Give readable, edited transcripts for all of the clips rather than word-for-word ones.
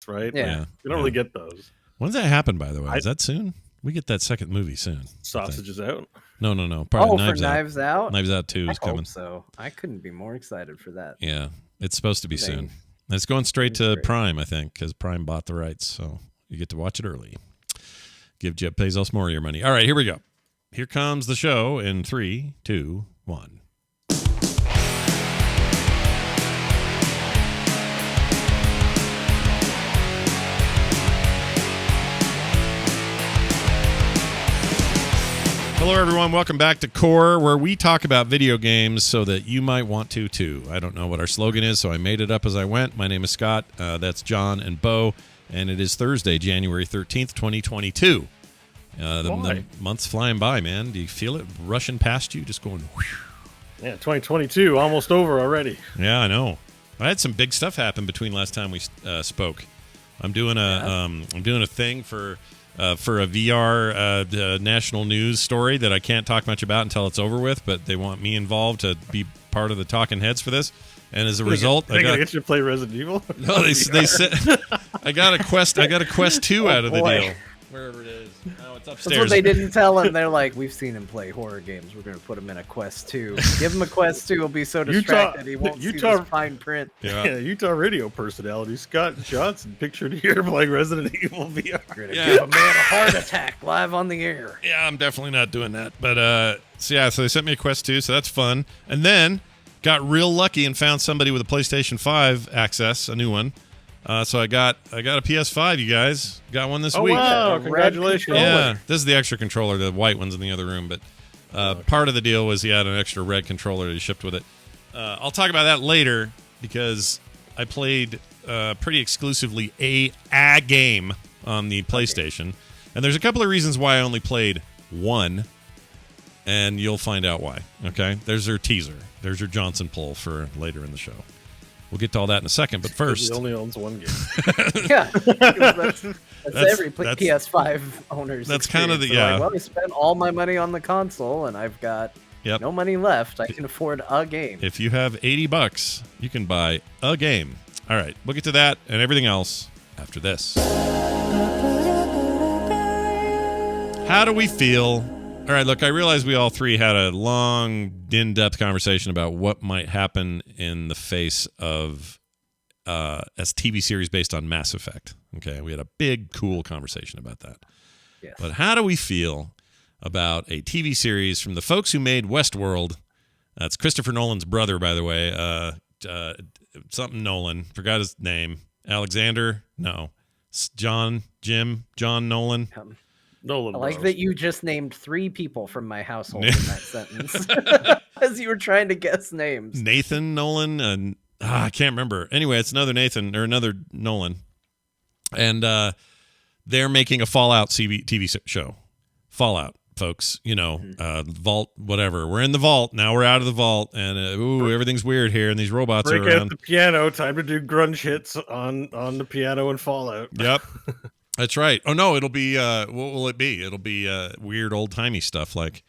right? Yeah. We don't really get those. When's that happen, by the way? Is that soon? We get that second movie soon. Sausages Out. No. Probably Knives Out. Knives Out 2 is coming. Hope so. I couldn't be more excited for that. Yeah, it's supposed to be soon. And it's going straight to Prime, I think, because Prime bought the rights, so you get to watch it early. Give Jeff Bezos more of your money. All right, here we go. Here comes the show in 3, 2, 1. Hello, everyone. Welcome back to Core, where we talk about video games so that you might want to, too. I don't know what our slogan is, so I made it up as I went. My name is Scott. That's John and Bo, and it is Thursday, January 13th, 2022. The month's flying by, man. Do you feel it rushing past you, just going whew? Yeah, 2022, almost over already. Yeah, I know. I had some big stuff happen between last time we spoke. I'm doing a thing for a VR national news story that I can't talk much about until it's over with, but they want me involved to be part of the talking heads for this. And as a result, I got to play Resident Evil. No, they said I got a Quest 2 out of the deal. Wherever it is. No, it's upstairs. That's what they didn't tell him. They're like, we've seen him play horror games. We're going to put him in a Quest 2. Give him a Quest 2. He'll be so distracted he won't see this fine print. Yeah, Utah radio personality Scott Johnson pictured here playing Resident Evil VR. You're going to give a man a heart attack live on the air. Yeah, I'm definitely not doing that. But, so they sent me a Quest 2, so that's fun. And then got real lucky and found somebody with a PlayStation 5 access, a new one. So I got a PS5, you guys. Got one this week. Wow, congratulations. Yeah, this is the extra controller. The white one's in the other room. But part of the deal was he had an extra red controller that he shipped with it. I'll talk about that later because I played pretty exclusively a game on the PlayStation. And there's a couple of reasons why I only played one. And you'll find out why. Okay? There's your teaser. There's your Johnson pull for later in the show. We'll get to all that in a second, but first... He only owns one game. Yeah. That's every PS5 owner's That's kind of the... Like, well, I spent all my money on the console, and I've got no money left. I can afford a game. If you have $80, you can buy a game. All right, we'll get to that and everything else after this. How do we feel... All right, look, I realize we all three had a long, in-depth conversation about what might happen in the face of a TV series based on Mass Effect. Okay, we had a big, cool conversation about that. Yes. But how do we feel about a TV series from the folks who made Westworld? That's Christopher Nolan's brother, by the way. Something Nolan. Forgot his name. Alexander? No. John Nolan? Nolan I like Bros. that you just named 3 people from my household in that sentence. As you were trying to guess names. Nathan Nolan and I can't remember. Anyway, it's another Nathan or another Nolan. And they're making a Fallout TV show. Fallout, folks. You know, Vault, whatever. We're in the vault. Now we're out of the vault. And everything's weird here. And these robots Break are around. out the piano. Time to do grunge hits on the piano in Fallout. Yep. That's right. Oh, no, it'll be, what will it be? It'll be weird old-timey stuff like,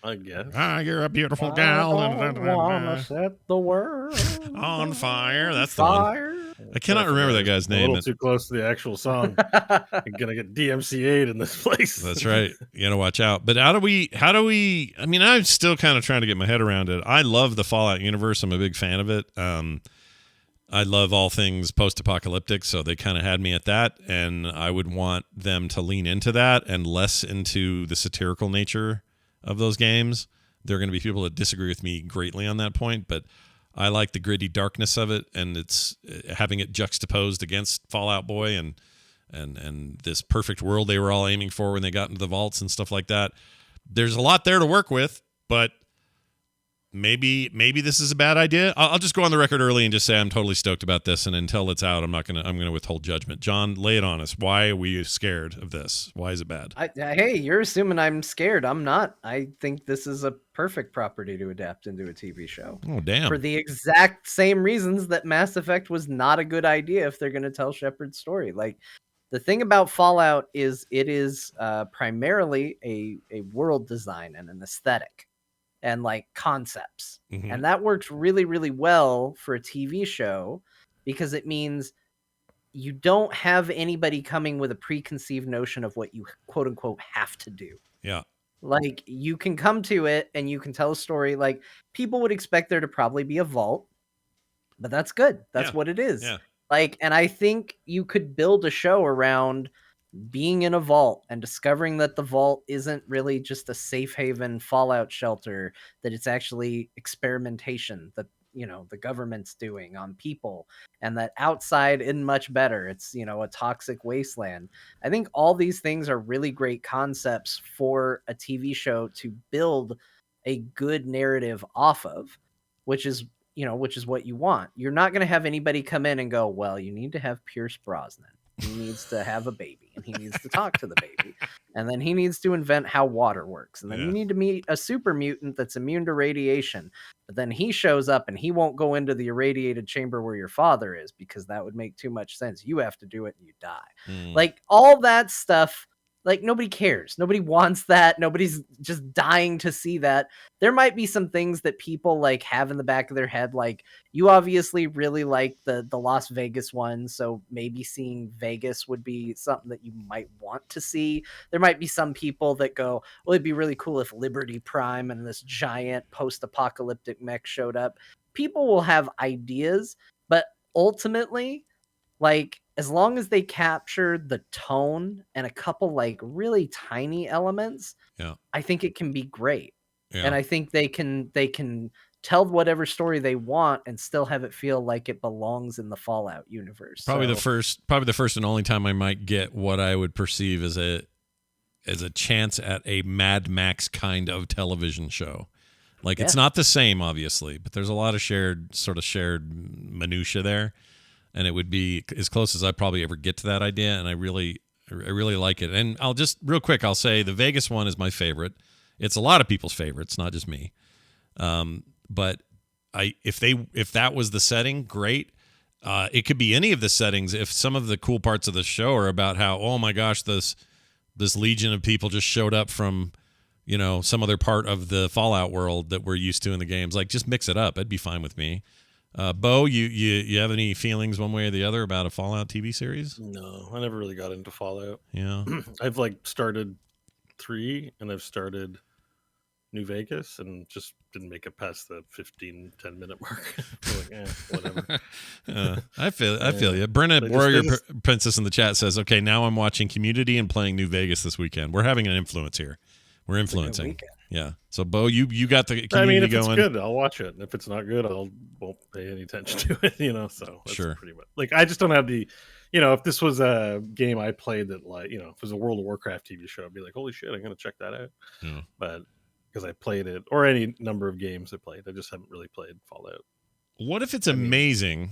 I guess. You're a beautiful gal. I wanna set the world on fire. That's the one. I cannot remember that guy's name. A little too close to the actual song. You're going to get DMCA'd in this place. That's right. You got to watch out. But how do we, I mean, I'm still kind of trying to get my head around it. I love the Fallout universe. I'm a big fan of it. I love all things post-apocalyptic, so they kind of had me at that, and I would want them to lean into that and less into the satirical nature of those games. There are going to be people that disagree with me greatly on that point, but I like the gritty darkness of it, and it's having it juxtaposed against Fallout Boy and this perfect world they were all aiming for when they got into the vaults and stuff like that. There's a lot there to work with, but maybe this is a bad idea. I'll just go on the record early and just say I'm totally stoked about this, and until it's out, I'm gonna withhold judgment. John, lay it on us. Why are we scared of this? Why is it bad? Hey, you're assuming I'm scared. I'm not. I think this is a perfect property to adapt into a TV show. Oh, damn. For the exact same reasons that Mass Effect was not a good idea if they're going to tell Shepard's story. Like, the thing about Fallout is it is primarily a world design and an aesthetic and like concepts. And that works really, really well for a TV show because it means you don't have anybody coming with a preconceived notion of what you quote unquote have to do. Yeah. Like, you can come to it and you can tell a story. Like, people would expect there to probably be a vault, but that's good. That's Yeah. what it is. Yeah. Like, and I think you could build a show around being in a vault and discovering that the vault isn't really just a safe haven fallout shelter, that it's actually experimentation that, you know, the government's doing on people, and that outside isn't much better. It's, you know, a toxic wasteland. I think all these things are really great concepts for a TV show to build a good narrative off of, which is, you know, which is what you want. You're not going to have anybody come in and go, well, you need to have Pierce Brosnan. He needs to have a baby, and he needs to talk to the baby, and then he needs to invent how water works, and then you need to meet a super mutant that's immune to radiation, but then he shows up and he won't go into the irradiated chamber where your father is because that would make too much sense. You have to do it and you die. Like, all that stuff, like, nobody cares. Nobody wants that. Nobody's just dying to see that. There might be some things that people like have in the back of their head. Like, you obviously really like the Las Vegas one, so maybe seeing Vegas would be something that you might want to see. There might be some people that go, well, it'd be really cool if Liberty Prime and this giant post-apocalyptic mech showed up. People will have ideas, but ultimately, like, as long as they capture the tone and a couple like really tiny elements, I think it can be great. And I think they can tell whatever story they want and still have it feel like it belongs in the Fallout universe. Probably the first and only time I might get what I would perceive as a chance at a Mad Max kind of television show. Like, it's not the same, obviously, but there's a lot of shared minutia there. And it would be as close as I probably ever get to that idea, and I really like it. And I'll just real quick, I'll say the Vegas one is my favorite. It's a lot of people's favorite. It's not just me. But if that was the setting, great. It could be any of the settings. If some of the cool parts of the show are about how, oh my gosh, this legion of people just showed up from, you know, some other part of the Fallout world that we're used to in the games, like, just mix it up. It'd be fine with me. Bo, you have any feelings one way or the other about a Fallout TV series? No, I never really got into Fallout. Yeah. I've like started 3 and I've started New Vegas and just didn't make it past the 10 minute mark. Like, whatever. I feel you. Brenna, Warrior Princess in the chat says, okay, now I'm watching Community and playing New Vegas this weekend. We're having an influence here. We're influencing. Yeah. So, Bo, you got the Community I mean, if going. it's good, I'll watch it. And if it's not good, won't pay any attention to it, you know? So that's sure. Pretty much. Like, I just don't have the, you know, if this was a game I played that, like, you know, if it was a World of Warcraft TV show, I'd be like, holy shit, I'm going to check that out. Yeah. But because I played it, or any number of games I played, I just haven't really played Fallout. What if it's amazing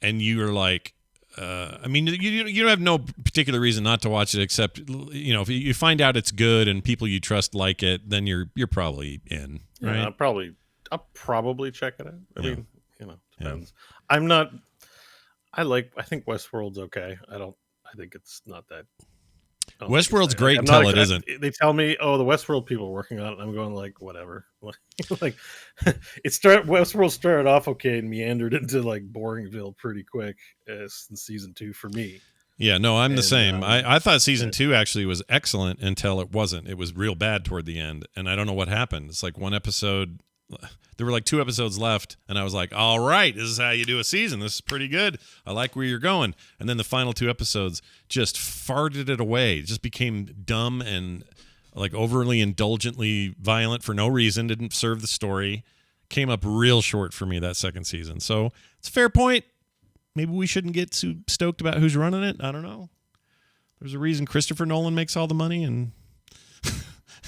and you're like, I mean, you have no particular reason not to watch it, except, you know, if you find out it's good and people you trust like it, then you're probably in, right? Yeah, I'll probably check it out. I mean, you know, depends. Yeah. I think Westworld's okay. I think it's not that. Westworld's great until it isn't. They tell me, oh, the Westworld people are working on it. And I'm going like, whatever. Like, Westworld started off okay and meandered into like Boringville pretty quick in season 2 for me. Yeah, no, I'm the same. I thought season 2 actually was excellent until it wasn't. It was real bad toward the end, and I don't know what happened. It's like one episode. There were like 2 episodes left, and I was like, all right, this is how you do a season. This is pretty good. I like where you're going. And then the final 2 episodes just farted it away. It just became dumb and like overly indulgently violent for no reason. Didn't serve the story. Came up real short for me that second season. So it's a fair point. Maybe we shouldn't get too stoked about who's running it. I don't know. There's a reason Christopher Nolan makes all the money and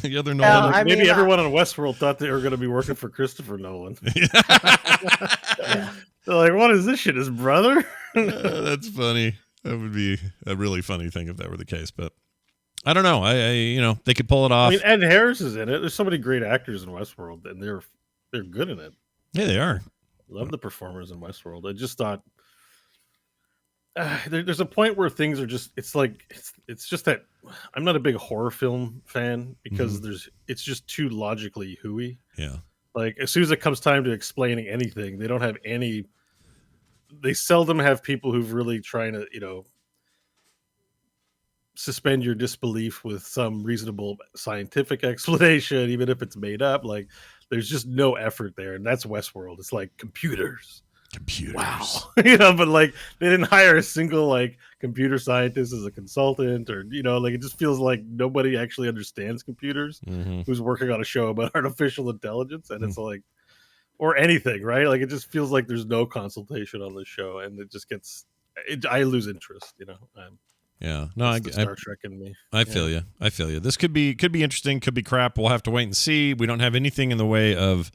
the other Nolan. Maybe everyone in Westworld thought they were going to be working for Christopher Nolan. They're like, what is this shit, his brother? That's funny. That would be a really funny thing if that were the case, but I don't know. I you know, they could pull it off. I mean, Ed Harris is in it. There's so many great actors in Westworld, and they're good in it. Yeah, they are. Love the performers in Westworld. I just thought there's a point where things are just, it's just that I'm not a big horror film fan because it's just too logically hooey. Yeah. Like, as soon as it comes time to explaining anything, they don't have any they seldom have people who've really trying to, suspend your disbelief with some reasonable scientific explanation, even if it's made up. Like, there's just no effort there, and that's Westworld. It's like computers. Wow. But like they didn't hire a single like computer scientist as a consultant, or like it just feels like nobody actually understands computers who's working on a show about artificial intelligence, and it's like, or anything, right? Like it just feels like there's no consultation on this show, and it just gets I lose interest. Yeah, no, I Star Trek in me. I feel you. I feel you. This could be interesting, could be crap. We'll have to wait and see. We don't have anything in the way of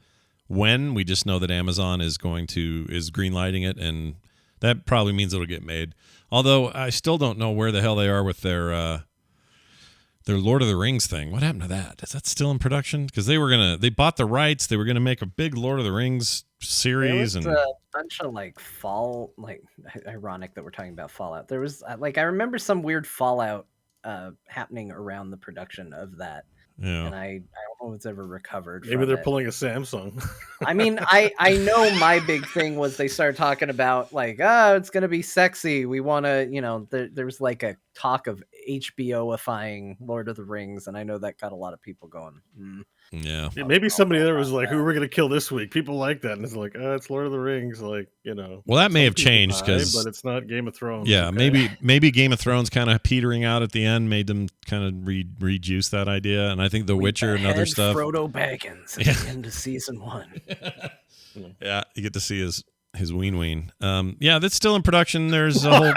when. We just know that Amazon is greenlighting it, and that probably means it'll get made. Although I still don't know where the hell they are with their Lord of the Rings thing. What happened to that? Is that still in production? Because they bought the rights. They were gonna make a big Lord of the Rings series, there was and a bunch of ironic that we're talking about Fallout. There was I remember some weird Fallout happening around the production of that. Yeah. And I don't know if it's ever recovered. Maybe they're pulling a Samsung. I mean, I know my big thing was they started talking about like, it's going to be sexy. We want to, there was like a talk of HBO-ifying Lord of the Rings. And I know that got a lot of people going, Yeah. Maybe somebody there was like, who are we going to kill this week? People like that. And it's like, it's Lord of the Rings. Like, Well, that may have changed because, but it's not Game of Thrones. Yeah, okay? maybe Game of Thrones kind of petering out at the end made them kind of rejuice that idea. And I think The Witcher and other stuff. Frodo Baggins at the end of season 1. Yeah, you get to see his ween. Yeah, that's still in production. There's a whole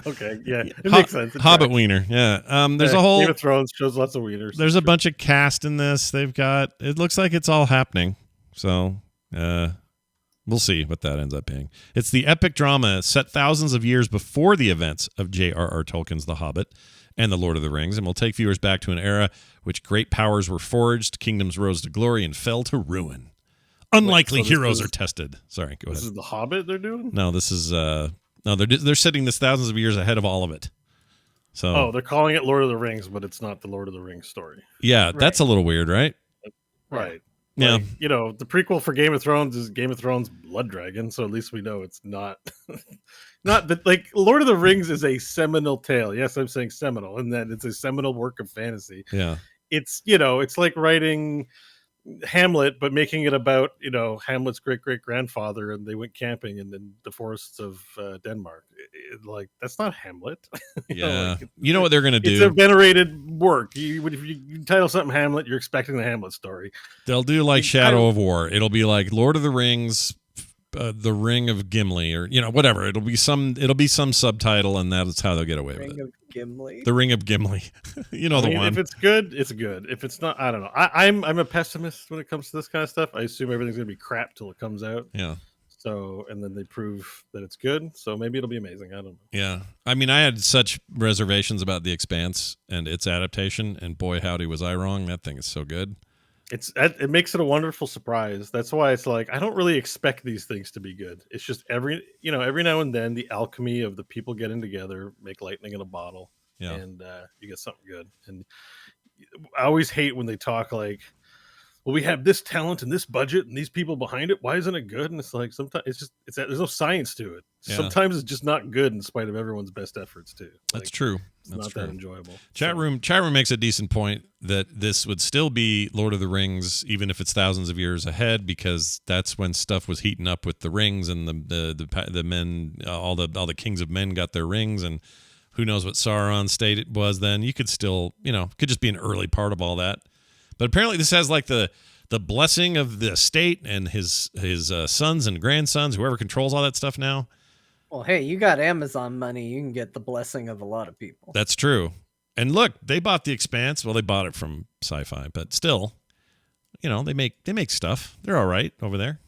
okay, yeah, it makes sense. Hobbit wiener. Yeah, there's a whole Game of Thrones shows lots of wieners. There's a bunch of cast in this. It looks like it's all happening. So we'll see what that ends up being. It's the epic drama set thousands of years before the events of J.R.R. Tolkien's The Hobbit and The Lord of the Rings, and will take viewers back to an era which great powers were forged, kingdoms rose to glory, and fell to ruin. Unlikely heroes are tested. Sorry, go ahead. This is The Hobbit they're doing? No, this is they're setting this thousands of years ahead of all of it. So they're calling it Lord of the Rings, but it's not the Lord of the Rings story. Yeah, right. That's a little weird, right? Right. Yeah. Like, the prequel for Game of Thrones is Game of Thrones Blood Dragon, so at least we know it's not but like Lord of the Rings is a seminal tale. Yes, I'm saying seminal, and that it's a seminal work of fantasy. Yeah. It's it's like writing Hamlet, but making it about Hamlet's great grandfather, and they went camping in the forests of Denmark. Like that's not Hamlet. Yeah, you know what they're gonna do? It's a venerated work. If you title something Hamlet, you're expecting the Hamlet story. They'll do like Shadow of War. It'll be like Lord of the Rings, the Ring of Gimli, or whatever. It'll be some subtitle, and that's how they'll get away with it. Gimli. The Ring of Gimli. The one. If it's good, it's good. If it's not, I don't know. I'm a pessimist when it comes to this kind of stuff. I assume everything's gonna be crap till it comes out. Yeah. So, and then they prove that it's good. So maybe it'll be amazing. I don't know. Yeah. I mean, I had such reservations about The Expanse and its adaptation, and boy, howdy was I wrong. That thing is so good. It makes it a wonderful surprise. That's why it's like I don't really expect these things to be good. It's just every now and then the alchemy of the people getting together make lightning in a bottle, and you get something good. And I always hate when they talk like, well, we have this talent and this budget and these people behind it. Why isn't it good? And it's like sometimes there's no science to it. Yeah. Sometimes it's just not good in spite of everyone's best efforts too. That's true. It's not that enjoyable. Chat room makes a decent point that this would still be Lord of the Rings even if it's thousands of years ahead, because that's when stuff was heating up with the rings and the men, all the kings of men got their rings, and who knows what Sauron's state it was then. You could still could just be an early part of all that. But apparently this has like the blessing of the state and his sons and grandsons, whoever controls all that stuff now. Well, hey, you got Amazon money. You can get the blessing of a lot of people. That's true. And look, they bought The Expanse. Well, they bought it from Sci-Fi, but still, they make stuff. They're all right over there.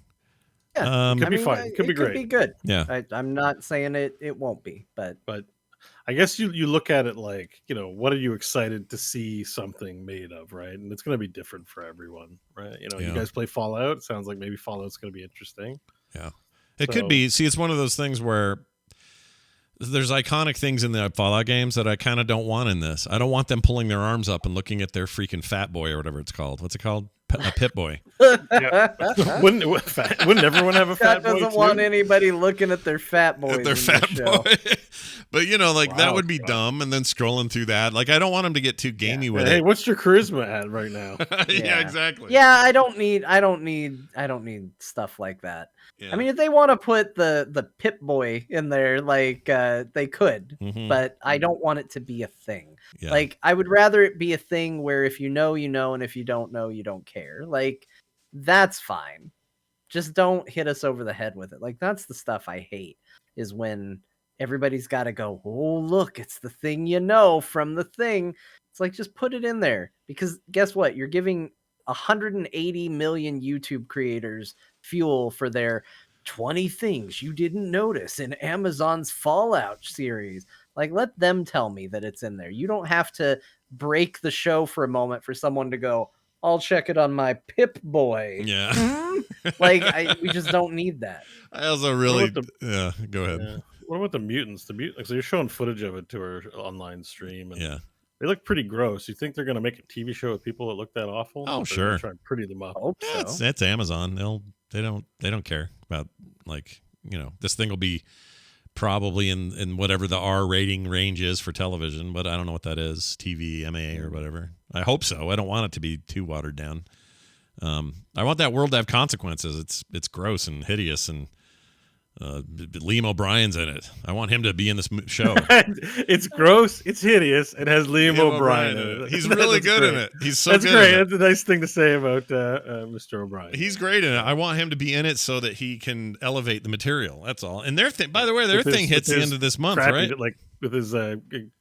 Yeah, could be fine. Could be great. Could be good. Yeah, I'm not saying it won't be, but I guess you look at it like, what are you excited to see something made of, right? And it's going to be different for everyone, right? You guys play Fallout. It sounds like maybe Fallout's going to be interesting. Yeah, it could be. See, it's one of those things where there's iconic things in the Fallout games that I kind of don't want in this. I don't want them pulling their arms up and looking at their freaking fat boy or whatever it's called. What's it called? a Pit Boy. Wouldn't everyone have a fat Scott boy doesn't too? want anybody looking at their fat boys. Their in fat the show. boy. But like that Wow, would be God. dumb. And then scrolling through that, like I don't want him to get too gamey with Hey, it. what's your charisma at right now? Yeah, exactly. Yeah, I don't need stuff like that. Yeah. I mean, if they want to put the Pip Boy in there, like they could, Mhm. but I don't want it to be a thing. Yeah. Like I would rather it be a thing where if you know, you know, and if you don't know, you don't care. Like that's fine. Just don't hit us over the head with it. Like that's the stuff I hate is when everybody's got to go, oh, look, it's the thing you know from the thing. It's like, just put it in there because guess what? You're giving 180 million YouTube creators fuel for their 20 things you didn't notice in Amazon's Fallout series. Like, let them tell me that it's in there. You don't have to break the show for a moment for someone to go, I'll check it on my Pip Boy. Yeah. Like, we just don't need that. I also really, What go ahead. Yeah. What about the mutants? So you're showing footage of it to our online stream, and Yeah. they look pretty gross. You think they're going to make a TV show with people that look that awful? Oh, Or they're sure. gonna try and pretty them up. Hope Yeah, so. it's Amazon. They don't care about, like, this thing will be probably in whatever the R rating range is for television, but I don't know what that is, TV, MA or whatever. I hope so. I don't want it to be too watered down. I want that world to have consequences. It's gross and hideous, and Liam O'Brien's in it. I want him to be in this show. It's gross. It's hideous. It has Liam O'Brien in it. He's really That's good great. in it. He's so That's good. great. In it. That's a nice thing to say about Mr. O'Brien. He's great in it. I want him to be in it so that he can elevate the material. That's all. And their thing, by the way, their thing hits the end of this month, right? Like with his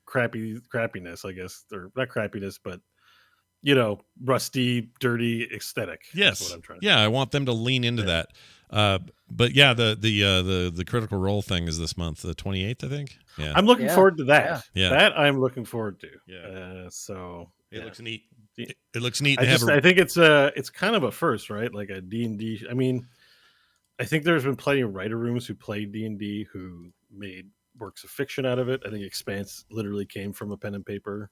crappiness, I guess, or not crappiness, but rusty, dirty aesthetic. Yes. That's what I'm trying. Yeah, I want them to lean into that. But yeah, the Critical Role thing is this month, the 28th, I think. Yeah, I'm looking forward to that. Yeah. That I'm looking forward to. Yeah. It looks neat. It looks neat. I think it's kind of a first, right? Like a D&D. I mean, I think there's been plenty of writer rooms who played D&D who made works of fiction out of it. I think Expanse literally came from a pen and paper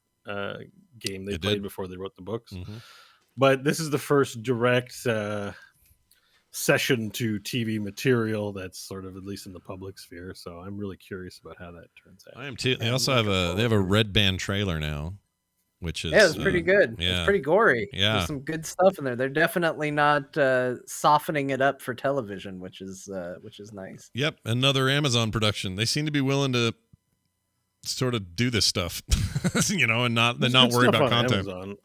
game they played before they wrote the books. Mm-hmm. But this is the first direct session to TV material that's sort of at least in the public sphere. So I'm really curious about how that turns out. I am too. They also have a Red Band trailer now, which is it's pretty good. Yeah. It's pretty gory. Yeah. There's some good stuff in there. They're definitely not softening it up for television, which is nice. Yep, another Amazon production. They seem to be willing to sort of do this stuff, and not worry about content. Amazon.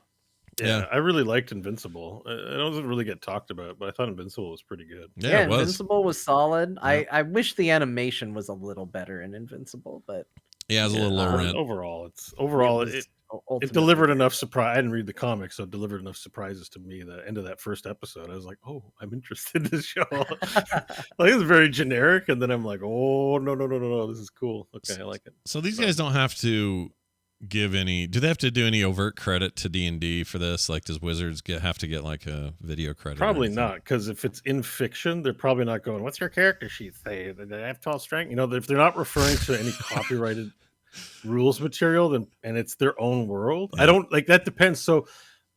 Yeah, I really liked Invincible. It doesn't really get talked about, but I thought Invincible was pretty good. Yeah, it was. Invincible was solid. Yeah. I wish the animation was a little better in Invincible, but yeah, it was a little low rent. Overall, it delivered enough surprise. I didn't read the comics, so it delivered enough surprises to me. The end of that first episode, I was like, "Oh, I'm interested in this show." Like, it was very generic, and then I'm like, "Oh, no, this is cool. Okay, I like it." So these guys don't have to give any. Do they have to do any overt credit to D&D for this? Like, does Wizards have to get like a video credit? Probably not, because if it's in fiction, they're probably not going, "What's your character sheet say? Do they have 12 strength?" If they're not referring to any copyrighted rules material, then and it's their own world. Yeah. I don't like that. Depends. So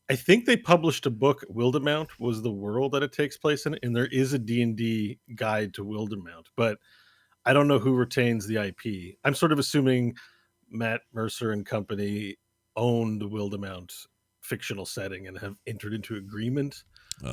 I think they published a book. Wildemount was the world that it takes place in, and there is a D&D guide to Wildemount, but I don't know who retains the IP. I'm sort of assuming Matt Mercer and company own the Wildemount fictional setting and have entered into agreement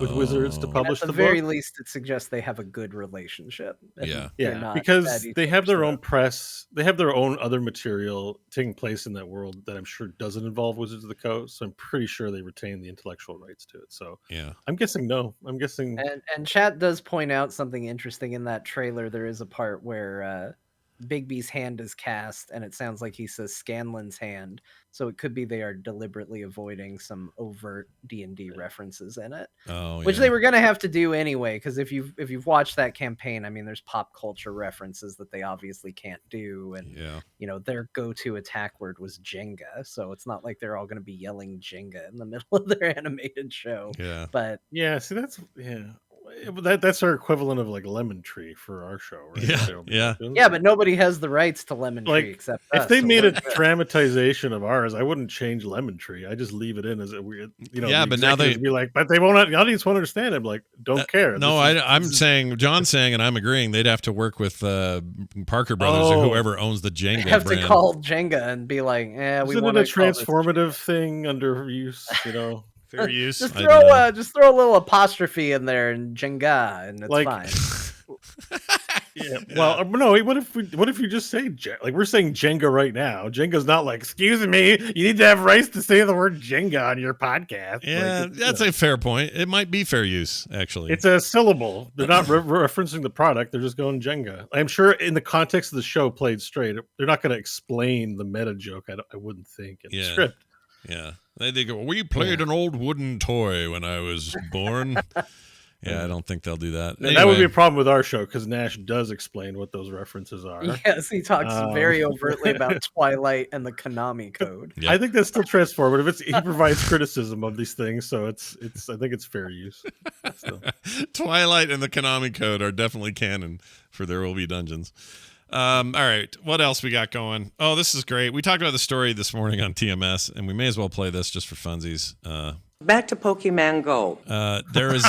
with Wizards to publish at the book. very least, it suggests they have a good relationship. Yeah, because they have their own press, they have their own other material taking place in that world that I'm sure doesn't involve Wizards of the Coast. So I'm pretty sure they retain the intellectual rights to it. So yeah, I'm guessing no. I'm guessing. And chat does point out something interesting in that trailer. There is a part where Bigby's hand is cast, and it sounds like he says Scanlan's hand. So it could be they are deliberately avoiding some overt D&D references in it, which they were going to have to do anyway. Because if you've watched that campaign, I mean, there's pop culture references that they obviously can't do, and their go-to attack word was Jenga. So it's not like they're all going to be yelling Jenga in the middle of their animated show. Yeah, but yeah, see, that's That's our equivalent of like Lemon Tree for our show, right? Yeah, but nobody has the rights to Lemon Tree except if us, they so made a we're good. dramatization of ours, I wouldn't change Lemon Tree. I just leave it in as a weird, Yeah, but now they be like, but they won't. The audience won't understand. I'm like, don't care. No, John's saying, and I'm agreeing. They'd have to work with Parker Brothers or whoever owns the Jenga They have brand. to call Jenga and be like, we want a transformative thing under use, fair use. Just throw a little apostrophe in there and Jenga, and it's fine. Yeah. Well, no. What if you just say like we're saying Jenga right now? Jenga's not like, excuse me, you need to have rights to say the word Jenga on your podcast. Yeah, that's a fair point. It might be fair use, actually. It's a syllable. They're not referencing the product. They're just going Jenga. I'm sure in the context of the show played straight, they're not going to explain the meta joke. I wouldn't think in the script. Yeah. They go, we played an old wooden toy when I was born. Yeah, I don't think they'll do that. Anyway. That would be a problem with our show because Nash does explain what those references are. Yes, he talks very overtly about Twilight and the Konami code. Yep. I think that's still transformative. He provides criticism of these things, so it's. I think it's fair use. Twilight and the Konami code are definitely canon for There Will Be Dungeons. All right, what else we got going? Oh, this is great. We talked about the story this morning on TMS, and we may as well play this just for funsies. Back to Pokemon Go. There is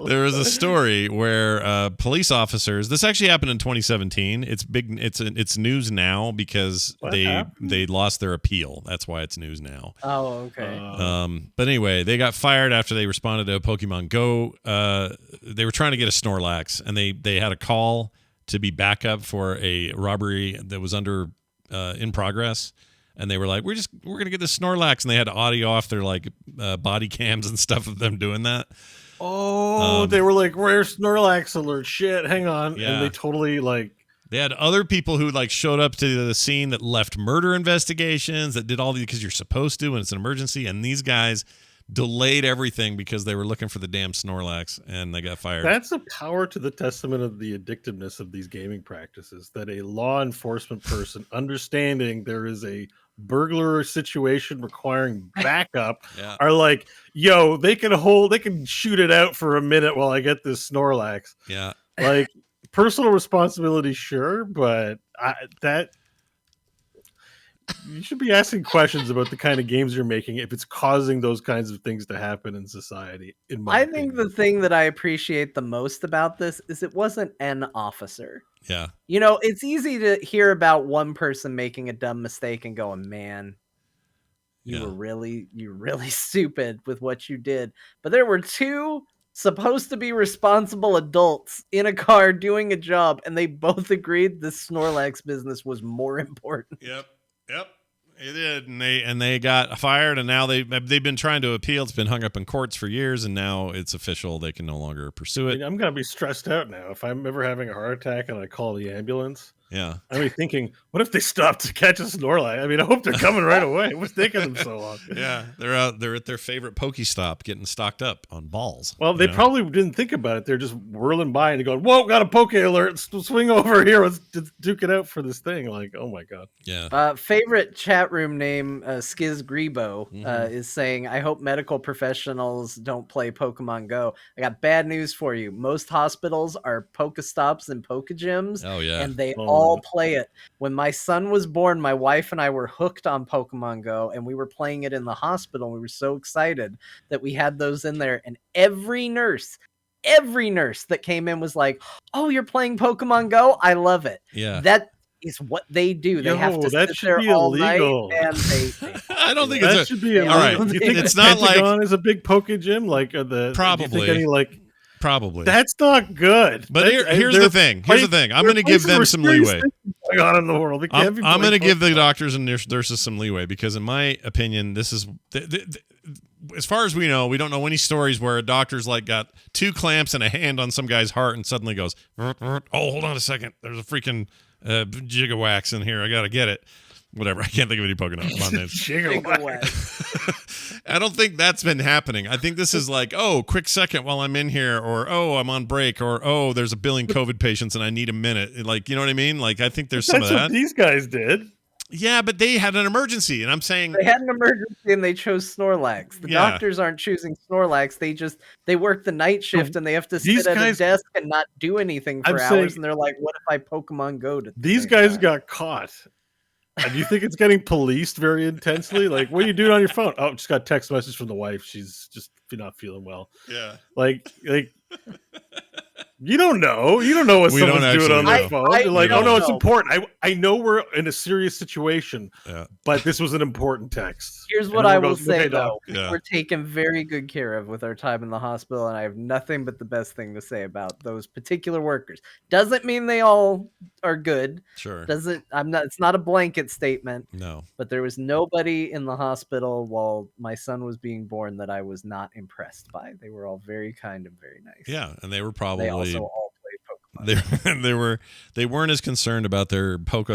there was a story where police officers. This actually happened in 2017. It's big. It's news now because they lost their appeal. That's why it's news now. Oh, okay. But anyway, they got fired after they responded to a Pokemon Go. They were trying to get a Snorlax, and they had a call to be backup for a robbery that was in progress. And they were like, we're gonna get this Snorlax, and they had audio off their body cams and stuff of them doing that. Oh, they were like, rare Snorlax alert! Shit, hang on, yeah. And they totally They had other people who showed up to the scene that left murder investigations that did all these because you're supposed to, and it's an emergency. And these guys delayed everything because they were looking for the damn Snorlax, and they got fired. That's a power to the testament of the addictiveness of these gaming practices. That a law enforcement person understanding there is a burglar situation requiring backup are like, yo, they can shoot it out for a minute while I get this Snorlax. Yeah. Personal responsibility, sure, but you should be asking questions about the kind of games you're making if it's causing those kinds of things to happen in society. I think the thing that I appreciate the most about this is it wasn't an officer. Yeah. It's easy to hear about one person making a dumb mistake and going, man, you're really stupid with what you did. But there were two supposed to be responsible adults in a car doing a job, and they both agreed the Snorlax business was more important. Yep, it did, and they got fired, and now they've been trying to appeal. It's been hung up in courts for years, and now it's official. They can no longer pursue it. I'm gonna be stressed out now if I'm ever having a heart attack and I call the ambulance. Yeah, I'm thinking, what if they stop to catch a Snorlax? I hope they're coming right away. What's taking them so long? Yeah, they're at their favorite Pokestop getting stocked up on balls. Well, they probably didn't think about it. They're just whirling by and going, whoa, got a Poke alert. Swing over here. Let's duke it out for this thing. Oh my God. Yeah. Favorite chat room name, Skiz Grebo, is saying, I hope medical professionals don't play Pokemon Go. I got bad news for you. Most hospitals are Pokestops and Pokegyms. Oh, yeah. And they all play it. When my son was born, my wife and I were hooked on Pokemon Go, and we were playing it in the hospital. We were so excited that we had those in there, and every nurse that came in was like, oh, you're playing Pokemon Go? I love it. Yeah. That is what they do. They have to sit there all illegal. Night, and they I don't think that should be illegal. All right. You think it's not Pentagon is a big Poke Gym? Probably. Probably. That's not good. But here's the thing. I'm going to give them some leeway. Going on in the world. I'm going to give the doctors and nurses some leeway because, in my opinion, this is as far as we know, we don't know any stories where a doctor's got two clamps and a hand on some guy's heart and suddenly goes, oh, hold on a second. There's a freaking Gigawax in here. I got to get it. Whatever. I can't think of any Pokemon names. I don't think that's been happening. I think this is quick second while I'm in here, or I'm on break, or there's a billion COVID patients and I need a minute. You know what I mean? I think there's some of that. That's what these guys did. Yeah, but they had an emergency, and I'm saying They had an emergency and they chose Snorlax. The doctors aren't choosing Snorlax. They work the night shift and they have to sit at a desk and not do anything for hours. And they're like, "What if I Pokemon Go to these guys got caught?" And do you think it's getting policed very intensely? Like, what are you doing on your phone? Oh, just got a text message from the wife. She's just not feeling well. Yeah, like. You don't know. You don't know what someone's doing on their phone. You're like, oh no, it's important. I know we're in a serious situation, but this was an important text. Here's what I will say, though. We're taken very good care of with our time in the hospital, and I have nothing but the best thing to say about those particular workers. Doesn't mean they all are good. Sure. It's not a blanket statement. No. But there was nobody in the hospital while my son was being born that I was not impressed by. They were all very kind and very nice. Yeah, and they were probably all played Pokemon. They weren't as concerned about their Poke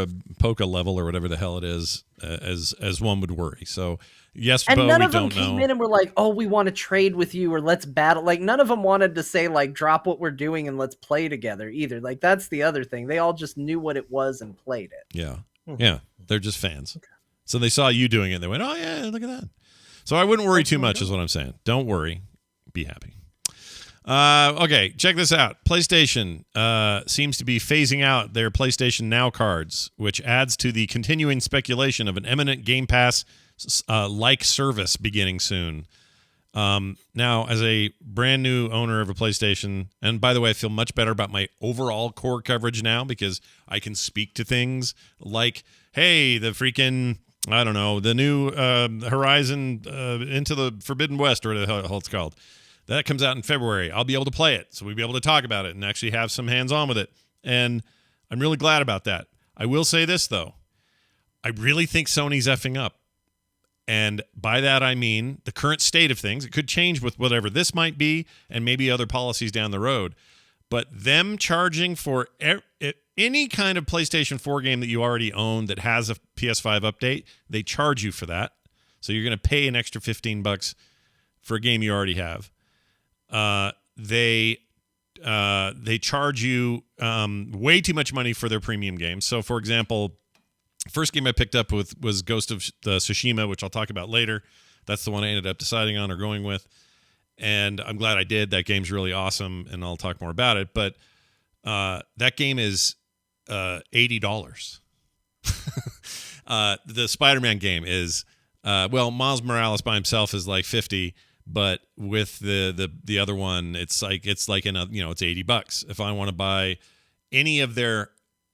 level or whatever the hell it is as one would worry. So yes, and Bo, none we of them don't came know. in and were like, "Oh, we want to trade with you or let's battle." Like none of them wanted to say like, "Drop what we're doing and let's play together." Either. Like that's the other thing. They all just knew what it was and played it. Yeah, yeah. They're just fans. Okay. So they saw you doing it. And they went, "Oh yeah, look at that." So I wouldn't worry too much, is what I'm saying. Don't worry. Be happy. Okay, check this out. PlayStation seems to be phasing out their PlayStation Now cards, which adds to the continuing speculation of an imminent Game Pass like service beginning soon. Now, as a brand new owner of a PlayStation, and by the way, I feel much better about my overall core coverage now because I can speak to things like, hey, the freaking, I don't know, the new Horizon Into the Forbidden West, or whatever the hell it's called. That comes out in February. I'll be able to play it, so we'll be able to talk about it and actually have some hands-on with it. And I'm really glad about that. I will say this, though. I really think Sony's effing up. And by that, I mean the current state of things. It could change with whatever this might be and maybe other policies down the road. But them charging for any kind of PlayStation 4 game that you already own that has a PS5 update, they charge you for that. So you're going to pay an extra $15 for a game you already have. They charge you way too much money for their premium games. So, for example, first game I picked up was Ghost of Tsushima, which I'll talk about later. That's the one I ended up deciding on or going with, and I'm glad I did. That game's really awesome, and I'll talk more about it. But that game is $80. The Spider-Man game is Miles Morales by himself is like $50. But with the other one, it's like it's $80. If I want to buy any of their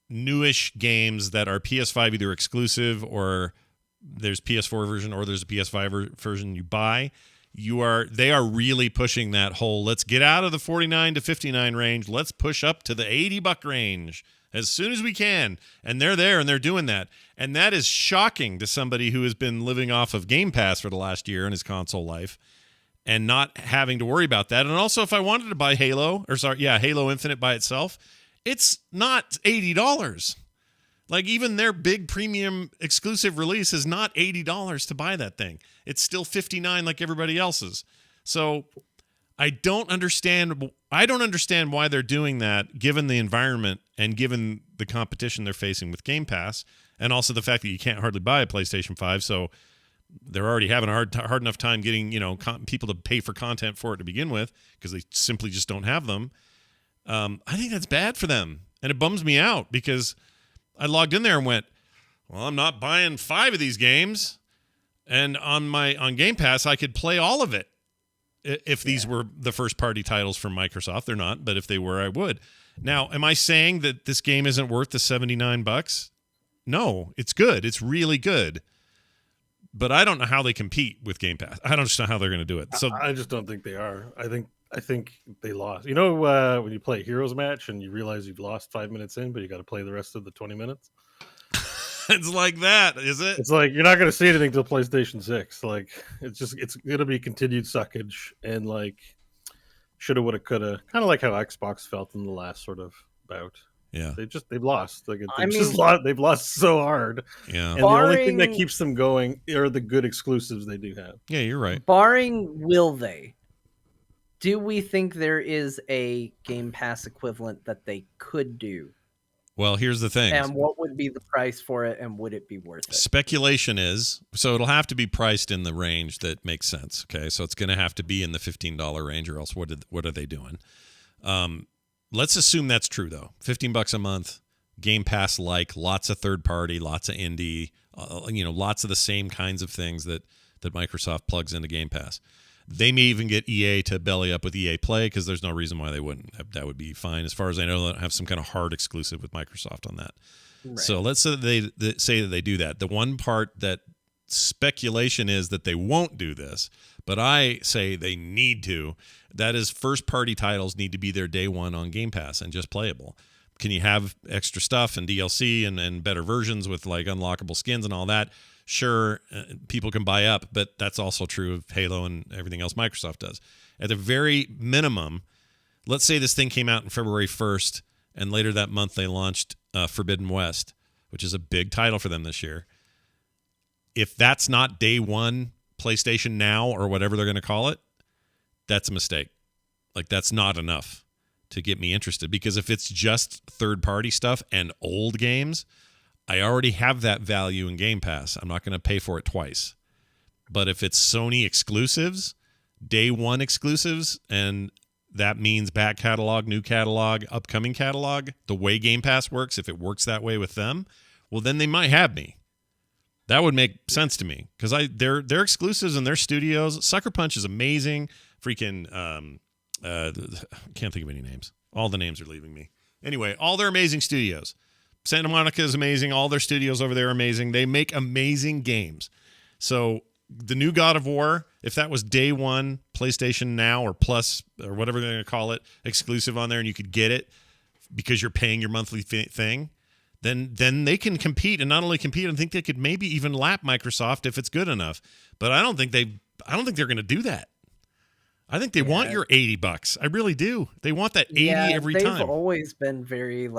newish games that are PS5 either exclusive or there's PS4 version or there's a PS5 version you buy, they are really pushing that whole let's get out of the 49 to 59 range, let's push up to the $80 range as soon as we can. And they're there and they're doing that. And that is shocking to somebody who has been living off of Game Pass for the last year in his console life. And not having to worry about that. And also, if I wanted to buy Halo Infinite by itself, it's not $80. Like, even their big premium exclusive release is not $80 to buy that thing. It's still $59 like everybody else's. So I don't understand why they're doing that, given the environment and given the competition they're facing with Game Pass, and also the fact that you can't hardly buy a PlayStation 5. So they're already having a hard enough time getting people to pay for content for it to begin with because they simply just don't have them. I think that's bad for them, and it bums me out because I logged in there and went, well, I'm not buying 5 of these games, and on Game Pass I could play all of it if these were the first party titles from Microsoft. They're not, but if they were, I would. Now, am I saying that this game isn't worth the $79? No, it's good. It's really good. But I don't know how they compete with Game Pass. I don't know how they're going to do it. So I just don't think they are. I think they lost. You know, when you play a Heroes match and you realize you've lost 5 minutes in, but you got to play the rest of the 20 minutes. It's like that, is it? It's like you're not going to see anything till PlayStation 6. Like it's going to be continued suckage and like shoulda, woulda, coulda. Kind of like how Xbox felt in the last sort of bout. Yeah, they've lost. Like they've lost so hard. Yeah, and the only thing that keeps them going are the good exclusives they do have. Yeah, you're right. Barring do we think there is a Game Pass equivalent that they could do Well, here's the thing. And what would be the price for it, and would it be worth it? Speculation is, so it'll have to be priced in the range that makes sense. Okay, so it's going to have to be in the $15 range, or else what are they doing? Let's assume that's true though. $15 a month, Game Pass, like lots of third party, lots of indie, lots of the same kinds of things that Microsoft plugs into Game Pass. They may even get EA to belly up with EA Play, because there's no reason why they wouldn't. That would be fine. As far as I know, they don't have some kind of hard exclusive with Microsoft on that. Right. So let's say that they do that. The one part that speculation is that they won't do this, but I say they need to. That is, first-party titles need to be there day one on Game Pass and just playable. Can you have extra stuff and DLC and better versions with like unlockable skins and all that? Sure, people can buy up, but that's also true of Halo and everything else Microsoft does. At the very minimum, let's say this thing came out on February 1st, and later that month they launched Forbidden West, which is a big title for them this year. If that's not day one PlayStation Now or whatever they're going to call it, that's a mistake. Like, that's not enough to get me interested, because if it's just third-party stuff and old games, I already have that value in Game Pass. I'm not going to pay for it twice. But if it's Sony exclusives, day one exclusives, and that means back catalog, new catalog, upcoming catalog, the way Game Pass works, if it works that way with them, well, then they might have me. That would make sense to me, because they're exclusives and their studios. Sucker Punch is amazing. Freaking can't think of any names. All the names are leaving me. Anyway, all their amazing studios. Santa Monica is amazing. All their studios over there are amazing. They make amazing games. So the new God of War, if that was day one PlayStation Now or Plus or whatever they're going to call it, exclusive on there, and you could get it because you're paying your monthly thing, then they can compete. And not only compete, I think they could maybe even lap Microsoft if it's good enough. But I don't think they're going to do that. I think they want your $80. I really do. They want that 80 every time. They've always been very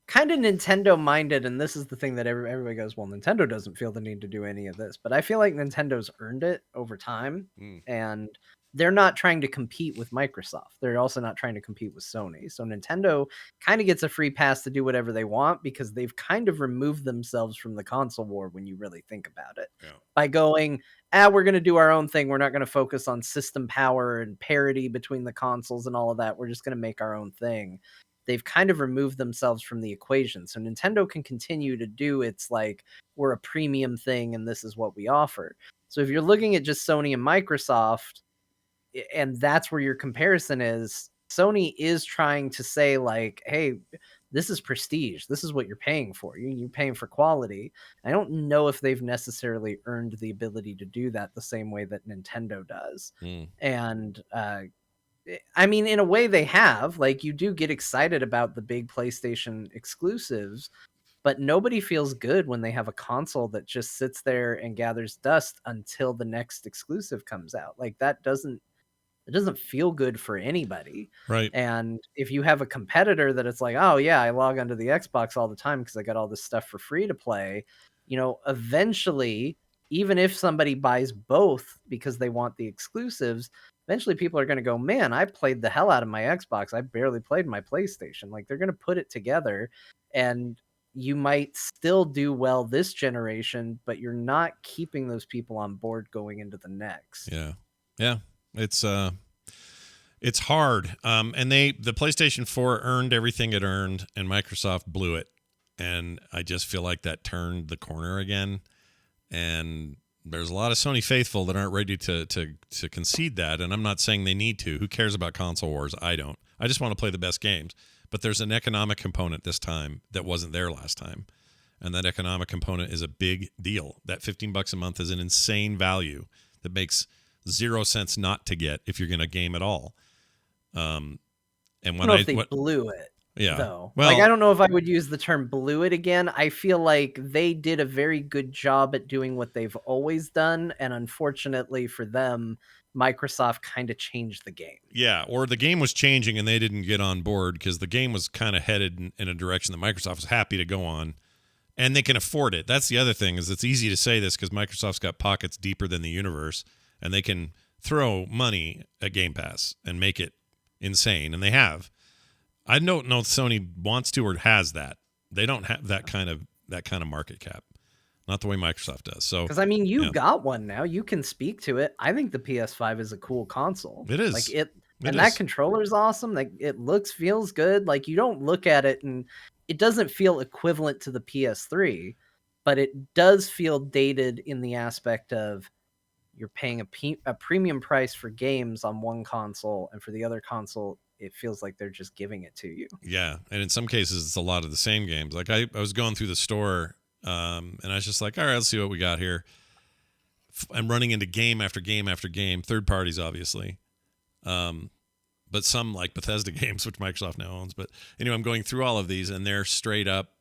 kind of Nintendo minded, and this is the thing that everybody goes, well, Nintendo doesn't feel the need to do any of this, but I feel like Nintendo's earned it over time, and they're not trying to compete with Microsoft. They're also not trying to compete with Sony. So Nintendo kind of gets a free pass to do whatever they want, because they've kind of removed themselves from the console war when you really think about it. Yeah. By going, we're going to do our own thing. We're not going to focus on system power and parity between the consoles and all of that. We're just going to make our own thing. They've kind of removed themselves from the equation. So Nintendo can continue to do its we're a premium thing and this is what we offer. So if you're looking at just Sony and Microsoft, and that's where your comparison is, Sony is trying to say hey, this is prestige. This is what you're paying for. You're paying for quality. I don't know if they've necessarily earned the ability to do that the same way that Nintendo does. And, I mean, in a way they have. You do get excited about the big PlayStation exclusives, but nobody feels good when they have a console that just sits there and gathers dust until the next exclusive comes out. That doesn't feel good for anybody. Right. And if you have a competitor that it's oh yeah, I log onto the Xbox all the time because I got all this stuff for free to play, eventually, even if somebody buys both because they want the exclusives, eventually people are going to go, man, I played the hell out of my Xbox. I barely played my PlayStation. They're going to put it together, and you might still do well this generation, but you're not keeping those people on board going into the next. Yeah. Yeah. It's hard. And the PlayStation 4 earned everything it earned, and Microsoft blew it. And I just feel like that turned the corner again. And there's a lot of Sony faithful that aren't ready to concede that. And I'm not saying they need to. Who cares about console wars? I don't. I just want to play the best games. But there's an economic component this time that wasn't there last time. And that economic component is a big deal. That $15 a month is an insane value that makes 0 cents not to get if you're going to game at all. And when I don't know if they blew it. Yeah. Though. Well, I don't know if I would use the term blew it again. I feel like they did a very good job at doing what they've always done. And unfortunately for them, Microsoft kind of changed the game. Yeah. Or the game was changing and they didn't get on board because the game was kind of headed in a direction that Microsoft was happy to go on. And they can afford it. That's the other thing, is it's easy to say this because Microsoft's got pockets deeper than the universe, and they can throw money at Game Pass and make it insane. And they have. I don't know if Sony wants to or has that. They don't have that kind of market cap. Not the way Microsoft does. So, because I mean, you got one now. You can speak to it. I think the PS5 is a cool console. It is. Like that controller is awesome. Like it feels good. Like you don't look at it and it doesn't feel equivalent to the PS3, but it does feel dated in the aspect of you're paying a premium price for games on one console, and for the other console, it feels like they're just giving it to you. Yeah, and in some cases, it's a lot of the same games. Like I was going through the store. And I was just like, all right, let's see what we got here. I'm running into game after game after game, third parties, obviously. But some like Bethesda games, which Microsoft now owns. But anyway, I'm going through all of these and they're straight up,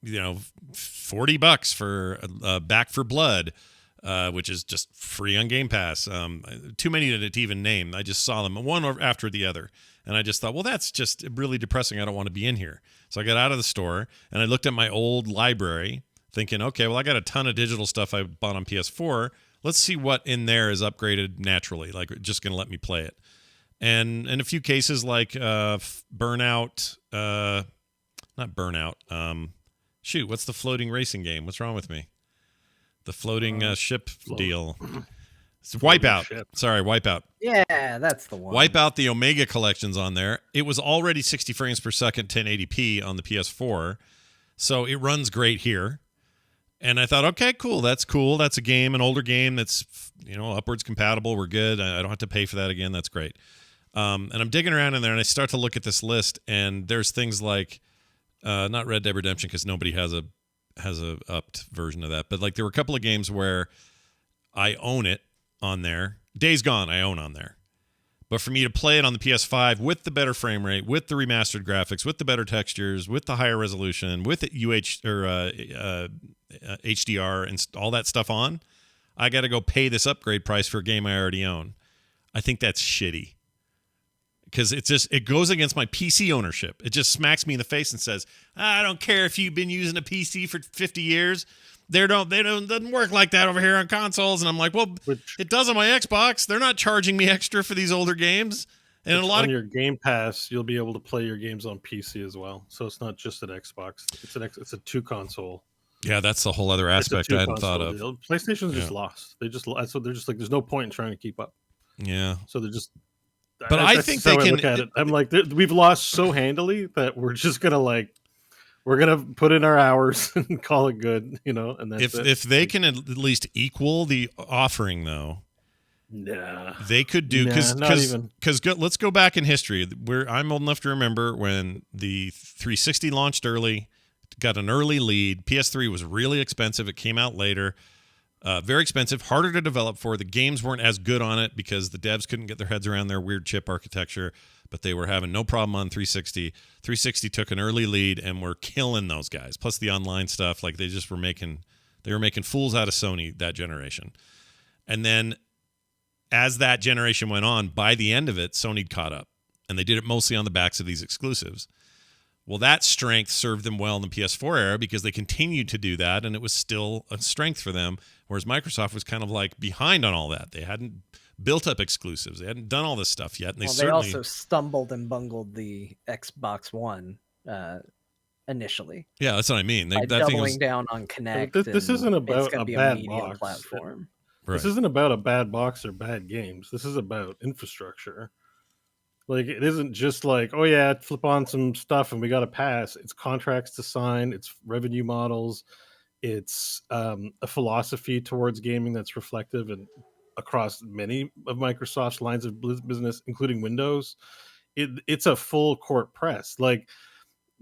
$40 for Back for Blood, which is just free on Game Pass. Too many to even name. I just saw them one after the other. And I just thought, well, that's just really depressing. I don't want to be in here. So I got out of the store and I looked at my old library thinking, okay, well, I got a ton of digital stuff I bought on PS4. Let's see what in there is upgraded naturally, like just going to let me play it. And in a few cases like Burnout, not Burnout. What's the floating racing game? What's wrong with me? The floating ship deal. It's Wipeout. Sorry, Wipeout. Yeah, that's the one. Wipeout, the Omega collection's on there. It was already 60 frames per second, 1080p on the PS4, so it runs great here. And I thought, okay, cool. That's a game, an older game that's upwards compatible. We're good. I don't have to pay for that again. That's great. And I'm digging around in there, and I start to look at this list, and there's things like not Red Dead Redemption because nobody has a upped version of that, but like there were a couple of games where I own it on there. Days Gone I own on there. But for me to play it on the PS5 with the better frame rate, with the remastered graphics, with the better textures, with the higher resolution, with the HDR and all that stuff on, I got to go pay this upgrade price for a game I already own. I think that's shitty. Because it goes against my PC ownership. It just smacks me in the face and says, I don't care if you've been using a PC for 50 years. Doesn't work like that over here on consoles. And I'm like, well, it does on my Xbox. They're not charging me extra for these older games. And on your Game Pass, you'll be able to play your games on PC as well. So it's not just an Xbox. It's a two console. Yeah, that's the whole other aspect I hadn't thought of. Deal. PlayStation's just lost. They're just like, there's no point in trying to keep up. Yeah. So they're just. But I think they can. Look at it. I'm like, we've lost so handily that we're just gonna we're gonna put in our hours and call it good, And that's if they can at least equal the offering, though, they could do because let's go back in history. I'm old enough to remember when the 360 launched early, got an early lead. PS3 was really expensive. It came out later. Very expensive, harder to develop for. The games weren't as good on it because the devs couldn't get their heads around their weird chip architecture, but they were having no problem on 360. 360 took an early lead and were killing those guys. Plus the online stuff, like they were making fools out of Sony that generation. And then as that generation went on, by the end of it, Sony caught up, and they did it mostly on the backs of these exclusives. Well, that strength served them well in the PS4 era because they continued to do that, and it was still a strength for them, whereas Microsoft was kind of like behind on all that. They hadn't built up exclusives. They hadn't done all this stuff yet. And they also stumbled and bungled the Xbox One initially. Yeah, that's what I mean. By doubling down on Kinect. This isn't about a bad box. Platform. Right. This isn't about a bad box or bad games. This is about infrastructure. Like, it isn't just like, oh yeah, flip on some stuff and we got to pass. It's contracts to sign. It's revenue models. It's a philosophy towards gaming that's reflective and across many of Microsoft's lines of business, including Windows. It's a full court press. Like,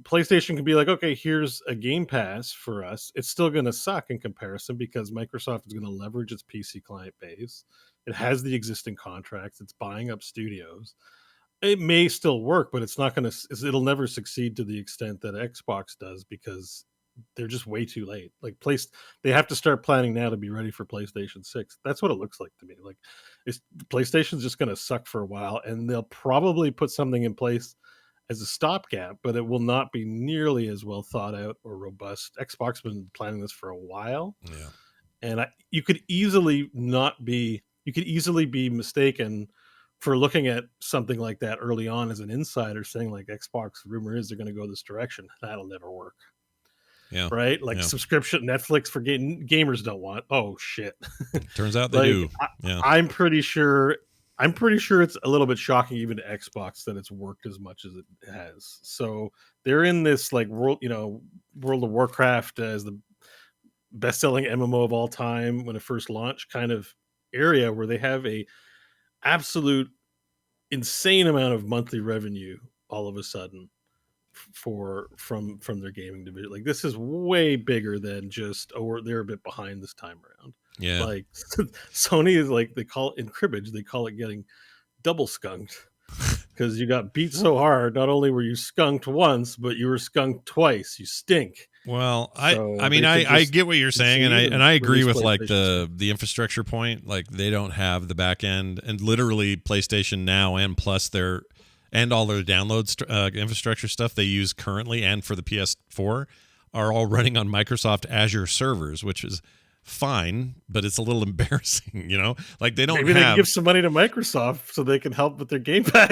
PlayStation can be like, okay, here's a Game Pass for us. It's still going to suck in comparison because Microsoft is going to leverage its PC client base. It has the existing contracts. It's buying up studios. It may still work, but it's not going to. It'll never succeed to the extent that Xbox does because they're just way too late. Like, they have to start planning now to be ready for PlayStation 6. That's what it looks like to me. Like, PlayStation's just going to suck for a while, and they'll probably put something in place as a stopgap, but it will not be nearly as well thought out or robust. Xbox has been planning this for a while, and you could easily be mistaken for looking at something like that early on as an insider, saying like, Xbox, rumor is they're going to go this direction. That'll never work. Yeah. Right? Like Yeah. subscription Netflix for gamers don't want. Oh shit. Turns out they Like, do. Yeah. I'm pretty sure it's a little bit shocking even to Xbox that it's worked as much as it has. So they're in this like World of Warcraft as the best-selling MMO of all time when it first launched kind of area where they have a absolute insane amount of monthly revenue all of a sudden from their gaming division. Like this is way bigger than just they're a bit behind this time around. Yeah. Like Sony is like, they call it in cribbage, they call it getting double skunked because you got beat so hard. Not only were you skunked once, but you were skunked twice. You stink. Well, So I mean, they could I just get what you're saying, concede and I and agree release with like PlayStation the infrastructure point. Like they don't have the back end, and literally PlayStation Now and plus and all their download infrastructure stuff they use currently and for the PS4 are all running on Microsoft Azure servers, which is fine, but it's a little embarrassing, you know? Like they don't Maybe they can give some money to Microsoft so they can help with their Game Pass.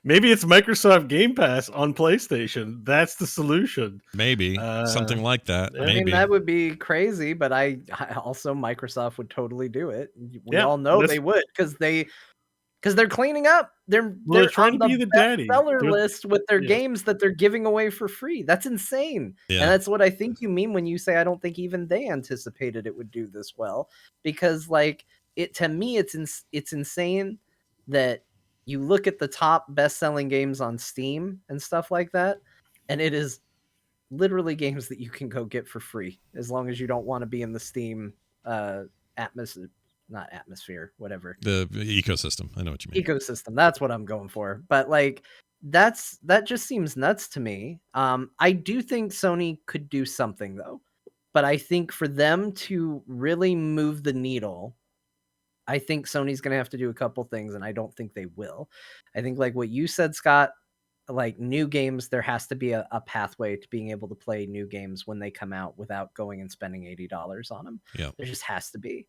Maybe it's Microsoft Game Pass on PlayStation. That's the solution. Maybe something like that. yeah. I Maybe mean, that would be crazy, but I also Microsoft would totally do it. We Yeah, all know that's- they would because they're cleaning up. They're trying on to be the daddy. bestseller They're- list with their yes. games that they're giving away for free. That's insane. Yeah. And that's what I think you mean when you say I don't think even they anticipated it would do this well. Because like to me, it's insane that you look at the top best-selling games on Steam and stuff like that, and it is literally games that you can go get for free as long as you don't want to be in the Steam atmosphere, whatever. the ecosystem. I know what you mean. Ecosystem. That's what I'm going for. But like that just seems nuts to me. I do think Sony could do something though. But I think for them to really move the needle, I think Sony's going to have to do a couple things, and I don't think they will. I think like what you said, Scott, like new games, there has to be a pathway to being able to play new games when they come out without going and spending $80 on them. Yeah. There just has to be.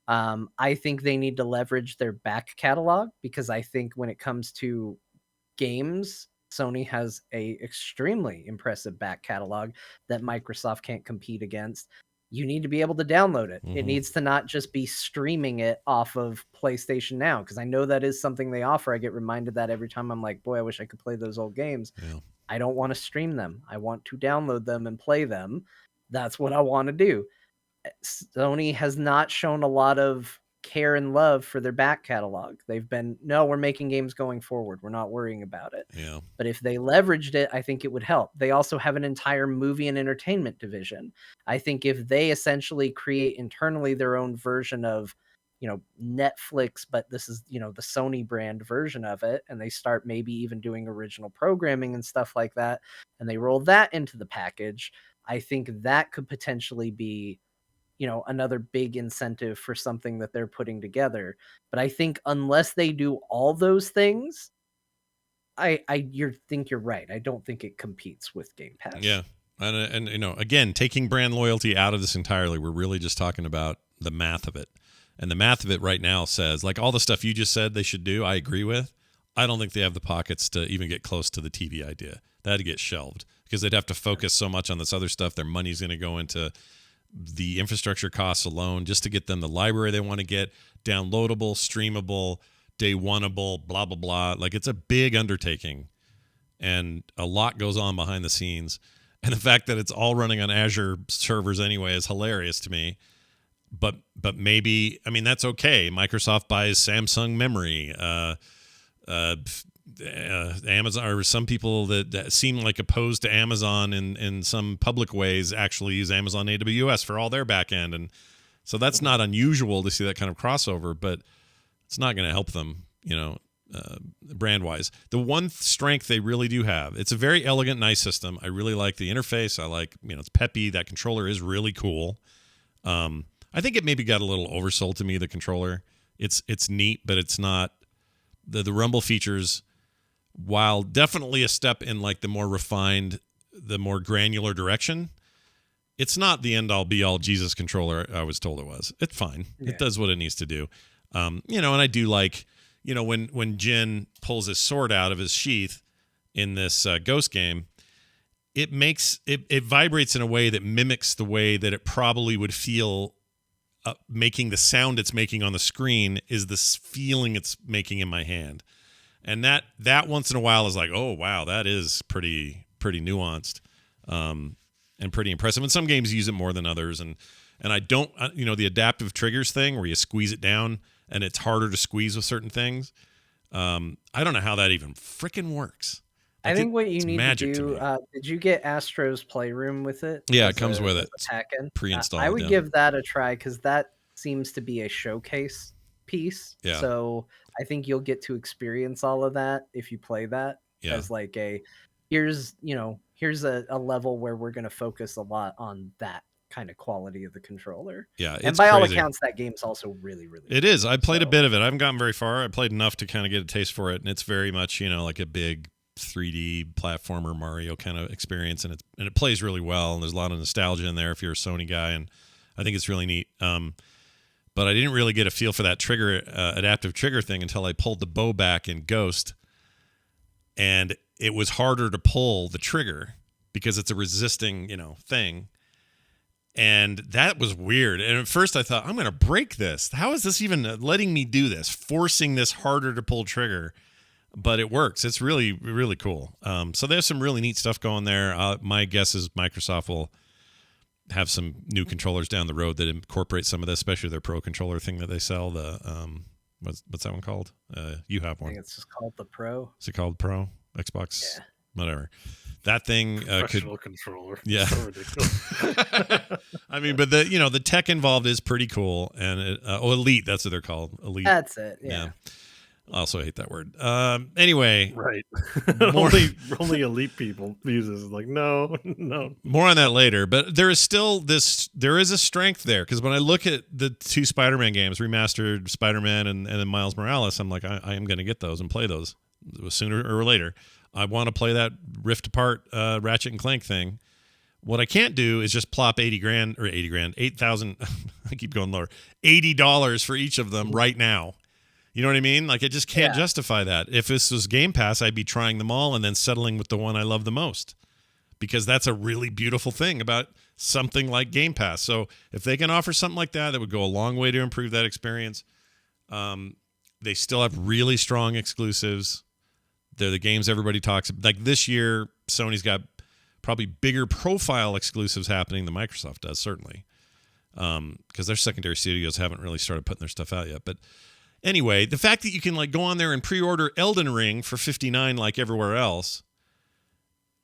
I think they need to leverage their back catalog because I think when it comes to games, Sony has a extremely impressive back catalog that Microsoft can't compete against. You need to be able to download it. It needs to not just be streaming it off of PlayStation Now, because I know that is something they offer. I get reminded that every time I'm like, boy, I wish I could play those old games. Yeah. I don't want to stream them. I want to download them and play them. That's what I want to do. Sony has not shown a lot of care and love for their back catalog. They've been, no, we're making games going forward. We're not worrying about it. Yeah. But if they leveraged it, I think it would help. They also have an entire movie and entertainment division. I think if they essentially create internally their own version of, Netflix, but this is, the Sony brand version of it, and they start maybe even doing original programming and stuff like that, and they roll that into the package, I think that could potentially be another big incentive for something that they're putting together. But I think unless they do all those things, I think you're right. I don't think it competes with Game Pass. Yeah. And again, taking brand loyalty out of this entirely, we're really just talking about the math of it. And the math of it right now says, like all the stuff you just said they should do, I agree with. I don't think they have the pockets to even get close to the TV idea. That'd get shelved because they'd have to focus so much on this other stuff. Their money's going to go into the infrastructure costs alone just to get them the library they want to get, downloadable, streamable, day oneable, blah, blah, blah. Like it's a big undertaking and a lot goes on behind the scenes. And the fact that it's all running on Azure servers anyway is hilarious to me. But maybe, I mean, that's okay. Microsoft buys Samsung memory. Amazon, or some people that seem like opposed to Amazon in some public ways actually use Amazon AWS for all their back end. And so that's not unusual to see that kind of crossover, but it's not going to help them, brand wise. The one strength they really do have, it's a very elegant, nice system. I really like the interface. I like, it's peppy. That controller is really cool. I think it maybe got a little oversold to me, the controller. It's neat, but it's not the rumble features, while definitely a step in like the more refined, the more granular direction, it's not the end all be all Jesus controller I was told it was. It's fine. Yeah. It does what it needs to do. And I do like, when Jin pulls his sword out of his sheath in this Ghost game, it makes it vibrates in a way that mimics the way that it probably would feel making the sound it's making on the screen is this feeling it's making in my hand. And that once in a while is like, oh wow, that is pretty nuanced and pretty impressive. And some games use it more than others, and I don't, the adaptive triggers thing where you squeeze it down and it's harder to squeeze with certain things. I don't know how that even freaking works. I think what you need to do, did you get Astro's Playroom with it? Yeah, it comes with it. Pre-installed. I would give that a try because that seems to be a showcase piece. Yeah. So I think you'll get to experience all of that if you play that as like here's a level where we're going to focus a lot on that kind of quality of the controller. Yeah, and by all accounts, that game's also really, really It is. I played a bit of it. I haven't gotten very far. I played enough to kind of get a taste for it, and it's very much, like a big 3D platformer Mario kind of experience, and it plays really well, and there's a lot of nostalgia in there if you're a Sony guy, and I think it's really neat. But I didn't really get a feel for that adaptive trigger thing until I pulled the bow back in Ghost, and it was harder to pull the trigger because it's a resisting, thing. And that was weird. And at first I thought, I'm going to break this. How is this even letting me do this? Forcing this harder to pull trigger. But it works. It's really, really cool. So there's some really neat stuff going there. My guess is Microsoft will have some new controllers down the road that incorporate some of this, especially their Pro controller thing that they sell. The what's that one called? You have one. I think it's just called the Pro. Is it called Pro? Xbox? Yeah. Whatever. That thing professional controller. Yeah. So ridiculous. I mean, but the tech involved is pretty cool, and Elite. That's what they're called. Elite. That's it. Yeah. I also hate that word. Anyway, right. only elite people use this. Like, no. More on that later. But there is still there is a strength there, because when I look at the two Spider-Man games, remastered Spider-Man and then Miles Morales, I'm like, I am going to get those and play those sooner or later. I want to play that Rift Apart Ratchet and Clank thing. What I can't do is just plop $8,000. I keep going lower. $80 for each of them right now. You know what I mean? Like, it just can't justify that. If this was Game Pass, I'd be trying them all and then settling with the one I love the most, because that's a really beautiful thing about something like Game Pass. So if they can offer something like that would go a long way to improve that experience. They still have really strong exclusives. They're the games everybody talks about. Like this year, Sony's got probably bigger profile exclusives happening than Microsoft does, certainly, because their secondary studios haven't really started putting their stuff out yet. But anyway, the fact that you can like go on there and pre-order Elden Ring for $59 like everywhere else,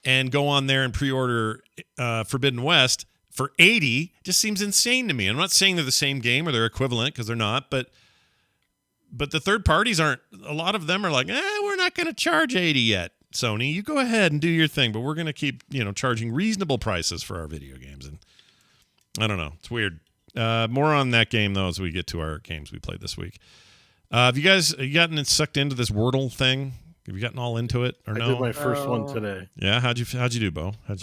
and go on there and pre-order Forbidden West for $80 just seems insane to me. I'm not saying they're the same game or they're equivalent, because they're not, but the third parties aren't. A lot of them are like, we're not going to charge $80 yet. Sony, you go ahead and do your thing, but we're going to keep, charging reasonable prices for our video games. And I don't know. It's weird. More on that game, though, as we get to our games we played this week. Have you guys gotten sucked into this Wordle thing? Have you gotten all into it or no? I did my first one today. Yeah, how'd you do, Bo? I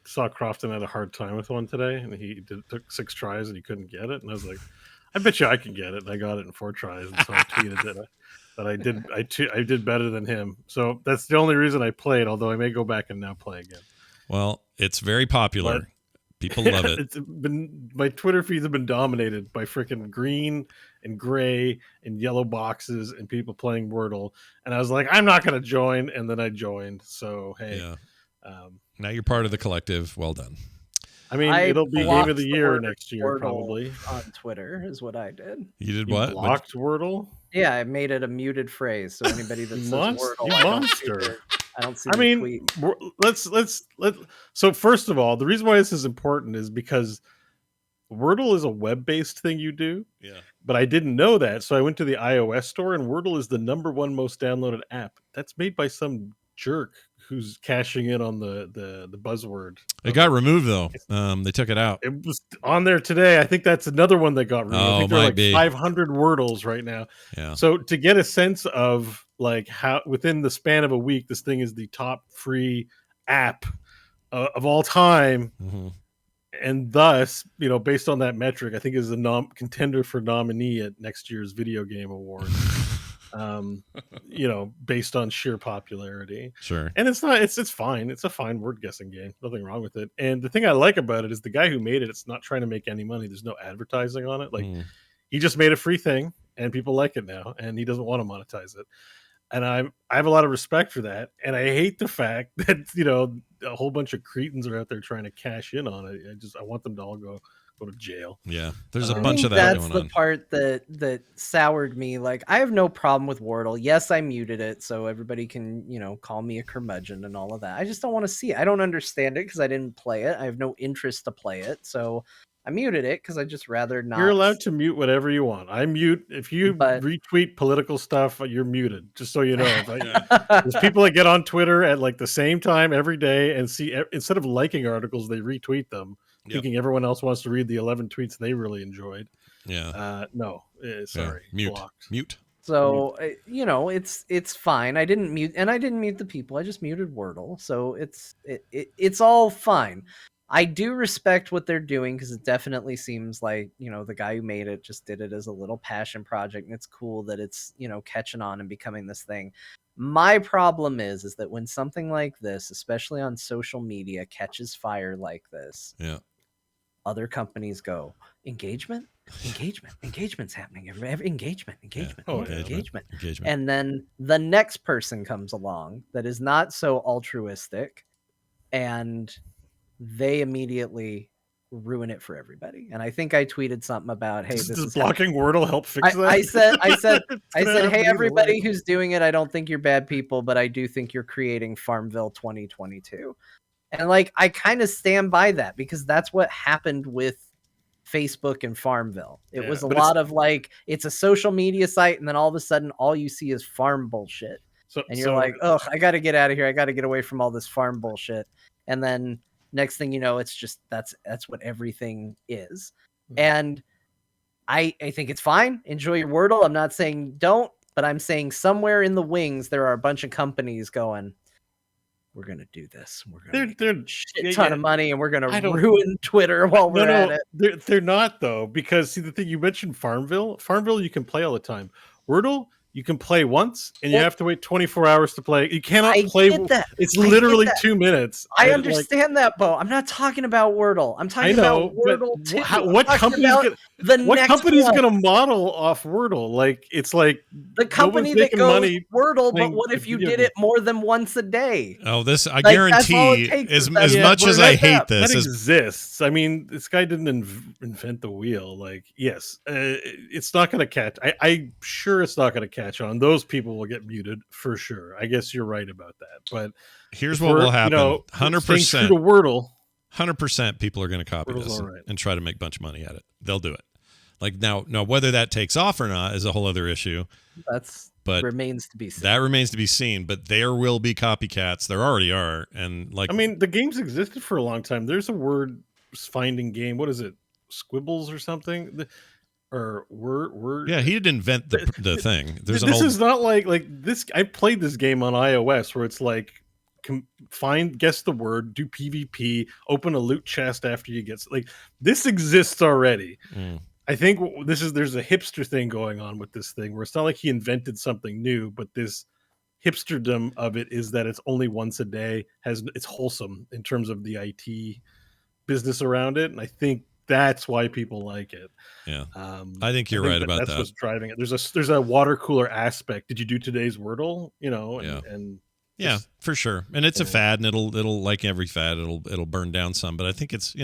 saw Crofton had a hard time with one today, and he took 6 tries and he couldn't get it. And I was like, I bet you I can get it. And I got it in 4 tries, and so I tweeted that I did better than him. So that's the only reason I played. Although I may go back and now play again. Well, it's very popular. But people love it. My Twitter feeds have been dominated by freaking green and gray and yellow boxes and people playing Wordle. And I was like, I'm not going to join. And then I joined. So, hey. Yeah. Now you're part of the collective. Well done. I mean, it'll be Game of the Year next year, Wordle probably. On Twitter is what I did. You did what? Blocked Wordle? Yeah, I made it a muted phrase. So anybody that says Wordle, monster. I don't see the tweet. Let's so first of all, the reason why this is important is because Wordle is a web-based thing you do. Yeah. But I didn't know that, so I went to the iOS store, and Wordle is the #1 most downloaded app. That's made by some jerk who's cashing in on the buzzword. It got removed though. They took it out. It was on there today. I think that's another one that got removed. I think there are like 500 Wordles right now. Yeah. So to get a sense of like how within the span of a week, this thing is the top free app of all time. Mm-hmm. And thus, based on that metric, I think is a contender for nominee at next year's Video Game Awards. based on sheer popularity. Sure. And it's not, it's fine. It's a fine word guessing game. Nothing wrong with it. And the thing I like about it is the guy who made it, it's not trying to make any money. There's no advertising on it. Like he just made a free thing and people like it now and he doesn't want to monetize it. And I have a lot of respect for that. And I hate the fact that, a whole bunch of cretins are out there trying to cash in on it. I want them to all go to jail. Yeah. There's a bunch of that going on. That's the part that soured me. Like, I have no problem with Wordle. Yes, I muted it so everybody can, call me a curmudgeon and all of that. I just don't want to see it. I don't understand it because I didn't play it. I have no interest to play it. So I muted it because I just rather not. You're allowed to mute whatever you want. I mute if you retweet political stuff. You're muted. Just so you know, there's people that get on Twitter at like the same time every day and see instead of liking articles, they retweet them, thinking everyone else wants to read the 11 tweets they really enjoyed. Yeah. No, sorry, mute. So it's fine. I didn't mute the people. I just muted Wordle. So it's all fine. I do respect what they're doing because it definitely seems like, the guy who made it just did it as a little passion project. And it's cool that it's, catching on and becoming this thing. My problem is that when something like this, especially on social media, catches fire like this, other companies go, engagement's happening. Engagement. And then the next person comes along that is not so altruistic and they immediately ruin it for everybody. And I think I tweeted something about, hey, this is blocking Wordle help fix that. I said, hey, everybody who's doing it, I don't think you're bad people, but I do think you're creating Farmville 2022. And I kind of stand by that because that's what happened with Facebook and Farmville. It was a lot of it's a social media site, and then all of a sudden, all you see is farm bullshit. And you're like, oh, I got to get out of here. I got to get away from all this farm bullshit. And then next thing you know, it's just that's what everything is. And I think it's fine. Enjoy your Wordle. I'm not saying don't, but I'm saying somewhere in the wings there are a bunch of companies going, we're gonna do this. We're gonna make a shit ton of money, and we're gonna ruin Twitter while we're at it. They're not though, because see the thing you mentioned Farmville you can play all the time. Wordle you can play once, and you have to wait 24 hours to play. You cannot play. It's literally 2 minutes. I understand that, Bo. I'm not talking about Wordle. I'm talking about Wordle too. What company's going to model off Wordle? It's like the company that goes Wordle, but what if you did it more than once a day? Oh, this I guarantee. As much as I hate this, that exists. I mean, this guy didn't invent the wheel. Yes, it's not going to catch. I'm sure it's not going to catch on. Those people will get muted for sure. I guess you're right about that. But here's what will happen: 100%. To Wordle, 100% people are going to copy this and try to make a bunch of money at it. They'll do it. Now, whether that takes off or not is a whole other issue. But remains to be seen. That remains to be seen. But there will be copycats. There already are. And the game's existed for a long time. There's a word finding game. What is it? Squibbles or something? Or word. Yeah, he didn't invent the thing. This is not like this. I played this game on iOS where it's guess the word, do PvP, open a loot chest after you get this exists already. I think there's a hipster thing going on with this thing where it's not like he invented something new, but this hipsterdom of it is that it's only once a day. It's wholesome in terms of the IT business around it, and I think that's why people like it. Yeah, I think you're right about that. That's what's driving it. There's a water cooler aspect. Did you do today's Wordle? Yeah, for sure. And it's a fad, and it'll like every fad, it'll burn down some. But I think it's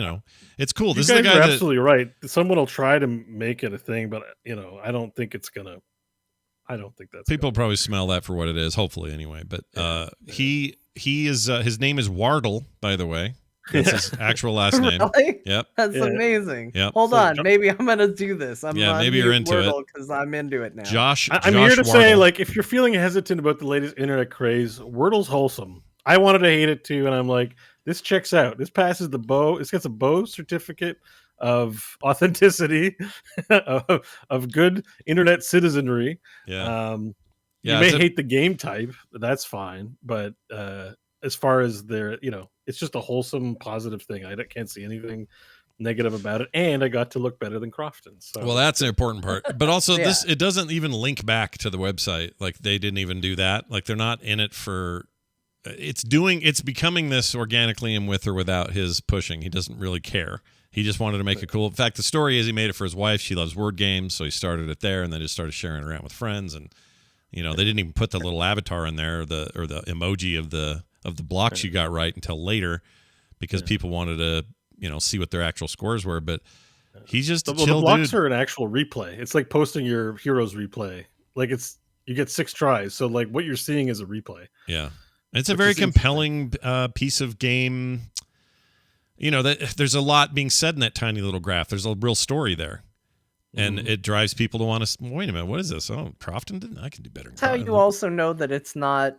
it's cool. This is the guy you're absolutely right. Someone will try to make it a thing, but I don't think it's gonna. I don't think that's people probably smell that for what it is. Hopefully, anyway. But he is his name is Wardle, by the way. That's his actual last name. Really? Yep. That's amazing. Yep. Maybe I'm gonna do this. Maybe you're into it because I'm into it now. I'm here to Wardle. say, if you're feeling hesitant about the latest internet craze, Wordle's wholesome. I wanted to hate it too, and I'm like, this checks out. This passes the Bo. This gets a Bo certificate of authenticity, of good internet citizenry. Yeah. You may hate the game type, but that's fine. But as far as it's just a wholesome, positive thing. I can't see anything negative about it, and I got to look better than Crofton. So Well, that's an important part. But also, Yeah. it doesn't even link back to the website. Like, they didn't even do that. Like, they're not in it for. It's becoming this organically and with or without his pushing. He doesn't really care. He just wanted to make it cool. In fact, the story is he made it for his wife. She loves word games, so he started it there, and then just started sharing it around with friends. And they didn't even put the little avatar in there, or the emoji of the blocks you got right until later, because people wanted to see what their actual scores were. But he's just a chill the blocks dude. are an actual replay. It's like posting your heroes replay. Like you get 6 tries, so like what you're seeing is a replay. Yeah, it's a very compelling piece of game. There's a lot being said in that tiny little graph. There's a real story there. And it drives people to want to, wait a minute, what is this? Oh, Crofton didn't. I can do better. That's how you also know that it's not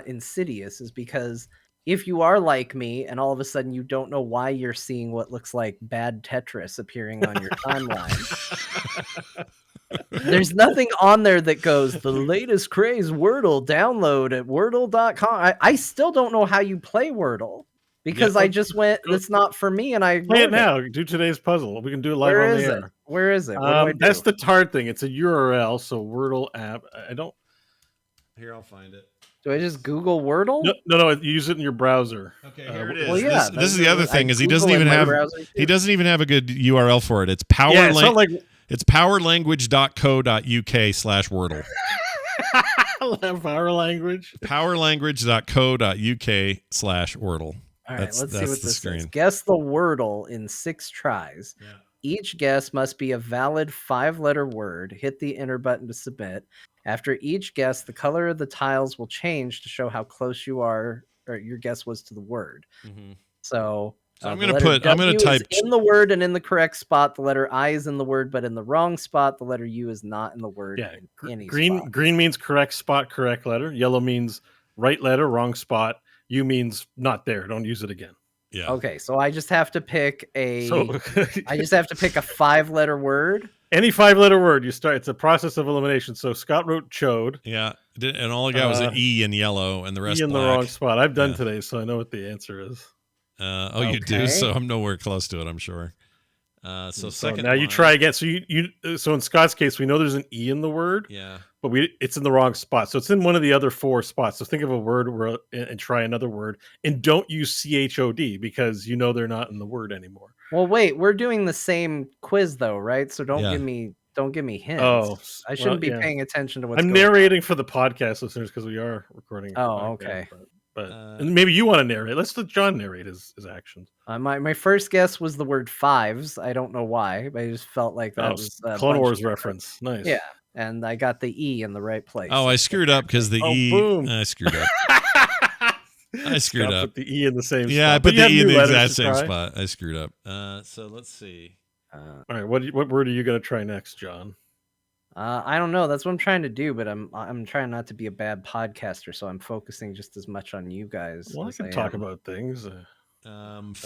insidious, is because if you are like me and all of a sudden you don't know why you're seeing what looks like bad Tetris appearing on your timeline, there's nothing on there that goes, the latest craze Wordle, download at wordle.com. I still don't know how you play Wordle. Because I just went, it's not for me, and I play it now. Do today's puzzle. We can do it live on the air. Where is it? What do I do? That's the hard thing. It's a URL. So Wordle app. I don't. Here, I'll find it. Do I just Google Wordle? No. You use it in your browser. Okay, here it is. Well, yeah, this is the other thing, is he doesn't even have a good URL for it. It's it's powerlanguage.co.uk/Wordle. Power language. Powerlanguage.co.uk/Wordle. All right, let's see what this is. Guess the Wordle in 6 tries. Yeah. Each guess must be a valid 5-letter word. Hit the enter button to submit. After each guess, the color of the tiles will change to show how close you are, or your guess was, to the word. Mm-hmm. So I'm going to type in the word and in the correct spot. The letter I is in the word, but in the wrong spot. The letter U is not in the word. Yeah. In any green spot. Green means correct spot, correct letter. Yellow means right letter, wrong spot. U means not there. Don't use it again. Yeah. Okay, so I just have to pick I just have to pick a 5-letter word. Any 5-letter word you start. It's a process of elimination. So Scott wrote chode. Yeah, and all I got was an E in yellow, and the rest E in black. the wrong spot. I've done today, so I know what the answer is. You do? So I'm nowhere close to it, I'm sure. Second. Now you try again. So so in Scott's case, we know there's an E in the word. Yeah. But it's in the wrong spot. So it's in one of the other 4 spots. So think of a word and try another word, and don't use CHOD because they're not in the word anymore. Well, wait, we're doing the same quiz though, right? So don't give me hints. Oh, I shouldn't be paying attention to what's I'm going narrating for the podcast listeners because we are recording. Oh, okay. But and maybe you want to narrate. Let's let John narrate his actions. My first guess was the word 5s. I don't know why, but I just felt like that was Clone Wars reference. Nice. Yeah. And I got the E in the right place. Oh, I screwed up because the E. Boom. I screwed up. I screwed up. Put the E in the same spot. Yeah, I put the E in the exact same spot. I screwed up. So let's see. All right, what word are you going to try next, John? I don't know. That's what I'm trying to do, but I'm trying not to be a bad podcaster, so I'm focusing just as much on you guys. Well, I can talk about things. Let's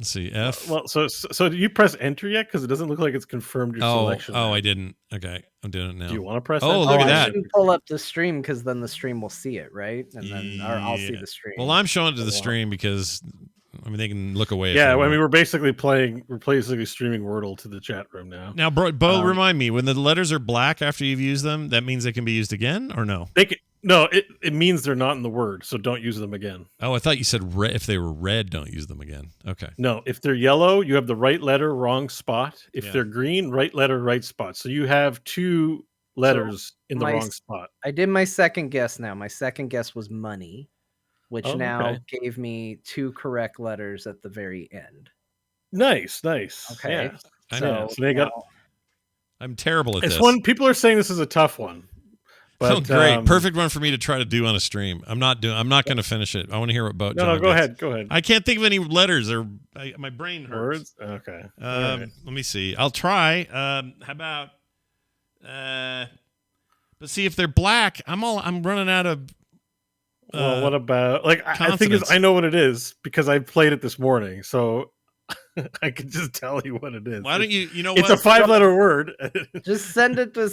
see. F. Well, so do you press enter yet? Because it doesn't look like it's confirmed your selection. Oh, I didn't. Okay, I'm doing it now. Do you want to press? Oh, look at that! I can pull up the stream because then the stream will see it, right? And then I'll see the stream. Well, I'm showing it to the stream because they can look away. Yeah, we're basically streaming Wordle to the chat room now. Now, Bo, remind me, when the letters are black after you've used them, that means they can be used again, or no? They can. No, it means they're not in the word, so don't use them again. Oh, I thought you said if they were red, don't use them again. Okay. No, if they're yellow, you have the right letter, wrong spot. If they're green, right letter, right spot. So you have 2 letters in the wrong spot. I did my second guess now. My second guess was money, which gave me 2 correct letters at the very end. Nice. Okay. Yeah. So they got. I'm terrible at this. People are saying this is a tough one. But, great. Perfect one for me to try to do on a stream. I'm not going to finish it. I want to hear what John No, go gets. ahead. I can't think of any letters my brain hurts. Words? Okay. Let me see. I'll try. How about but see if they're black, I'm running out of well, what about I think I know what it is because I played it this morning. So I can just tell you what it is. Why don't you know it's what? a 5-letter word. Just send it to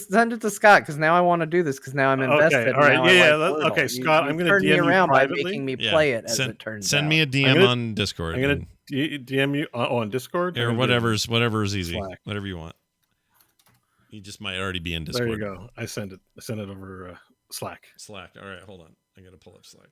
Scott because now I want to do this because now I'm invested. Okay, all right. Like okay, Scott, I'm going to turn DM me around you by privately. making me play it as it turns out. Send me a DM on Discord. I'm going to DM you on Discord or whatever's easy, Slack? whatever you want. You just might already be in Discord. There you go. I sent it over Slack. Slack. All right, hold on. I got to pull up Slack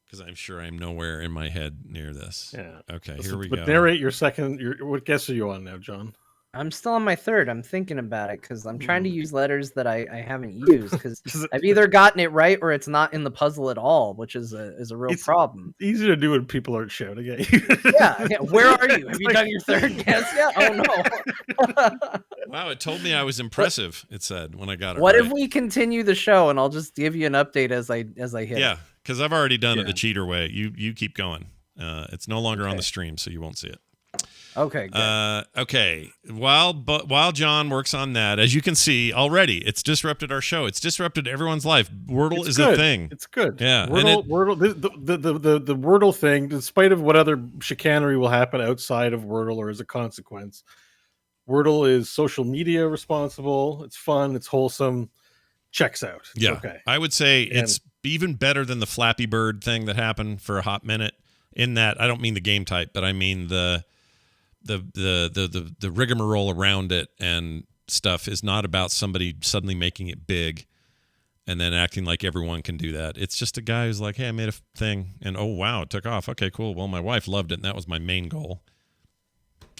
because I'm sure I'm nowhere in my head near this. Yeah. Okay, here we go. Narrate your second. What guess are you on now, John? I'm still on my third. I'm thinking about it because I'm trying to use letters that I haven't used because I've either gotten it right or it's not in the puzzle at all, which is a real problem. Easy to do when people aren't shouting at you. Yeah. Where are you? Have you done your third guess yet? Oh no. Wow, it told me I was impressive. It said when I got it. What right. if we continue the show and I'll just give you an update as I hit? Yeah, because I've already done it the cheater way. You keep going. It's no longer on the stream, so you won't see it. Okay. Good. Okay. While John works on that, as you can see already, it's disrupted our show. It's disrupted everyone's life. Wordle is a thing. It's good. Yeah. Wordle. The Wordle thing, despite of what other chicanery will happen outside of Wordle or as a consequence, Wordle is social media responsible. It's fun. It's wholesome. Checks out. It's okay. I would say it's even better than the Flappy Bird thing that happened for a hot minute. In that, I don't mean the game type, but I mean the rigmarole around it and stuff is not about somebody suddenly making it big and then acting like everyone can do that. It's just a guy who's like, hey, I made a thing and oh wow, it took off. Okay, cool. Well, my wife loved it and that was my main goal.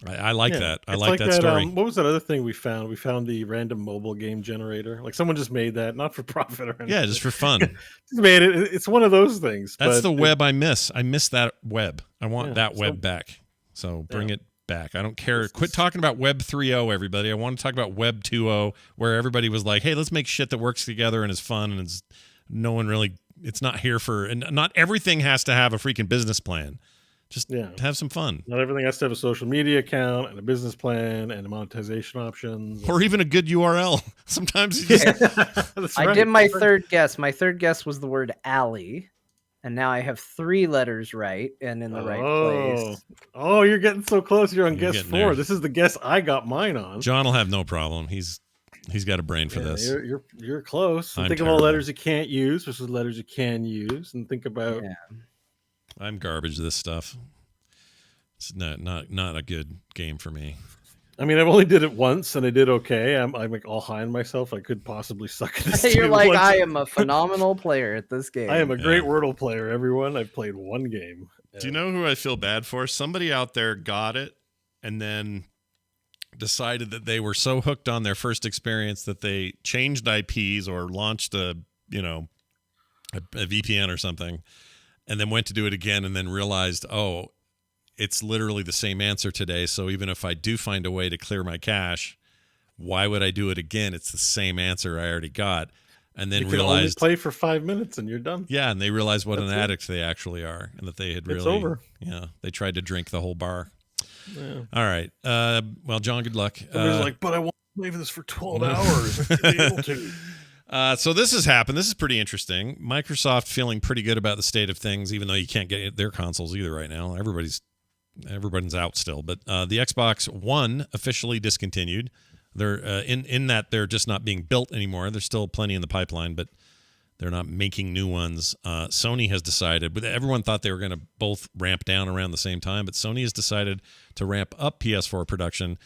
I like that. I like that story. What was that other thing we found? We found the random mobile game generator. Like someone just made that, not for profit or anything. Yeah, just for fun. Just made it. It's one of those things. That's the web I miss. I miss that web. I want that web back. So bring it back. I don't care. Quit talking about Web 3.0, everybody. I want to talk about Web 2.0, where everybody was like, hey, let's make shit that works together and is fun and is no one really, it's not here for, and not everything has to have a freaking business plan. Just have some fun. Not everything has to have a social media account and a business plan and monetization options. Or even a good URL. Sometimes you just... I did my third guess. My third guess was the word alley. And now I have 3 letters right and in the right place. Oh, you're getting so close. You're on guess 4. There. This is the guess I got mine on. John will have no problem. He's got a brain for this. You're close. Think of all letters you can't use versus letters you can use, and think about. Yeah. I'm garbage. This stuff. It's not a good game for me. I mean, I've only did it once and I did okay. I'm like all high on myself. I could possibly suck at this. You're like, I am a phenomenal player at this game. I am a great Wordle player, everyone. I've played one game. Do you know who I feel bad for? Somebody out there got it and then decided that they were so hooked on their first experience that they changed IPs or launched a VPN or something and then went to do it again and then realized, oh, it's literally the same answer today. So even if I do find a way to clear my cache, why would I do it again? It's the same answer I already got. And then realized only play for 5 minutes and you're done. Yeah, and they realized what an addict they actually are, and that they had really. It's over. Yeah, they tried to drink the whole bar. Yeah. All right. Well, John, good luck. Somebody's like, but I want to play for this for 12 hours. I should be able to. So this has happened. This is pretty interesting. Microsoft feeling pretty good about the state of things, even though you can't get their consoles either right now. Everybody's out still, but the Xbox One officially discontinued. They're in that they're just not being built anymore. There's still plenty in the pipeline, but they're not making new ones. Sony has decided, but everyone thought they were going to both ramp down around the same time, but Sony has decided to ramp up PS4 production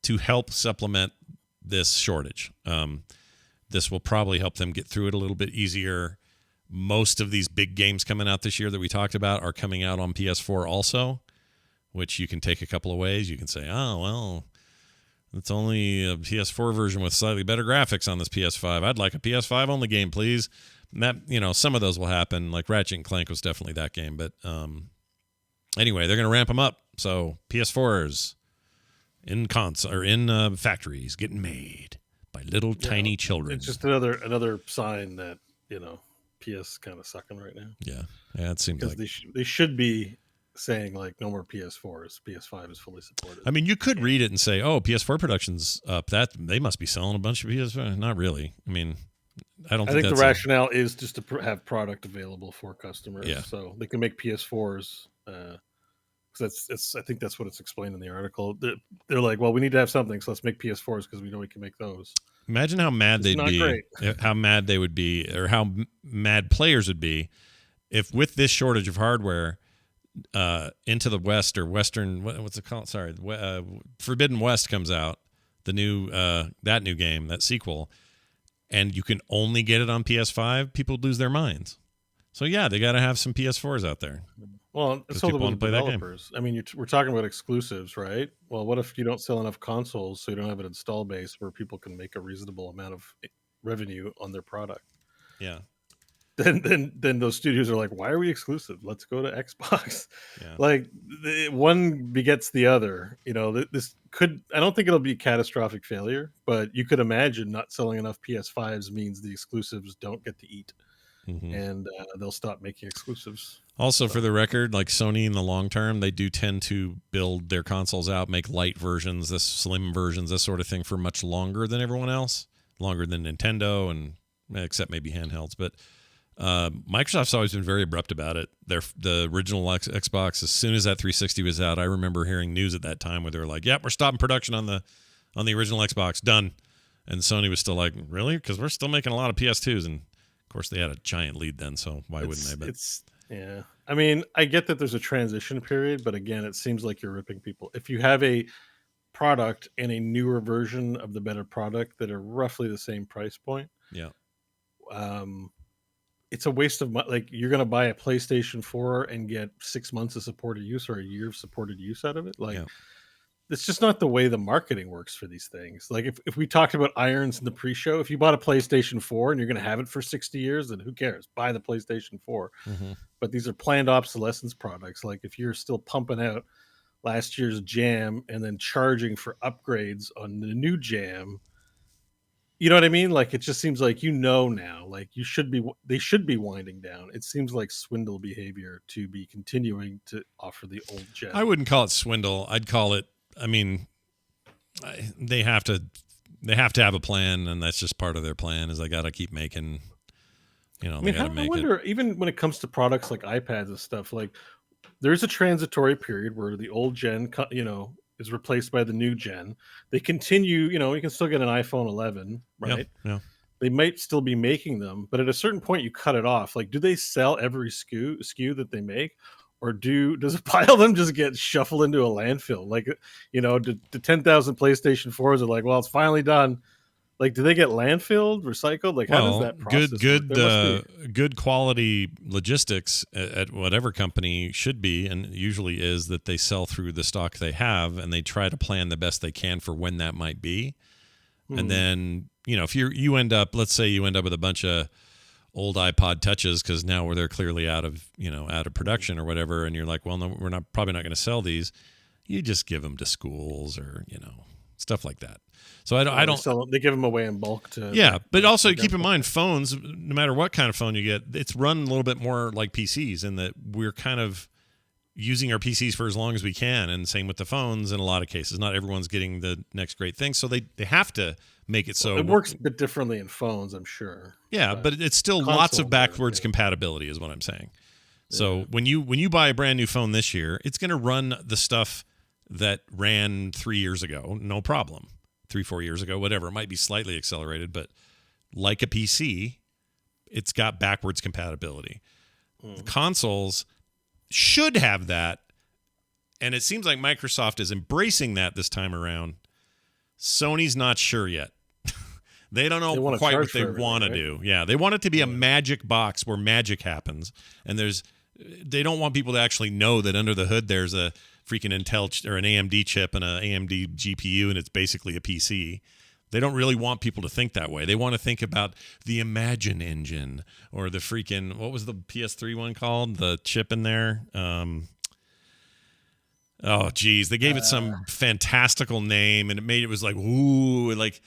to help supplement this shortage. This will probably help them get through it a little bit easier. Most of these big games coming out this year that we talked about are coming out on PS4 also, which you can take a couple of ways. You can say, oh, well, it's only a PS4 version with slightly better graphics on this PS5. I'd like a PS5 only game, please. And that, some of those will happen. Like Ratchet and Clank was definitely that game. But anyway, they're going to ramp them up. So PS4s in factories getting made by little tiny children. It's just another sign that, PS kind of sucking right now. Yeah, it seems like they should be saying like no more PS4s. PS5 is fully supported. I mean, you could read it and say, "Oh, PS4 production's up. That they must be selling a bunch of PS5." Not really. I mean, I think the rationale is just to have product available for customers, Yeah. so they can make PS4s. Because I think that's what it's explained in the article. They're like, well, we need to have something, so let's make PS4s because we know we can make those. Imagine how mad they'd be, how mad they would be, or how mad players would be if with this shortage of hardware, Into the West or Western, what's it called? Sorry, Forbidden West comes out, the new that new game, that sequel, and you can only get it on PS5, people lose their minds. So yeah, they got to have some PS4s out there. Well, it's all about the developers. I mean, we're talking about exclusives, right? Well, what if you don't sell enough consoles, so you don't have an install base where people can make a reasonable amount of revenue on their product? Yeah. Then those studios are like, why are we exclusive? Let's go to Xbox. Yeah. Like one begets the other. You know, this could. I don't think it'll be a catastrophic failure, but you could imagine not selling enough PS5s means the exclusives don't get to eat. And they'll stop making exclusives. Also, for the record, like Sony in the long term, they do tend to build their consoles out, make light versions, this slim versions, this sort of thing for much longer than everyone else, longer than Nintendo, and except maybe handhelds. But Microsoft's always been very abrupt about it. The original Xbox, as soon as that 360 was out, I remember hearing news at that time where they were like, "Yep, we're stopping production on the original Xbox, done." And Sony was still like, "Really?" Because we're still making a lot of PS2s, and of course, they had a giant lead then, so why wouldn't they? But yeah. I mean, I get that there's a transition period, but again, it seems like you're ripping people. If you have a product and a newer version of the better product that are roughly the same price point, yeah, it's a waste of money. Like, you're going to buy a PlayStation 4 and get 6 months of supported use or a year of supported use out of it. Like, it's just not the way the marketing works for these things. Like, if we talked about irons in the pre-show, if you bought a PlayStation 4 and you're going to have it for 60 years, then who cares? Buy the PlayStation 4. But these are planned obsolescence products. Like, if you're still pumping out last year's jam and then charging for upgrades on the new jam, you know what I mean? Like, it just seems like, now, like, they should be winding down. It seems like swindle behavior to be continuing to offer the old jam. I wouldn't call it swindle. I'd call it, I mean, they have to have a plan, and that's just part of their plan. Is they got to keep making, they got to make it. Even when it comes to products like iPads and stuff, like, there's a transitory period where the old gen, is replaced by the new gen. They continue, you can still get an iPhone 11, right? Yeah. They might still be making them, but at a certain point, you cut it off. Like, do they sell every SKU that they make? Or does a pile of them just get shuffled into a landfill? Like, the 10,000 PlayStation 4s are like, well, it's finally done. Like, do they get landfilled, recycled? Like, how does that process work? Good quality logistics at whatever company should be, and usually is, that they sell through the stock they have, and they try to plan the best they can for when that might be. And then, if you end up, let's say you end up with a bunch of old iPod touches because now they're clearly out of production or whatever, and you're like, well, no, we're probably not going to sell these. You just give them to schools or stuff like that. So I don't sell them. They give them away in bulk to. Yeah, but also keep in mind, phones, no matter what kind of phone you get, it's run a little bit more like PCs in that we're kind of using our PCs for as long as we can, and same with the phones in a lot of cases. Not everyone's getting the next great thing, so they have to make it so. It works a bit differently in phones, I'm sure. Yeah, but it's still lots of backwards compatibility is what I'm saying. So when you buy a brand new phone this year, it's going to run the stuff that ran 3 years ago, no problem. 3-4 years ago, whatever. It might be slightly accelerated, but like a PC, it's got backwards compatibility. The consoles should have that, and it seems like Microsoft is embracing that this time around. Sony's not sure yet. They don't know quite what they want to do. Yeah, they want it to be a magic box where magic happens, and they don't want people to actually know that under the hood there's a freaking Intel or an AMD chip and an AMD GPU, and it's basically a PC. They don't really want people to think that way. They want to think about the Imagine engine or the freaking, what was the PS3 one called? The chip in there. Oh, geez. They gave it some fantastical name, and it was like, ooh, like,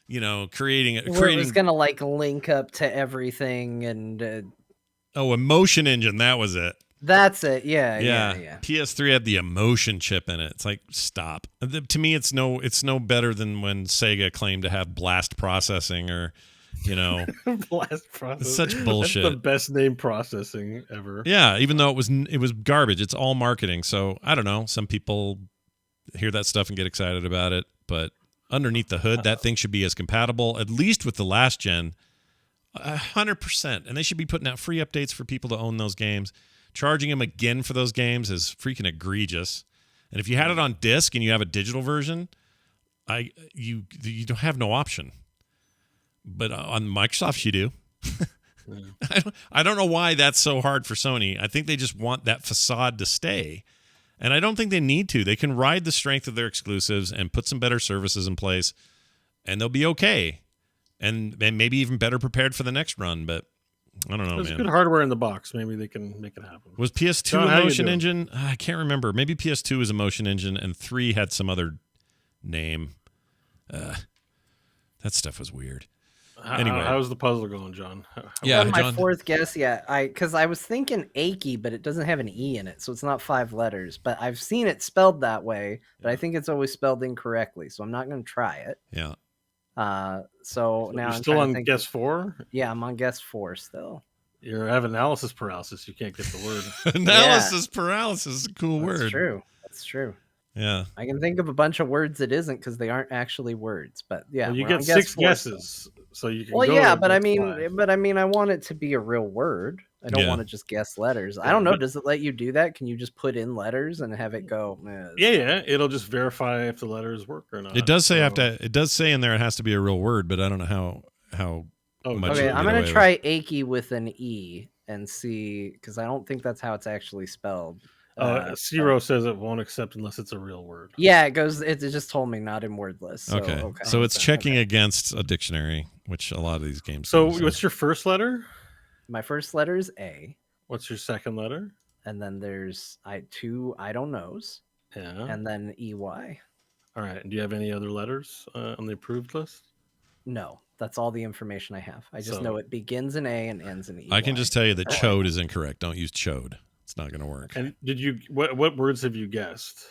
creating. It was going to like link up to everything and. Emotion engine. That was it. That's it. Yeah. PS3 had the emotion chip in it. It's like, stop. To me, it's no better than when Sega claimed to have blast processing or, blast processing. It's such bullshit. That's the best name processing ever. Yeah, even though it was garbage. It's all marketing. So I don't know. Some people hear that stuff and get excited about it, but underneath the hood, that thing should be as compatible, at least with the last gen, 100%. And they should be putting out free updates for people to own those games. charging them again for those games is freaking egregious. And if you had it on disc and you have a digital version, you don't have no option. But on Microsoft, you do. I don't know why that's so hard for Sony. I think they just want that facade to stay. And I don't think they need to. They can ride the strength of their exclusives and put some better services in place, and they'll be okay. And maybe even better prepared for the next run. But I don't know, There's man. good hardware in the box. Maybe they can make it happen. Was PS2 John, a motion engine? I can't remember. Maybe PS2 was a motion engine, and 3 had some other name. That stuff was weird. Anyway, how's the puzzle going, John? Yeah, my fourth guess. Yeah, because I was thinking achy, but it doesn't have an E in it, so it's not 5 letters. But I've seen it spelled that way, but I think it's always spelled incorrectly, so I'm not going to try it. Yeah. So now you're I'm still on think guess 4. Yeah, I'm on guess 4 still. You have analysis paralysis. You can't get the word. Analysis paralysis is a cool word. That's true. That's true. Yeah, I can think of a bunch of words it isn't because they aren't actually words. But yeah, well, you get 6 guesses, so you can. Well, go yeah, to but I guess 5. mean, I want it to be a real word. I don't want to just guess letters. I don't know. Does it let you do that? Can you just put in letters and have it go? Yeah, it'll just verify if the letters work or not. it does say It does say in there it has to be a real word, but I don't know how. Much Okay, I'm gonna try achy with an E and see because I don't think that's how it's actually spelled. Zero says it won't accept unless it's a real word. Yeah, it goes. It just told me not in word list. So, okay, so it's checking against a dictionary, which a lot of these games. So what's your first letter? My first letter is A. What's your second letter? And then there's 2 I don't knows. Yeah. And then EY. All right. And do you have any other letters on the approved list? No, that's all the information I have. I just know it begins in A and ends in EY. I can just tell you that chode is incorrect. Don't use chode. It's not going to work. And did you what words have you guessed?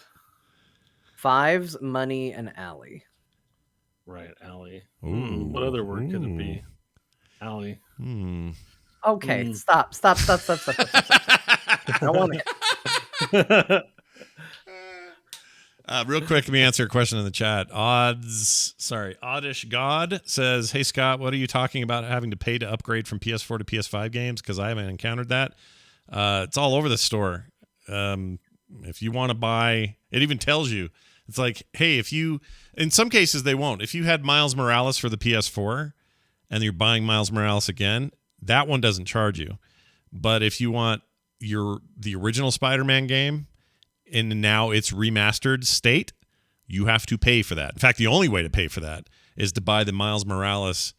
5s, money, and alley. Right, alley. What other word could it be? Alley. Okay, stop. I don't want to. Real quick, let me answer a question in the chat. Oddish God says, "Hey Scott, what are you talking about having to pay to upgrade from PS4 to PS5 games? Because I haven't encountered that. It's all over the store. If you want to buy, it even tells you. It's like, hey, in some cases they won't. If you had Miles Morales for the PS4 and you're buying Miles Morales again, that one doesn't charge you. But if you want the original Spider-Man game in now its remastered state, you have to pay for that. In fact, the only way to pay for that is to buy the Miles Morales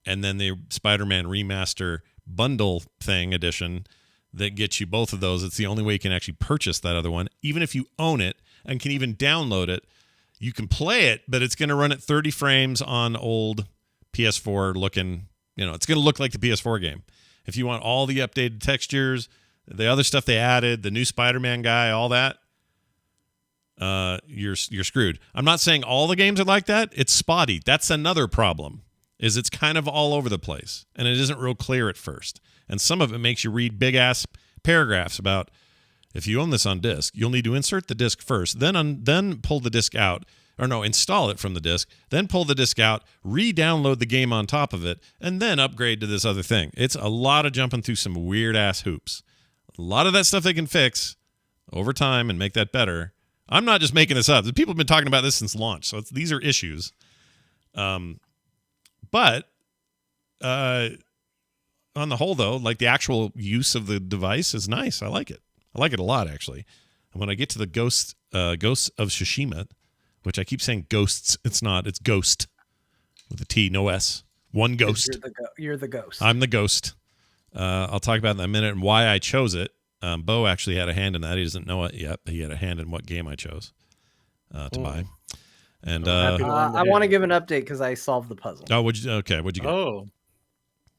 and then the Spider-Man remaster bundle thing edition that gets you both of those. It's the only way you can actually purchase that other one. Even if you own it and can even download it, you can play it, but it's going to run at 30 frames on old PS4 looking, it's going to look like the PS4 game. If you want all the updated textures, the other stuff they added, the new Spider-Man guy, all that, you're screwed. I'm not saying all the games are like that. It's spotty. That's another problem, is it's kind of all over the place, and it isn't real clear at first. And some of it makes you read big-ass paragraphs about, if you own this on disk, you'll need to insert the disk first, then pull the disk out, install it from the disk, then pull the disk out, re-download the game on top of it, and then upgrade to this other thing. It's a lot of jumping through some weird-ass hoops. A lot of that stuff they can fix over time and make that better. I'm not just making this up. People have been talking about this since launch, so these are issues. But on the whole, though, like the actual use of the device is nice. I like it. I like it a lot, actually. And when I get to the Ghosts of Tsushima, which I keep saying ghosts, it's not. It's ghost with a T, no S. One ghost. You're the ghost. I'm the ghost. I'll talk about that in a minute and why I chose it. Bo actually had a hand in that. He doesn't know it yet, but he had a hand in what game I chose to buy. And I want to give an update because I solved the puzzle. Oh, what'd you get? Oh,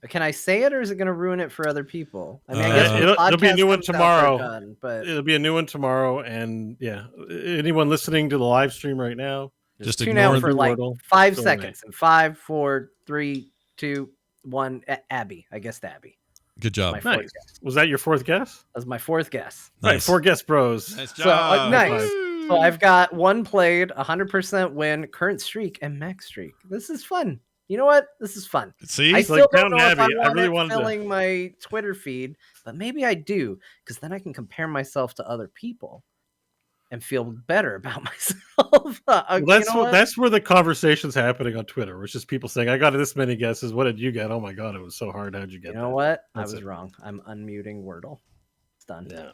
can I say it, or is it going to ruin it for other people? I mean, I guess it'll be a new one tomorrow. But it'll be a new one tomorrow, and yeah, anyone listening to the live stream right now, just tune ignore out for like Wordle. 5 seconds. And 5, 4, 3, 2, 1. Abby, I guessed Abby. Good job. Nice. Was that your fourth guess? That was my 4th guess. Nice. Right, 4 guess bros. Nice job. So, nice. So I've got 1 played, 100% win, current streak, and max streak. This is fun. You know what? This is fun. See, I It's still like don't know Downton if I Abbey. I want really it wanted to- filling my Twitter feed, but maybe I do, because then I can compare myself to other people and feel better about myself. Well, that's where the conversation's happening on Twitter. Where it's just people saying, "I got this many guesses. What did you get? Oh my god, it was so hard. How'd you get You that?" know what? I That's was it. wrong. I'm unmuting Wordle. It's done. Yeah.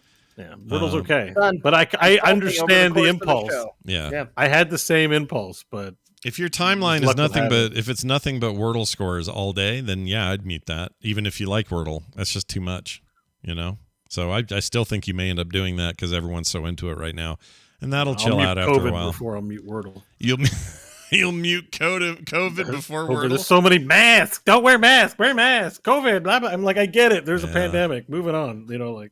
Wordle's okay, Done. but I It's over understand the course of impulse. show. yeah. Yeah. I had the same impulse, but If your timeline is Luck will nothing have but it. if it's nothing but Wordle scores all day, then yeah, I'd mute that. Even if you like Wordle, that's just too much, you know. So I still think you may end up doing that because everyone's so into it right now, and that'll I'll chill mute out after a COVID while. before I'll mute Wordle. You'll mute COVID before There's Wordle. so many masks. Don't wear masks. Wear masks. COVID. Blah, blah. I'm like, I get it. There's a Yeah. pandemic. Moving on. You know, like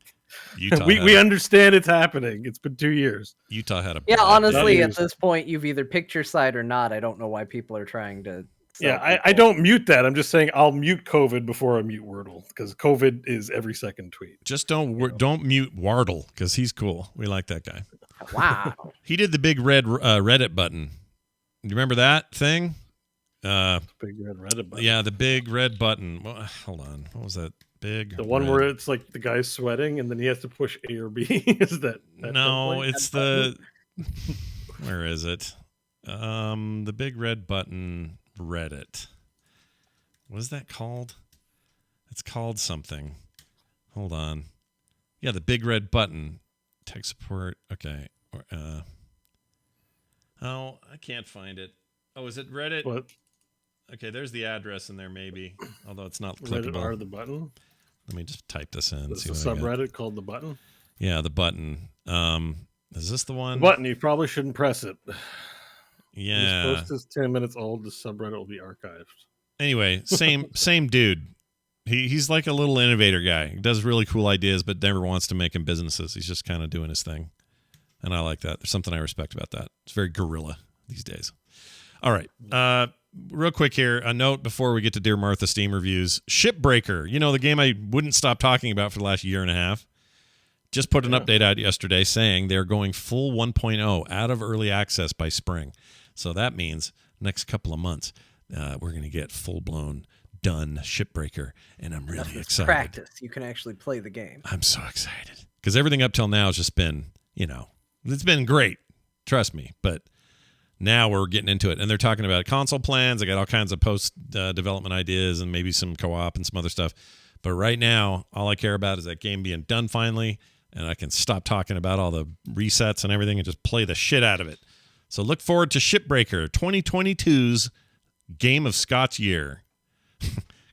Utah we understand it's happening. It's been 2 years. Utah had a Yeah, bad honestly, day. at this point, you've either picked your side or not. I don't know why people are trying to. sell Yeah, I people. don't mute that. I'm just saying I'll mute COVID before I mute Wordle because COVID is every second tweet. Just don't mute Wardle because he's cool. We like that guy. Wow. He did the big red Reddit button. You remember that thing? Big red Reddit button. Yeah, the big red button. Well, hold on. What was that? Big. The one red- where it's like the guy's sweating and then he has to push A or B. Is that No, template? it's the. Where is it? The big red button Reddit. What is that called? It's called something. Hold on. Yeah, the big red button. Tech support. Okay. Oh, I can't find it. Oh, is it Reddit? What? Okay, there's the address in there, maybe. Although it's not Reddit clickable. R the button. Let me just type this in. It's See a what I got. subreddit called the button. Yeah, the button. Is this the one? The button. You probably shouldn't press it. Yeah. This post is 10 minutes old. The subreddit will be archived. Anyway, same dude. He's like a little innovator guy. He does really cool ideas, but never wants to make them businesses. He's just kind of doing his thing, and I like that. There's something I respect about that. It's very guerrilla these days. All right, real quick here, a note before we get to Dear Martha Steam reviews. Shipbreaker, you know, the game I wouldn't stop talking about for the last year and a half, just put an update out yesterday saying they're going full 1.0 out of early access by spring. So that means next couple of months we're going to get full-blown done Shipbreaker, and I'm really excited. Practice. You can actually play the game. I'm so excited because everything up till now has just been, you know, it's been great. Trust me, but now we're getting into it, and they're talking about console plans. I got all kinds of post development ideas and maybe some co-op and some other stuff. But right now, all I care about is that game being done finally, and I can stop talking about all the resets and everything and just play the shit out of it. So look forward to Shipbreaker 2022's Game of Scott's Year.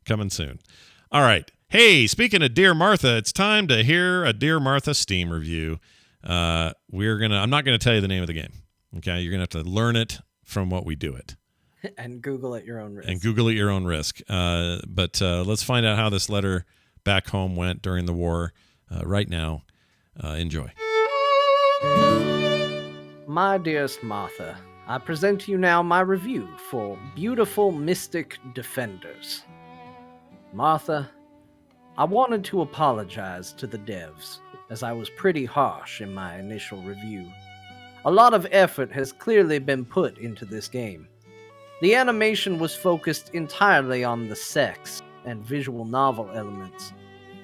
Coming soon. All right. Hey, speaking of Dear Martha, it's time to hear a Dear Martha Steam review. I'm not gonna tell you the name of the game. Okay, you're gonna have to learn it from what we do it. And Google at your own risk. And Google at your own risk. But let's find out how this letter back home went during the war right now. Enjoy. My dearest Martha, I present to you now my review for Beautiful Mystic Defenders. Martha, I wanted to apologize to the devs, as I was pretty harsh in my initial review. A lot of effort has clearly been put into this game. The animation was focused entirely on the sex and visual novel elements,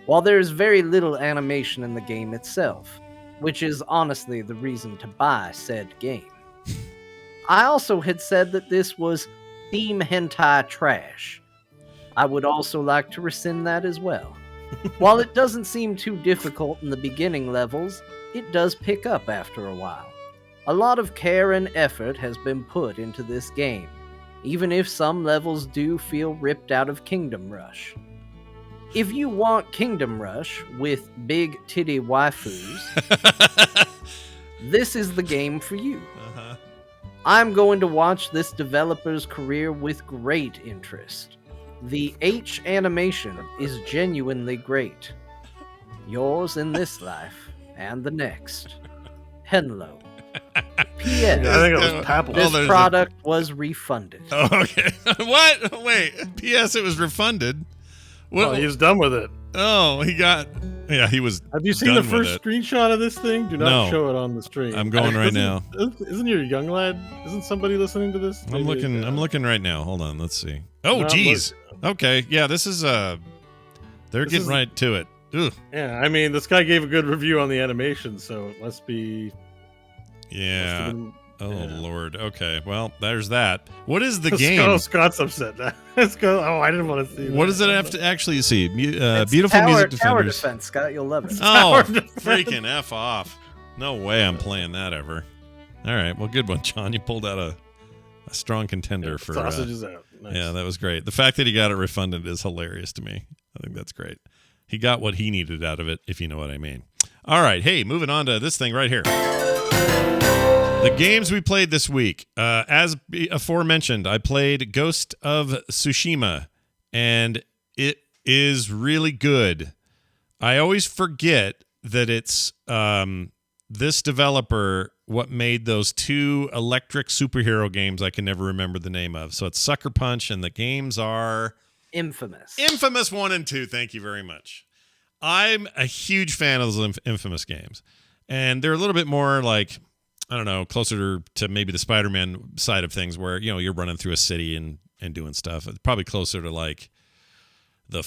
while there is very little animation in the game itself, which is honestly the reason to buy said game. I also had said that this was theme hentai trash. I would also like to rescind that as well. While it doesn't seem too difficult in the beginning levels, it does pick up after a while. A lot of care and effort has been put into this game, even if some levels do feel ripped out of Kingdom Rush. If you want Kingdom Rush with big titty waifus, this is the game for you. I'm going to watch this developer's career with great interest. The H animation is genuinely great. Yours in this life and the next. Henlo. P.S. I think it was Papal. Oh, This there's product was refunded. Oh, okay. What? Wait. P.S. It was refunded. What? Oh, he was done with it. Oh, he got. Yeah, he was. Have you seen the done with first it. screenshot of this thing? Do not No. show it on the stream. I'm going right Isn't your young lad? Isn't somebody listening to this? I'm looking right now. Hold on. Let's see. Oh, Not geez. Okay, yeah, this is they're getting right to it. Ugh. Yeah, I mean, this guy gave a good review on the animation, so it must be. Yeah. Oh yeah. Lord. Okay. Well, there's that. What is the game? Scott's upset now. Let's go. Oh, I didn't want to see. What does it have to actually see? Beautiful music defenders. Tower defense, Scott. You'll love it. Oh, freaking F off! No way I'm playing that ever. All right. Well, good one, John. You pulled out a strong contender for sausages out. Nice. Yeah, that was great. The fact that he got it refunded is hilarious to me. I think that's great. He got what he needed out of it, if you know what I mean. All right. Hey, moving on to this thing right here. The games we played this week. As aforementioned, I played Ghost of Tsushima, and it is really good. I always forget that it's this developer what made those two electric superhero games I can never remember the name of. So it's Sucker Punch, and the games are... Infamous. Infamous 1 and 2. Thank you very much. I'm a huge fan of those Infamous games. And they're a little bit more like... I don't know, closer to maybe the Spider-Man side of things where, you're running through a city and doing stuff. It's probably closer to like the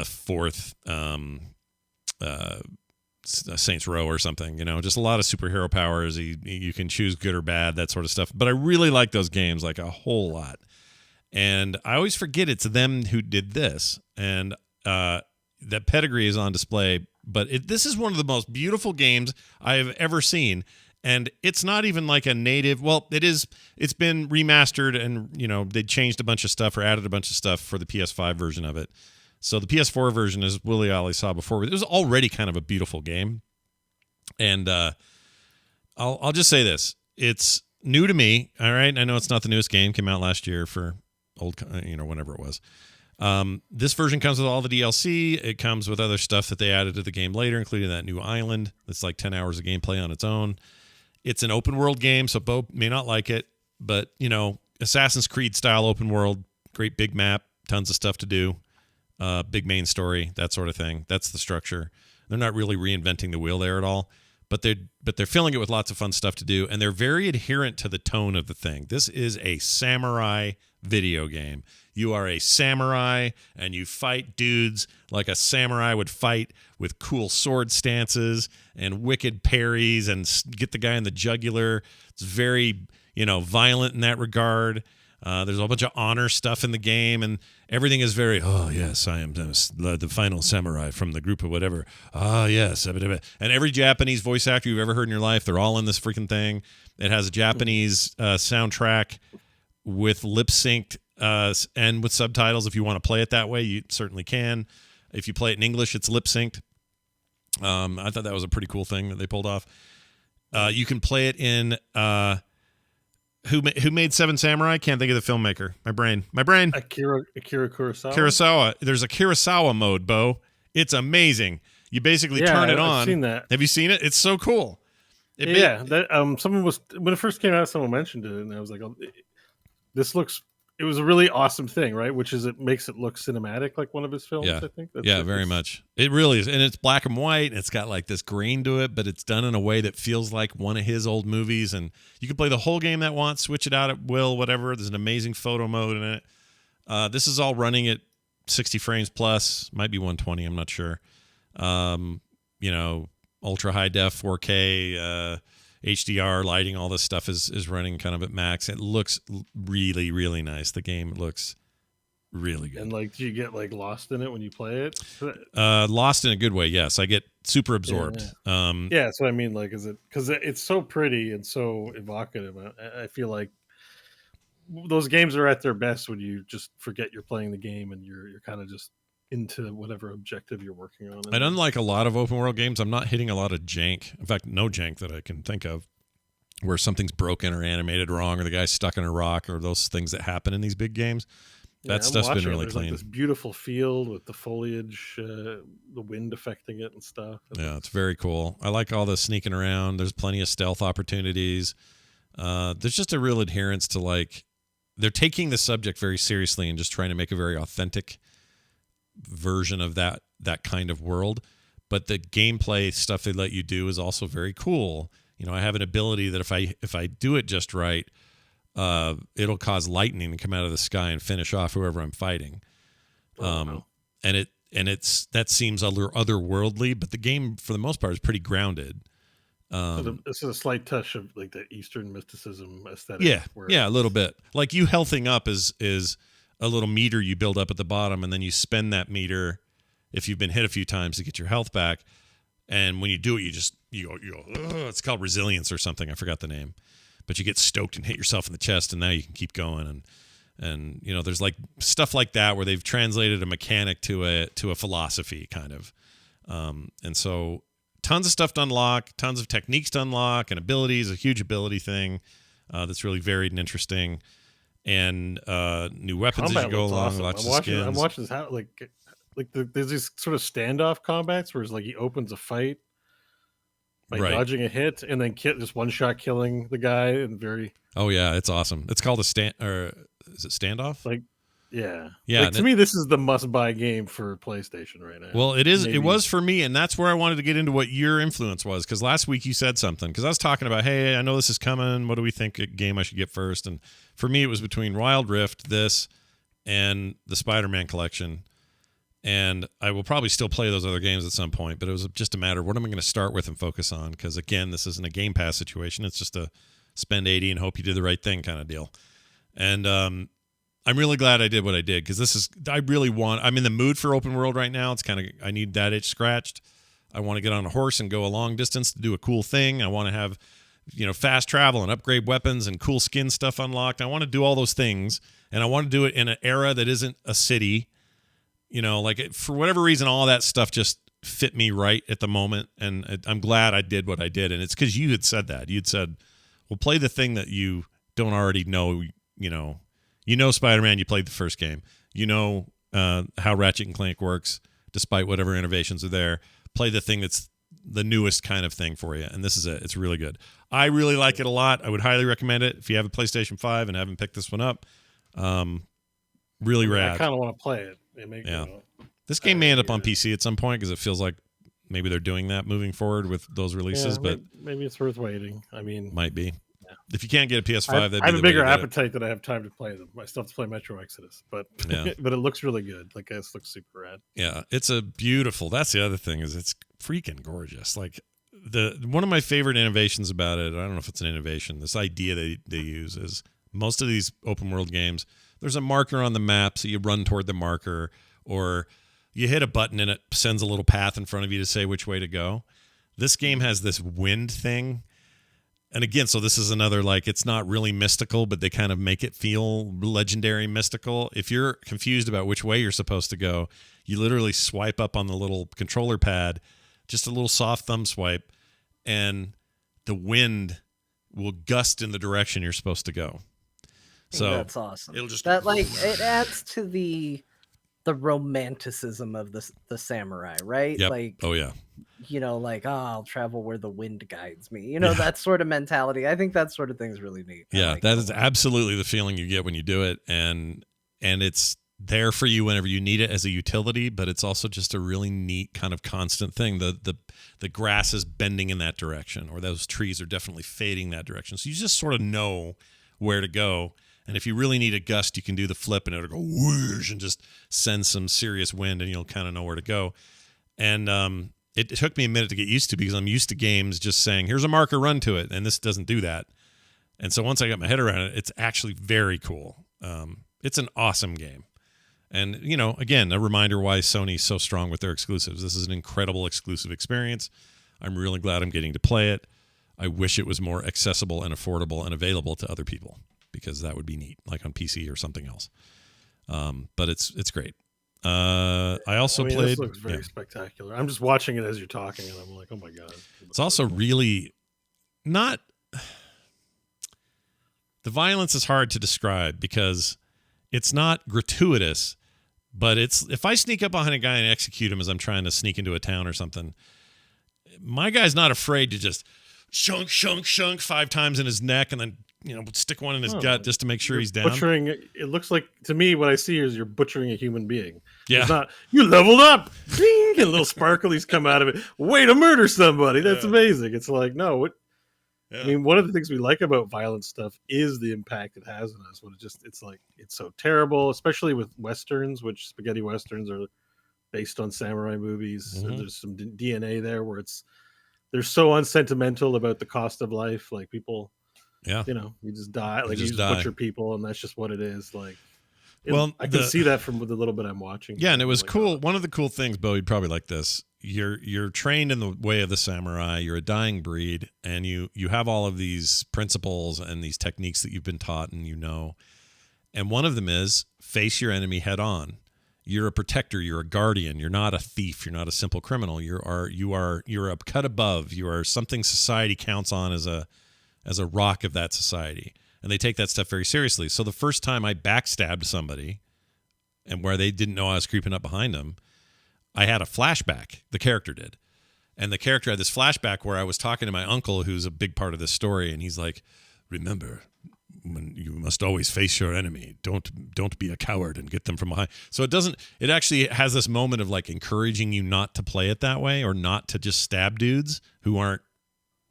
fourth Saints Row or something, just a lot of superhero powers. You can choose good or bad, that sort of stuff. But I really like those games like a whole lot. And I always forget it's them who did this. And that pedigree is on display. But this is one of the most beautiful games I have ever seen. And it's not even like a native. Well, it is. It's been remastered, and they changed a bunch of stuff or added a bunch of stuff for the PS5 version of it. So the PS4 version, as Willie Ollie saw before, it was already kind of a beautiful game. And I'll just say this: it's new to me. All right, I know it's not the newest game. Came out last year for old, whenever it was. This version comes with all the DLC. It comes with other stuff that they added to the game later, including that new island. That's like 10 hours of gameplay on its own. It's an open world game, so Bo may not like it, but Assassin's Creed style open world, great big map, tons of stuff to do, big main story, that sort of thing. That's the structure. They're not really reinventing the wheel there at all, but they're filling it with lots of fun stuff to do, and they're very adherent to the tone of the thing. This is a samurai video game. You are a samurai, and you fight dudes like a samurai would fight, with cool sword stances and wicked parries, and get the guy in the jugular. It's very, violent in that regard. There's a bunch of honor stuff in the game, and everything is very, oh, yes, I am the final samurai from the group of whatever. Ah, yes. And every Japanese voice actor you've ever heard in your life, they're all in this freaking thing. It has a Japanese soundtrack with lip-synced and with subtitles. If you want to play it that way, you certainly can. If you play it in English, it's lip-synced. I thought that was a pretty cool thing that they pulled off. You can play it in... Who made Seven Samurai? Can't think of the filmmaker. My brain. Akira Kurosawa. Kurosawa. There's a Kurosawa mode, Bo. It's amazing. You basically turn it on. I've seen that. Have you seen it? It's so cool. Someone was, when it first came out, someone mentioned it, and I was like, oh, it was a really awesome thing, right? Which is, it makes it look cinematic, like one of his films, I think. Very much. It really is. And it's black and white, and it's got like this grain to it, but it's done in a way that feels like one of his old movies. And you can play the whole game that wants, switch it out at will, whatever. There's an amazing photo mode in it. This is all running at 60 frames plus, might be 120, I'm not sure. Ultra high def, 4K, HDR lighting, all this stuff is running kind of at max. It looks really, really nice. The game looks really good. And do you get lost in it when you play it? Lost in a good way, yes. I get super absorbed. Yeah, that's what I mean. Is it because it's so pretty and so evocative? I feel like those games are at their best when you just forget you're playing the game and you're kind of just into whatever objective you're working on. And unlike a lot of open world games, I'm not hitting a lot of jank. In fact, no jank that I can think of, where something's broken or animated wrong, or the guy's stuck in a rock, or those things that happen in these big games. That stuff's been really clean. This beautiful field with the foliage, the wind affecting it and stuff. Yeah, it's very cool. I like all the sneaking around. There's plenty of stealth opportunities. There's just a real adherence to they're taking the subject very seriously and just trying to make a very authentic version of that kind of world. But the gameplay stuff they let you do is also very cool. I have an ability that if I do it just right, it'll cause lightning to come out of the sky and finish off whoever I'm fighting. Wow. And that seems otherworldly, but the game for the most part is pretty grounded. This is a slight touch of like the Eastern mysticism aesthetic. Yeah, a little bit. Like you healthing up is a little meter you build up at the bottom, and then you spend that meter if you've been hit a few times to get your health back. And when you do it, you go. It's called resilience or something. I forgot the name, but you get stoked and hit yourself in the chest, and now you can keep going. And there's like stuff like that where they've translated a mechanic to a philosophy kind of. And so tons of stuff to unlock, tons of techniques to unlock, and abilities, a huge ability thing that's really varied and interesting. And new weapons Combat as you go looks along, awesome. lots of I'm skins. watching this how there's these sort of standoff combats where it's like he opens a fight by dodging a hit and then just one shot killing the guy and very. Oh yeah, it's awesome. It's called is it standoff? Like, yeah. Like, to me, this is the must-buy game for PlayStation right now. Well, it is. Maybe. It was for me, and that's where I wanted to get into what your influence was. Because last week you said something. Because I was talking about, hey, I know this is coming. What do we think a game I should get first? And for me, it was between Wild Rift, this, and the Spider-Man collection. And I will probably still play those other games at some point. But it was just a matter of what am I going to start with and focus on? Because again, this isn't a Game Pass situation. It's just a spend $80 and hope you did the right thing kind of deal. And I'm really glad I did what I did because I'm in the mood for open world right now. It's I need that itch scratched. I want to get on a horse and go a long distance to do a cool thing. I want to have, fast travel and upgrade weapons and cool skin stuff unlocked. I want to do all those things, and I want to do it in an era that isn't a city. For whatever reason, all that stuff just fit me right at the moment, and I'm glad I did what I did. And it's because you had said that. You'd said, well, play the thing that you don't already know, Spider-Man, you played the first game. How Ratchet and Clank works, despite whatever innovations are there. Play the thing that's the newest kind of thing for you, and this is it. It's really good. I really like it a lot. I would highly recommend it if you have a PlayStation 5 and haven't picked this one up. Really rad. I kind of want to play it. This game may end up on PC at some point because it feels like maybe they're doing that moving forward with those releases, but maybe it's worth waiting. Might be. If you can't get a PS5, I have a bigger appetite than I have time to play them. I still have to play Metro Exodus, but but it looks really good. Like it looks super rad. Yeah, it's a beautiful. That's the other thing is it's freaking gorgeous. Like one of my favorite innovations about it. I don't know if it's an innovation. This idea they use is most of these open world games. There's a marker on the map, so you run toward the marker, or you hit a button and it sends a little path in front of you to say which way to go. This game has this wind thing. And again, so this is another, it's not really mystical, but they kind of make it feel legendary mystical. If you're confused about which way you're supposed to go, you literally swipe up on the little controller pad, just a little soft thumb swipe, and the wind will gust in the direction you're supposed to go. So that's awesome. It'll just it adds to the romanticism of the samurai, right? Yep. Oh yeah. I'll travel where the wind guides me. That sort of mentality. I think that sort of thing is really neat. Yeah, that is absolutely the feeling you get when you do it, and it's there for you whenever you need it as a utility, but it's also just a really neat kind of constant thing. The grass is bending in that direction, or those trees are definitely fading that direction. So you just sort of know where to go. And if you really need a gust, you can do the flip and it'll go whoosh and just send some serious wind and you'll kind of know where to go. And it took me a minute to get used to because I'm used to games just saying, here's a marker, run to it. And this doesn't do that. And so once I got my head around it, it's actually very cool. It's an awesome game. And, again, a reminder why Sony's so strong with their exclusives. This is an incredible exclusive experience. I'm really glad I'm getting to play it. I wish it was more accessible and affordable and available to other people, because that would be neat, like on PC or something else. But it's great. I also played. This looks very spectacular. I'm just watching it as you're talking, and I'm like, oh my god. It's also really not. The violence is hard to describe because it's not gratuitous, but it's if I sneak up behind a guy and execute him as I'm trying to sneak into a town or something, my guy's not afraid to just shunk 5 times in his neck and then stick one in his gut just to make sure he's down. Butchering, it looks like to me what I see is you're butchering a human being. Yeah, it's not you leveled up, ding, and little sparklies come out of it. Way to murder somebody. That's amazing. It's like no, what? I mean, one of the things we like about violent stuff is the impact it has on us. When it's like it's so terrible, especially with westerns, which spaghetti westerns are based on samurai movies. Mhm. And there's some DNA there where they're so unsentimental about the cost of life. Like people, Yeah. you just die. Like you just just die. butcher people, and that's just what it is. Like, Well, I can see that from the little bit I'm watching. Yeah, and it was like, cool. One of the cool things, Bo, you'd probably like this. You're trained in the way of the samurai. You're a dying breed, and you have all of these principles and these techniques that you've been taught, and you know. And one of them is face your enemy head on. You're a protector. You're a guardian. You're not a thief. You're not a simple criminal. You're a cut above. You are something society counts on as a rock of that society, and they take that stuff very seriously. So the first time I backstabbed somebody, and where they didn't know I was creeping up behind them, I had a flashback. The character did. And the character had this flashback where I was talking to my uncle, who's a big part of this story, and he's like, remember, when you must always face your enemy. Don't be a coward and get them from behind. So it actually has this moment of like encouraging you not to play it that way, or not to just stab dudes who aren't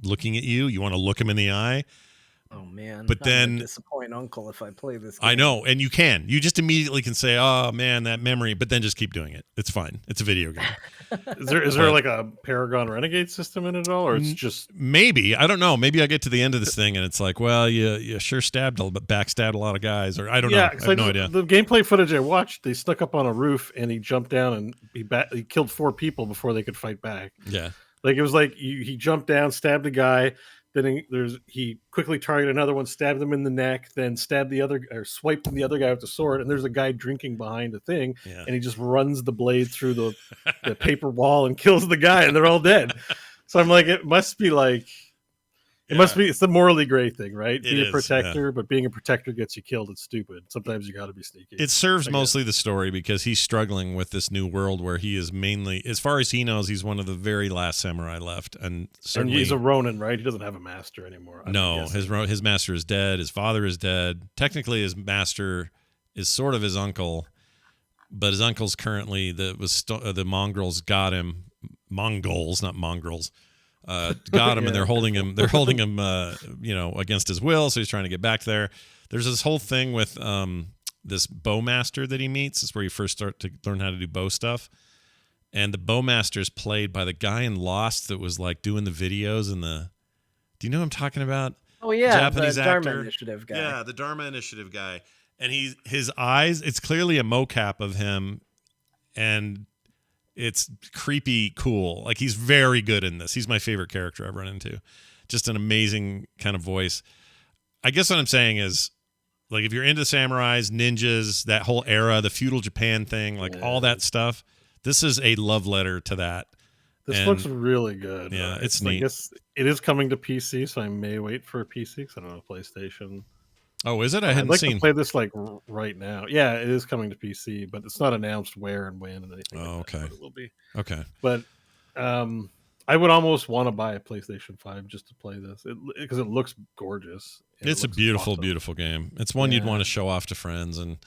looking at you. You want to look them in the eye. Oh man! But then disappoint Uncle if I play this game. I know, and you just immediately can say, "Oh man, that memory," but then just keep doing it. It's fine. It's a video game. Is there like a Paragon Renegade system in it at all, or it's just maybe, I don't know. Maybe I get to the end of this thing and it's like, well, you sure backstabbed a lot of guys, or I don't know. I have no idea. The gameplay footage I watched, they snuck up on a roof and he jumped down and he killed 4 people before they could fight back. Yeah, like it was like he jumped down, stabbed a guy. Then he quickly targeted another one, stabbed him in the neck, then swiped the other guy with the sword. And there's a guy drinking behind a thing, and he just runs the blade through the paper wall and kills the guy, and they're all dead. So I'm like, it must be like, it's the morally gray thing, right? Be a protector, but being a protector gets you killed. It's stupid. Sometimes you got to be sneaky. It serves mostly the story because he's struggling with this new world where he is mainly, as far as he knows, he's one of the very last samurai left, and certainly he's a Ronin, right? He doesn't have a master anymore. No, his master is dead. His father is dead. Technically, his master is sort of his uncle, but his uncle's currently the Mongols got him. Mongols, not mongrels. Got him, and they're holding him against his will, so he's trying to get back there. There's this whole thing with this bowmaster that he meets. It's where you first start to learn how to do bow stuff, and the bowmaster is played by the guy in Lost that was like doing the videos and do you know what I'm talking about? Oh yeah, Japanese the actor. Dharma Initiative guy. Yeah, the Dharma Initiative guy, and his eyes, it's clearly a mocap of him, and it's creepy cool. Like, he's very good in this. He's my favorite character I've run into. Just an amazing kind of voice. I guess what I'm saying is, like, if you're into samurais, ninjas, that whole era, the feudal Japan thing, like all that stuff, this is a love letter to that. This looks really good. Yeah, it's neat. I guess it is coming to PC, so I may wait for a PC because I don't know PlayStation. Oh, is it? I hadn't I'd like seen. to play this like right now. Yeah, it is coming to PC, but it's not announced where and when and anything. Oh, okay. It will be. Okay. But I would almost want to buy a PlayStation 5 just to play this because it looks gorgeous. It's a beautiful, beautiful game. It's one you'd want to show off to friends, and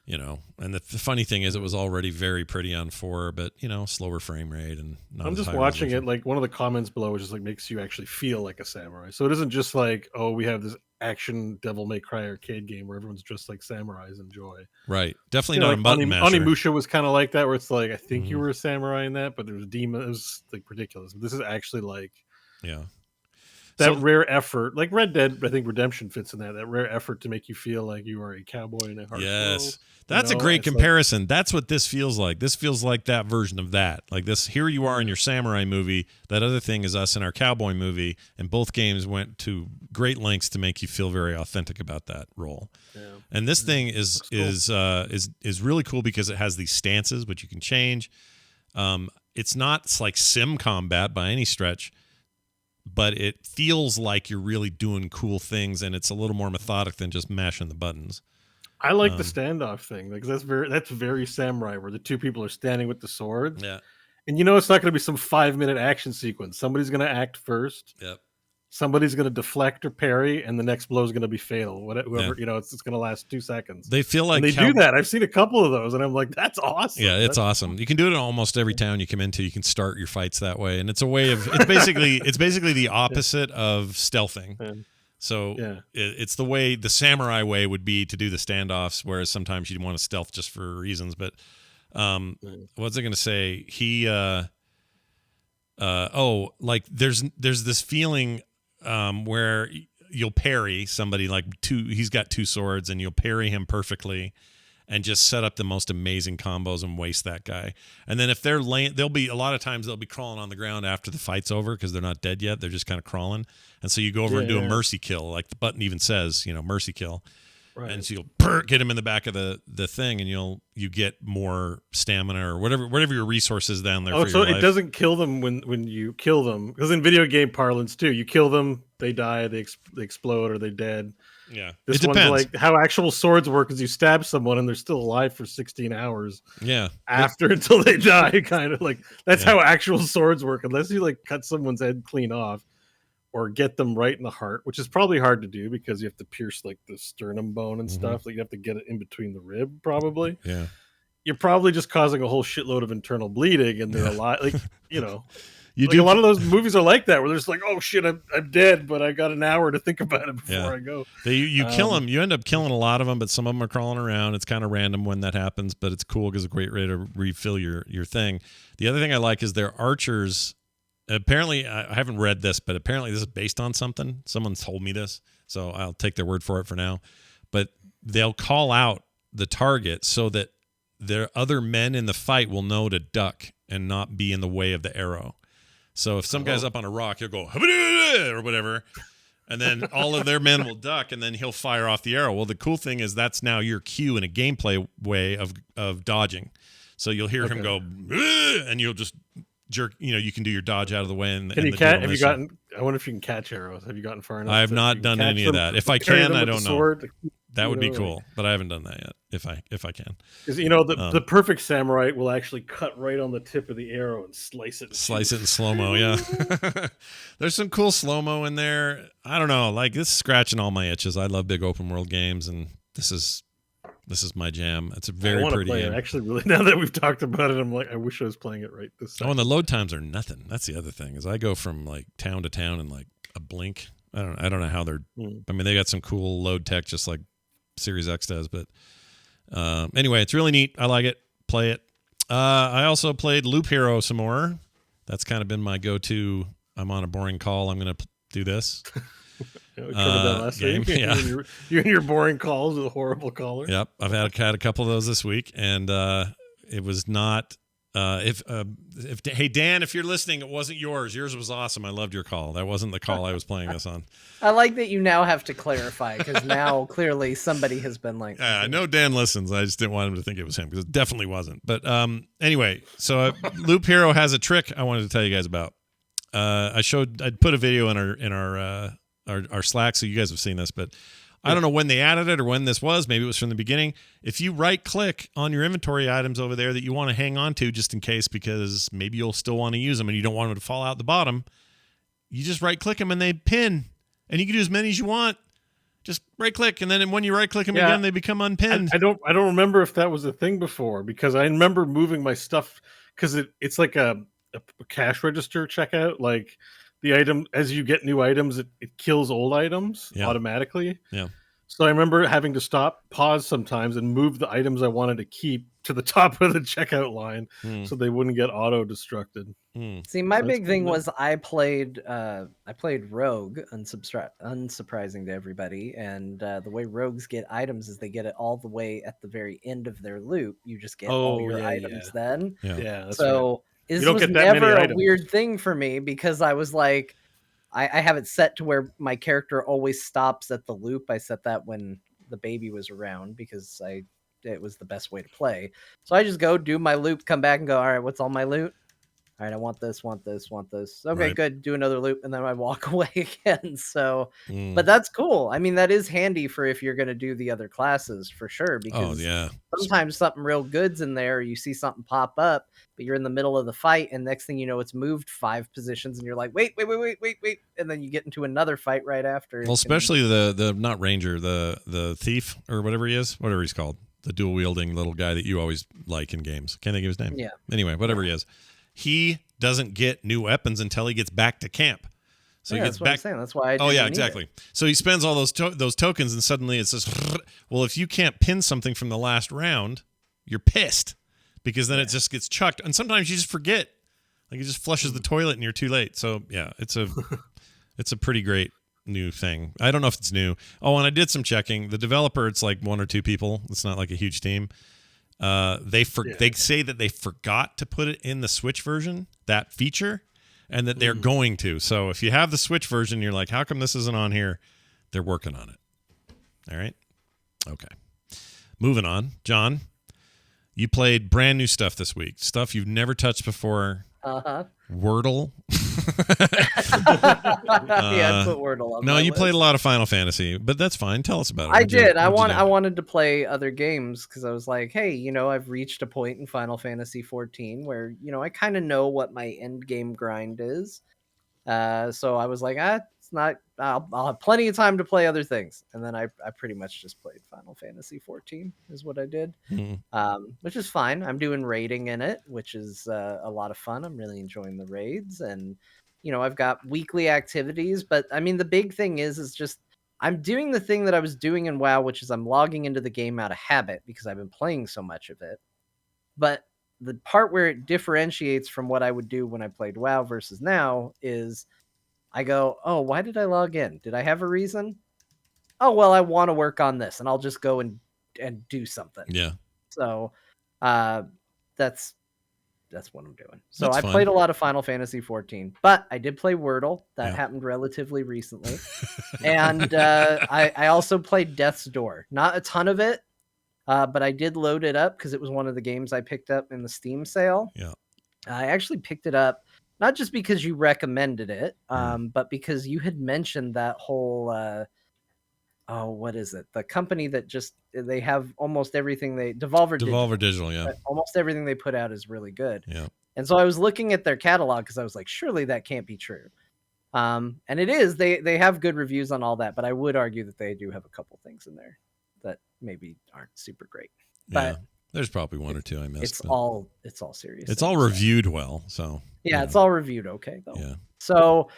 and the funny thing is, it was already very pretty on 4, but slower frame rate and not. I'm just watching it. Like, one of the comments below is just like makes you actually feel like a samurai. So it isn't just like, oh, we have this action Devil May Cry arcade game where everyone's dressed like samurais. Enjoy. Right. Definitely not a button masher. Onimusha was kind of like that, where it's like, I think you were a samurai in that, but there was demon. It was like ridiculous. This is actually like, that rare effort, like Red Dead, I think Redemption fits in that rare effort to make you feel like you are a cowboy in a harsh world. That's a great comparison. That's what this feels like. This feels like that version of that. Like this, here you are in your samurai movie. That other thing is us in our cowboy movie, and both games went to great lengths to make you feel very authentic about that role. Yeah. And this thing is really cool because it has these stances which you can change. It's not like sim combat by any stretch, but it feels like you're really doing cool things, and it's a little more methodic than just mashing the buttons. I like the standoff thing because that's very samurai, where the two people are standing with the swords. Yeah, and it's not going to be some 5-minute action sequence. Somebody's going to act first. Yep. somebody's going to deflect or parry, and the next blow is going to be fatal. Whoever, it's going to last 2 seconds. They feel like and they do that. I've seen a couple of those, and I'm like, that's awesome. Yeah, it's awesome. You can do it in almost every town you come into. You can start your fights that way, and it's a way of it's basically the opposite of stealthing. Yeah. So it's the way the samurai way would be to do the standoffs, whereas sometimes you'd want to stealth just for reasons. But what's I going to say? There's this feeling where you'll parry somebody he's got 2 swords, and you'll parry him perfectly and just set up the most amazing combos and waste that guy. And then if they're a lot of times they'll be crawling on the ground after the fight's over because they're not dead yet. They're just kind of crawling. And so you go over and do a mercy kill, like the button even says, mercy kill. Right. And so you'll get him in the back of the thing, and you get more stamina or whatever your resources down there. So it doesn't kill them when you kill them, because in video game parlance too, you kill them, they die, they explode, or they're dead. Yeah, this one's like how actual swords work is you stab someone and they're still alive for 16 hours. Yeah, until they die, kind of like that's how actual swords work. Unless you cut someone's head clean off, or get them right in the heart, which is probably hard to do because you have to pierce the sternum bone and stuff. Like you have to get it in between the rib, probably. Yeah. You're probably just causing a whole shitload of internal bleeding, and they're alive. You do. A lot of those movies are like that, where they're just like, oh shit, I'm dead, but I got an hour to think about it before I go. You kill them. You end up killing a lot of them, but some of them are crawling around. It's kind of random when that happens, but it's cool because it's a great way to refill your thing. The other thing I like is their archers. Apparently, I haven't read this, but apparently this is based on something. Someone told me this, so I'll take their word for it for now. But they'll call out the target so that their other men in the fight will know to duck and not be in the way of the arrow. So if some guy's up on a rock, he'll go or whatever, and then all of their men will duck, and then he'll fire off the arrow. Well, the cool thing is that's now your cue in a gameplay way of dodging. So you'll hear him go, and you'll just jerk. You can do your dodge out of the way. And can you catch? Have you gotten? I wonder if you can catch arrows. Have you gotten far enough? I have not done any of that. If I can, I don't know. That would be cool, but I haven't done that yet. If I can, because the perfect samurai will actually cut right on the tip of the arrow and slice it in slow mo. Yeah, there's some cool slow mo in there. I don't know, this is scratching all my itches. I love big open world games, and this is my jam. It's a very pretty game. Actually, really, now that we've talked about it, I'm like, I wish I was playing it right this time. Oh, and the load times are nothing. That's the other thing, is I go from town to town in a blink. I don't know how they're. I mean, they got some cool load tech, just like Series X does, but anyway, it's really neat. I like it. Play it. I also played Loop Hero some more. That's kind of been my go-to. I'm on a boring call, I'm going to do this. We covered that last game. Week. Yeah. You and your boring calls with a horrible caller. Yep, I've had a couple of those this week, and it was not. Hey Dan, if you're listening, it wasn't yours. Yours was awesome. I loved your call. That wasn't the call I was playing this on. I like that you now have to clarify, because now clearly somebody has been like. I know Dan listens. I just didn't want him to think it was him, because it definitely wasn't. But anyway, so Loop Hero has a trick I wanted to tell you guys about. I'd put a video in our Slack, so you guys have seen this, but I don't know when they added it or when this was. Maybe it was from the beginning. If you right-click on your inventory items over there that you want to hang on to just in case, because maybe you'll still want to use them and you don't want them to fall out the bottom, you just right-click them and they pin. And you can do as many as you want. Just right-click, and then when you right-click them again, they become unpinned. I don't remember if that was a thing before, because I remember moving my stuff, because it's like a cash register checkout. Like, the item, as you get new items, it kills old items automatically. Yeah. So I remember having to pause sometimes and move the items I wanted to keep to the top of the checkout line so they wouldn't get auto-destructed. See, my big thing was I played Rogue, unsurprising to everybody, and the way Rogues get items is they get it all the way at the very end of their loop. You just get all your items then. Yeah, that's so. Right. This was never a weird thing for me, because I was like, I have it set to where my character always stops at the loop. I set that when the baby was around, because it was the best way to play. So I just go do my loop, come back and go, all right, what's all my loot? all right, I want this. Okay, Right. good. Do another loop, and then I walk away again. So, but that's cool. I mean, that is handy for if you're going to do the other classes for sure, because yeah. sometimes something real good's in there. You see something pop up, but you're in the middle of the fight, and next thing you know, it's moved 5 positions, and you're like, wait, and then you get into another fight right after. Well, especially the not ranger, the thief or whatever he's called, the dual wielding little guy that you always like in games. Can't think of his name. Yeah. Anyway, whatever he is, he doesn't get new weapons until he gets back to camp. So he gets that's what back. I'm saying. That's why. Oh yeah, exactly. So he spends all those tokens, and suddenly it says, "Well, if you can't pin something from the last round, you're pissed because then it just gets chucked." And sometimes you just forget, like it just flushes the toilet, and you're too late. So yeah, it's a pretty great new thing. I don't know if it's new. Oh, and I did some checking. The developer, it's like 1 or 2 people. It's not like a huge team. They say that they forgot to put it in the Switch version, that feature, and that they're going to. So if you have the Switch version, you're like, how come this isn't on here? They're working on it. All right. Okay. Moving on. John, you played brand new stuff this week. Stuff you've never touched before. Wordle. I put Wordle on. No, you list. played a lot of Final Fantasy, but that's fine. Tell us about it. I did. I wanted to play other games because I was like, hey, I've reached a point in Final Fantasy 14 where I kind of know what my end game grind is. So I was like, it's not. I'll have plenty of time to play other things, and then I pretty much just played Final Fantasy 14 is what I did, which is fine. I'm doing raiding in it, which is a lot of fun. I'm really enjoying the raids, and I've got weekly activities. But I mean, the big thing is just I'm doing the thing that I was doing in WoW, which is I'm logging into the game out of habit because I've been playing so much of it. But the part where it differentiates from what I would do when I played WoW versus now is I go, oh, why did I log in? Did I have a reason? Oh, well, I want to work on this, and I'll just go and do something. Yeah. So that's what I'm doing. So That's I fun. played a lot of Final Fantasy 14, but I did play Wordle. That happened relatively recently. And I also played Death's Door. Not a ton of it, but I did load it up because it was one of the games I picked up in the Steam sale. Yeah. I actually picked it up not just because you recommended it, but because you had mentioned that whole, what is it? The company that they have almost everything Devolver Digital, yeah. Almost everything they put out is really good. Yeah. And so I was looking at their catalog because I was like, surely that can't be true. And it is. They have good reviews on all that, but I would argue that they do have a couple things in there that maybe aren't super great. But there's probably 1 or 2 I missed. It's all serious. It's all reviewed well, so yeah, it's all reviewed okay though. Yeah. So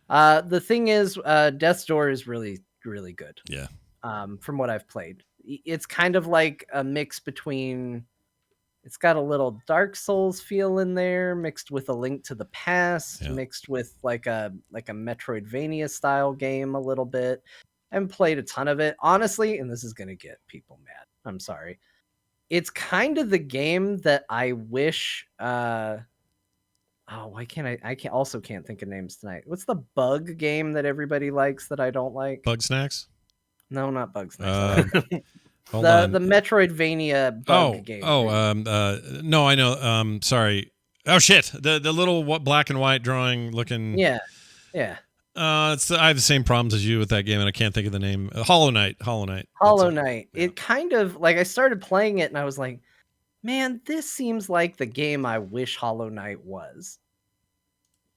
the thing is, Death's Door is really, really good. Yeah. From what I've played, it's kind of like a mix between. It's got a little Dark Souls feel in there, mixed with a Link to the Past, mixed with like a Metroidvania style game a little bit. I haven't played a ton of it, honestly, and this is gonna get people mad. I'm sorry. It's kind of the game that I wish. Why can't I can't think of names tonight. What's the bug game that everybody likes that I don't like? Bug Snacks? No, not Bug Snacks. Hold on. The Metroidvania bug game. No, I know. Sorry. Oh shit. The little black and white drawing looking. Yeah. I have the same problems as you with that game, and I can't think of the name. Hollow Knight. It kind of like I started playing it, and I was like, man, this seems like the game I wish Hollow Knight was.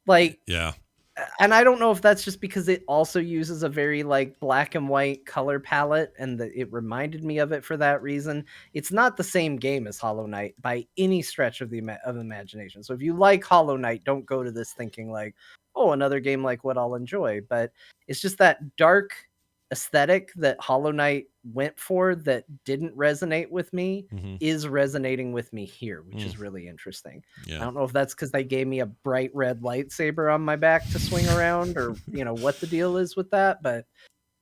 Like, yeah. And I don't know if that's just because it also uses a very like black and white color palette, and it reminded me of it for that reason. It's not the same game as Hollow Knight by any stretch of the imagination. So if you like Hollow Knight, don't go to this thinking like, oh, another game like what I'll enjoy. But it's just that dark aesthetic that Hollow Knight went for that didn't resonate with me is resonating with me here, which is really interesting. I don't know if that's because they gave me a bright red lightsaber on my back to swing around, or what the deal is with that, but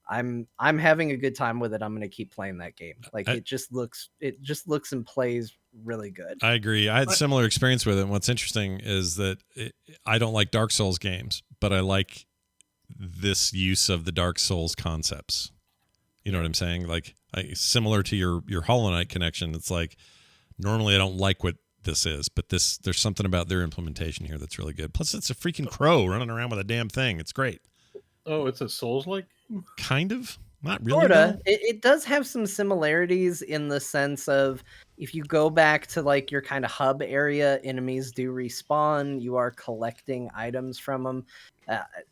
I'm having a good time with it. I'm going to keep playing that game. Like it just looks and plays really good. I agree. I had a similar experience with it. And what's interesting is that I don't like Dark Souls games, but I like this use of the Dark Souls concepts. You know what I'm saying? Like similar to your Hollow Knight connection. It's like normally I don't like what this is, but there's something about their implementation here that's really good. Plus, it's a freaking crow running around with a damn thing. It's great. Oh, it's a Souls-like? Kind of. Not really. Sorta. It does have some similarities in the sense of if you go back to like your kind of hub area, enemies do respawn. You are collecting items from them.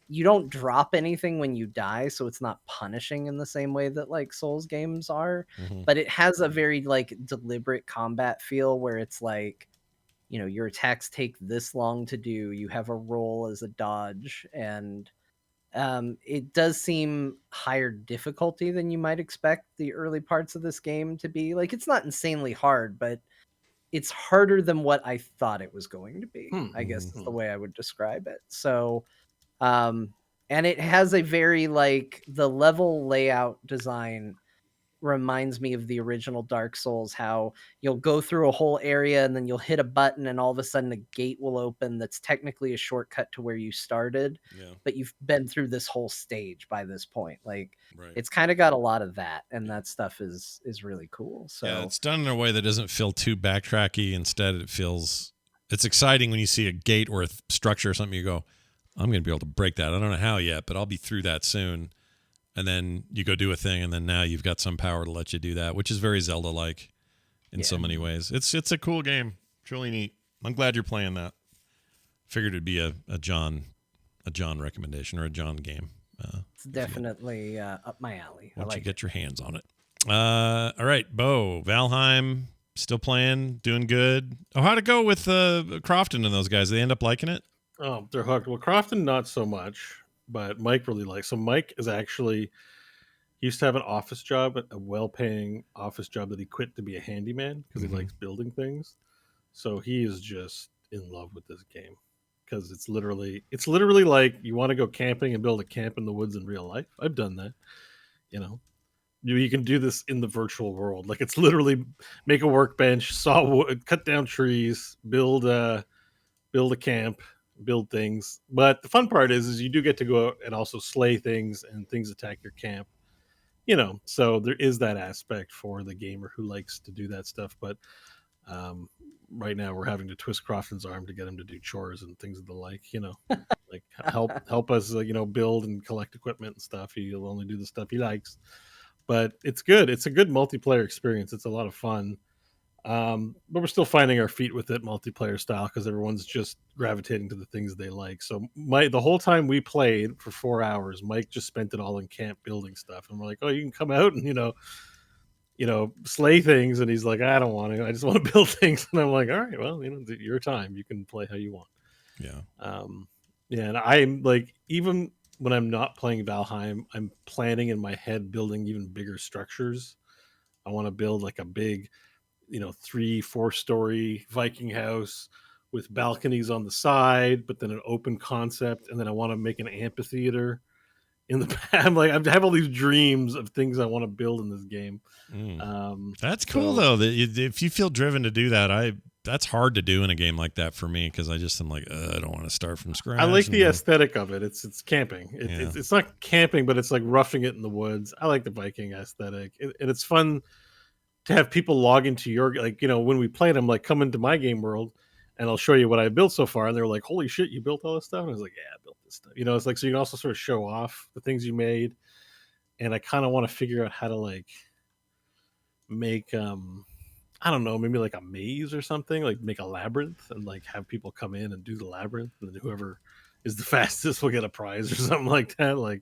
You don't drop anything when you die, so it's not punishing in the same way that like Souls games are. Mhm. But it has a very like deliberate combat feel where it's like, you know, your attacks take this long to do. You have a roll as a dodge, and it does seem higher difficulty than you might expect the early parts of this game to be. Like, it's not insanely hard, but it's harder than what I thought it was going to be, I guess is the way I would describe it. So, and it has a very, like, the level layout design reminds me of the original Dark Souls, how you'll go through a whole area and then you'll hit a button and all of a sudden a gate will open that's technically a shortcut to where you started, but you've been through this whole stage by this point. Like, it's kind of got a lot of that, and that stuff is really cool. So yeah, it's done in a way that doesn't feel too backtracky. Instead, it's exciting when you see a gate or a structure or something. You go, I'm going to be able to break that. I don't know how yet, but I'll be through that soon. And then you go do a thing, and then now you've got some power to let you do that, which is very Zelda-like in so many ways. It's a cool game. It's really neat. I'm glad you're playing that. Figured it'd be a John recommendation or a John game. It's definitely up my alley. Once you get your hands on it. All right, Bo, Valheim, still playing, doing good. Oh, how'd it go with Crofton and those guys? They end up liking it? Oh, they're hooked. Well, Crofton, not so much. But Mike really likes. So Mike is actually, he used to have an office job, a well-paying office job that he quit to be a handyman because he likes building things. So he is just in love with this game because it's literally like you want to go camping and build a camp in the woods in real life. I've done that. You know, you can do this in the virtual world. Like, it's literally make a workbench, saw wood, cut down trees, build a camp, build things. But the fun part is you do get to go out and also slay things, and things attack your camp, you know. So there is that aspect for the gamer who likes to do that stuff. But right now we're having to twist Crofton's arm to get him to do chores and things of the like, you know. Like help us you know, build and collect equipment and stuff. He'll only do the stuff he likes. But it's good. It's a good multiplayer experience. It's a lot of fun. But we're still finding our feet with it multiplayer style because everyone's just gravitating to the things they like. So the whole time we played for 4 hours, Mike just spent it all in camp building stuff, and we're like, oh, you can come out and you know slay things, and he's like, I don't want to, I just want to build things. And I'm like, all right, well, you know, your time, you can play how you want. Yeah. And I'm like, even when I'm not playing Valheim, I'm planning in my head building even bigger structures. I want to build like a big, you know, 3-4 story Viking house with balconies on the side, but then an open concept. And then I want to make an amphitheater in the back. I'm like, I have all these dreams of things I want to build in this game. That's cool though. That if you feel driven to do that, that's hard to do in a game like that for me, because I just am like, I don't want to start from scratch. I like the aesthetic of it. It's camping. It's not camping, but it's like roughing it in the woods. I like the Viking aesthetic, and it's fun to have people log into your, like, you know, when we played, I'm like, come into my game world and I'll show you what I built so far. And they're like, holy shit, you built all this stuff? And I was like, yeah, I built this stuff. You know, it's like, so you can also sort of show off the things you made. And I kind of want to figure out how to like make, I don't know, maybe like a maze or something, like make a labyrinth and like have people come in and do the labyrinth. And then whoever is the fastest will get a prize or something like that. Like,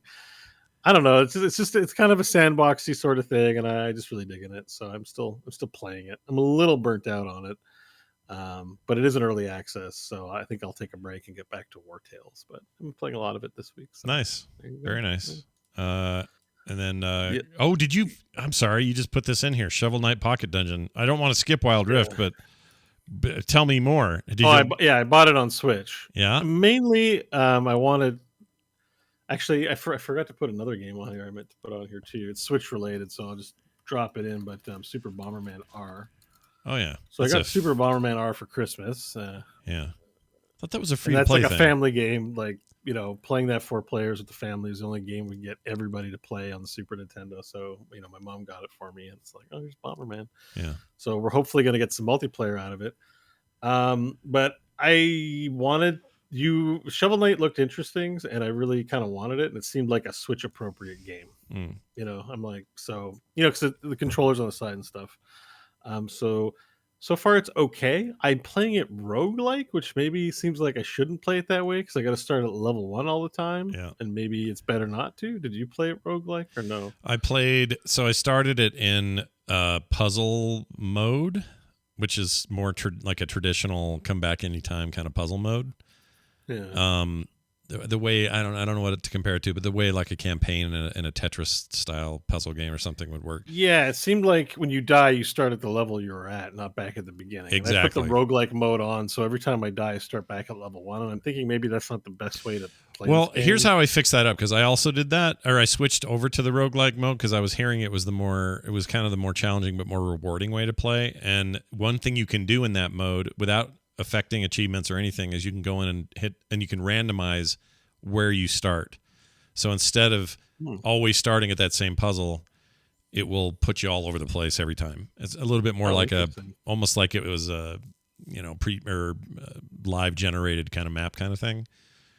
I don't know. It's kind of a sandboxy sort of thing, and I just really digging it. So I'm still playing it. I'm a little burnt out on it, but it is an early access, so I think I'll take a break and get back to War Tales. But I'm playing a lot of it this week. So nice, very nice. And then, oh, did you? I'm sorry, you just put this in here. Shovel Knight Pocket Dungeon. I don't want to skip Wild Rift, but tell me more. I bought it on Switch. Yeah, mainly, I wanted. Actually, I forgot to put another game on here. I meant to put on here too. It's Switch related, so I'll just drop it in. But Super Bomberman R. Oh yeah. So I got Super Bomberman R for Christmas. Yeah. Thought that was a free to play. That's like thing. A family game. Like, you know, playing that 4 players with the family is the only game we get everybody to play on the Super Nintendo. So, you know, my mom got it for me, and it's like, oh, here's Bomberman. Yeah. So we're hopefully going to get some multiplayer out of it. But I wanted Shovel Knight looked interesting, and I really kind of wanted it, and it seemed like a Switch appropriate game. Mm. I'm like, so because the controllers on the side and stuff. So far it's okay. I'm playing it roguelike, which maybe seems like I shouldn't play it that way because I got to start at level 1 all the time. Yeah. And maybe it's better not to. Did you play it roguelike or no? I started it in puzzle mode, which is more like a traditional come back anytime kind of puzzle mode. Yeah. The way I don't know what to compare it to, but the way like a campaign in a Tetris style puzzle game or something would work. Yeah, it seemed like when you die, you start at the level you were at, not back at the beginning. Exactly. And I put the roguelike mode on, so every time I die, I start back at level 1. And I'm thinking maybe that's not the best way to play. Well, here's how I fixed that up, because I also did that, or I switched over to the roguelike mode because I was hearing it was kind of the more challenging but more rewarding way to play. And one thing you can do in that mode without affecting achievements or anything is you can go in and hit, and you can randomize where you start. So instead of always starting at that same puzzle, it will put you all over the place every time. It's a little bit more like almost like it was a live generated kind of map kind of thing.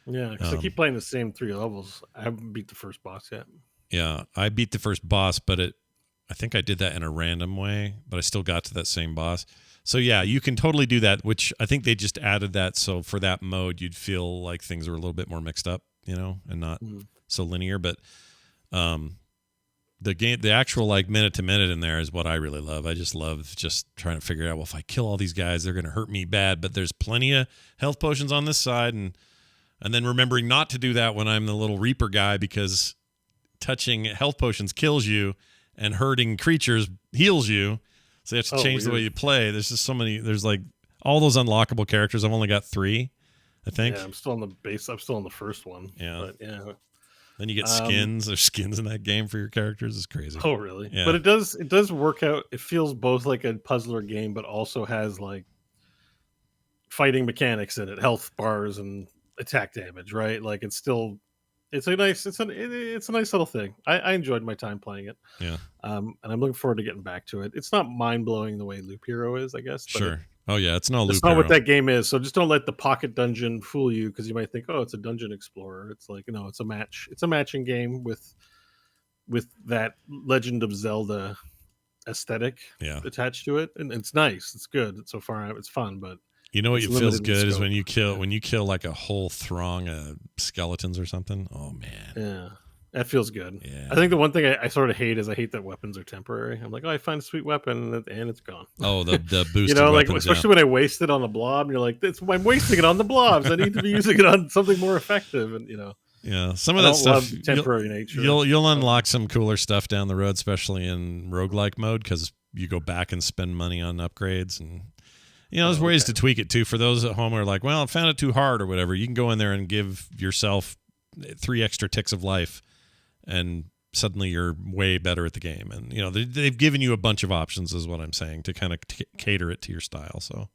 Yeah, because I keep playing the same 3 levels. I haven't beat the first boss yet. Yeah, I beat the first boss, but I think I did that in a random way, but I still got to that same boss. So yeah, you can totally do that, which I think they just added that so for that mode you'd feel like things were a little bit more mixed up, and not so linear. But the actual like minute to minute in there is what I really love. I just love just trying to figure out, well, if I kill all these guys, they're going to hurt me bad, but there's plenty of health potions on this side, and then remembering not to do that when I'm the little Reaper guy, because touching health potions kills you and hurting creatures heals you. So you have to change the way you play. There's just so many. There's like all those unlockable characters. I've only got 3, I think. Yeah, I'm still on the base. I'm still on the first one. Yeah. But yeah. Then you get skins. There's skins in that game for your characters. It's crazy. Oh, really? Yeah. But it does work out. It feels both like a puzzler game, but also has like fighting mechanics in it, health bars and attack damage, right? Like it's a nice little thing. I enjoyed my time playing it. Yeah. And I'm looking forward to getting back to it. It's not mind blowing the way Loop Hero is, I guess. Sure. Oh yeah, it's no Loop It's not Hero. what that game is. So just don't let the pocket dungeon fool you, because you might think, oh, it's a dungeon explorer. It's like, no, it's a match. It's a matching game with that Legend of Zelda aesthetic attached to it, and it's nice. It's good so far. It's fun, but you know what feels good is when you kill like a whole throng of skeletons or something. Oh man, yeah, that feels good. Yeah, I think the one thing I sort of hate is I hate that weapons are temporary. I'm like, oh, I find a sweet weapon and it's gone. Oh, the boosted like weapons, especially when I waste it on a blob, and you're like, I'm wasting it on the blobs. I need to be using it on something more effective, and Yeah, some of that stuff temporary nature. You'll unlock some cooler stuff down the road, especially in roguelike mode, because you go back and spend money on upgrades, and there's ways to tweak it too. For those at home who are like, well, I found it too hard or whatever, you can go in there and give yourself 3 extra ticks of life, and suddenly you're way better at the game. And they've given you a bunch of options, is what I'm saying, to kind of cater it to your style. So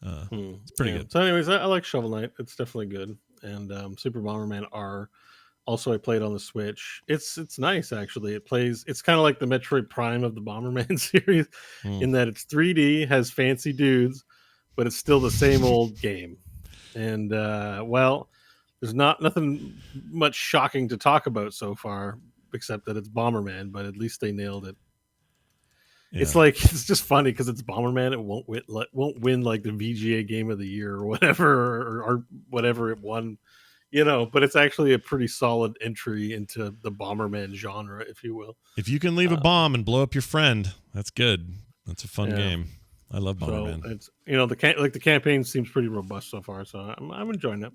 it's pretty good. So anyways, I like Shovel Knight. It's definitely good. And Super Bomberman R, also I played on the Switch. It's nice, actually. It's kind of like the Metroid Prime of the Bomberman series, in that it's 3D, has fancy dudes, but it's still the same old game. And there's nothing much shocking to talk about so far, except that it's Bomberman, but at least they nailed it. Yeah. It's just funny because it's Bomberman. It won't win like the VGA Game of the Year or whatever, or whatever it won, But it's actually a pretty solid entry into the Bomberman genre, if you will. If you can leave a bomb and blow up your friend, that's good. That's a fun game. I love Bomberman. So it's the campaign seems pretty robust so far, so I'm enjoying it.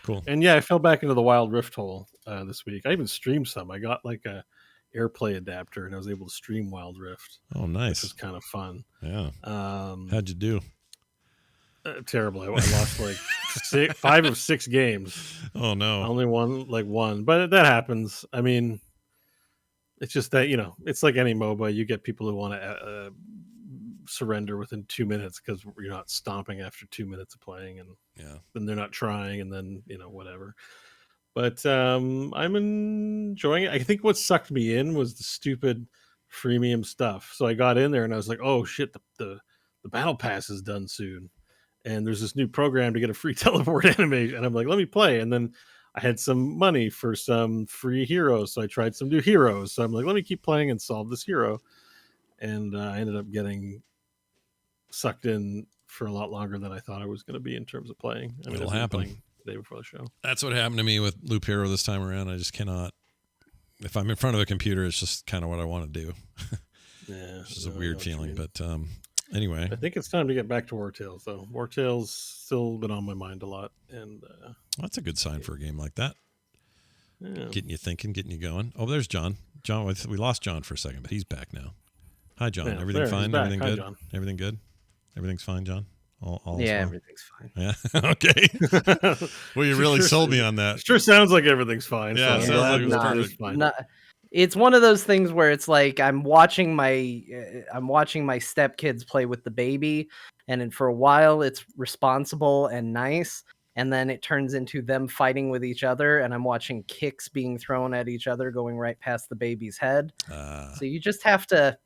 Cool. And yeah, I fell back into the Wild Rift hole this week. I even streamed some. I got like a AirPlay adapter, and I was able to stream Wild Rift. Oh, nice! Which was kind of fun. Yeah. How'd you do? Terrible. I lost like 5 of 6 games. Oh no! I only won like 1, but that happens. I mean, it's just that it's like any MOBA. You get people who want to surrender within 2 minutes because you're not stomping after 2 minutes of playing, and then they're not trying, and then whatever. But I'm enjoying it. I think what sucked me in was the stupid freemium stuff. So I got in there and I was like, oh shit, the battle pass is done soon. and there's this new program to get a free teleport animation, and I'm like, let me play. And then I had some money for some free heroes, so I tried some new heroes. So I'm like, let me keep playing and solve this hero, and I ended up getting sucked in for a lot longer than I thought I was going to be in terms of playing. I mean, It'll I've been happen. playing the day before the show. That's what happened to me with Loop Hero this time around. I just cannot. If I'm in front of a computer, it's just kind of what I want to do. Yeah, Which is a weird feeling, but anyway. I think it's time to get back to War Tales, though. War Tales still been on my mind a lot, and that's a good sign for a game like that. Yeah. Getting you thinking, getting you going. Oh, there's John. John, we lost John for a second, but he's back now. Hi, John. Yeah, Everything fine? Everything Hi, good? John. Everything good? Everything's fine, John? All Yeah, well? everything's fine. Yeah. Okay. Well, you really sold me on that. Sure sounds like everything's fine. Yeah, so it sounds like it was glad perfect. fine. It's one of those things where it's like I'm watching my stepkids play with the baby, and for a while it's responsible and nice, and then it turns into them fighting with each other, and I'm watching kicks being thrown at each other going right past the baby's head. So you just have to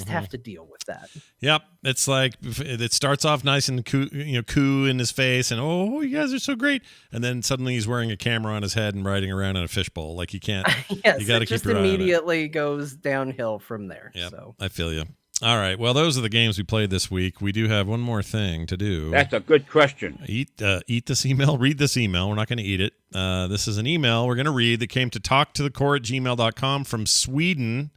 have to deal with that. Yep, it's like it starts off nice and coo in his face, and oh, you guys are so great, and then suddenly he's wearing a camera on his head and riding around in a fishbowl. Like you can't. Yes, you got to it just keep your eye on it. immediately goes downhill from there. Yeah, so. I feel you. All right, well, those are the games we played this week. We do have one more thing to do. That's a good question. Eat this email. Read this email. We're not going to eat it. This is an email we're going to read that came to talktothecore@gmail.com from Sweden.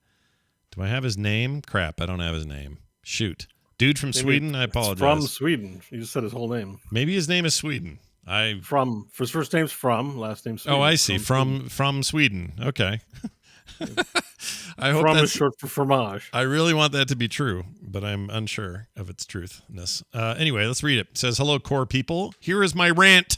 Do I have his name? Crap, I don't have his name. Shoot. Dude from Sweden? I apologize. From Sweden. You just said his whole name. Maybe his name is Sweden. His first name's From, last name's Sweden. Oh, I see. From Sweden. Okay. I hope From that's is short for fromage. I really want that to be true, but I'm unsure of its truthness. Anyway, let's read it. It says, hello, core people. Here is my rant.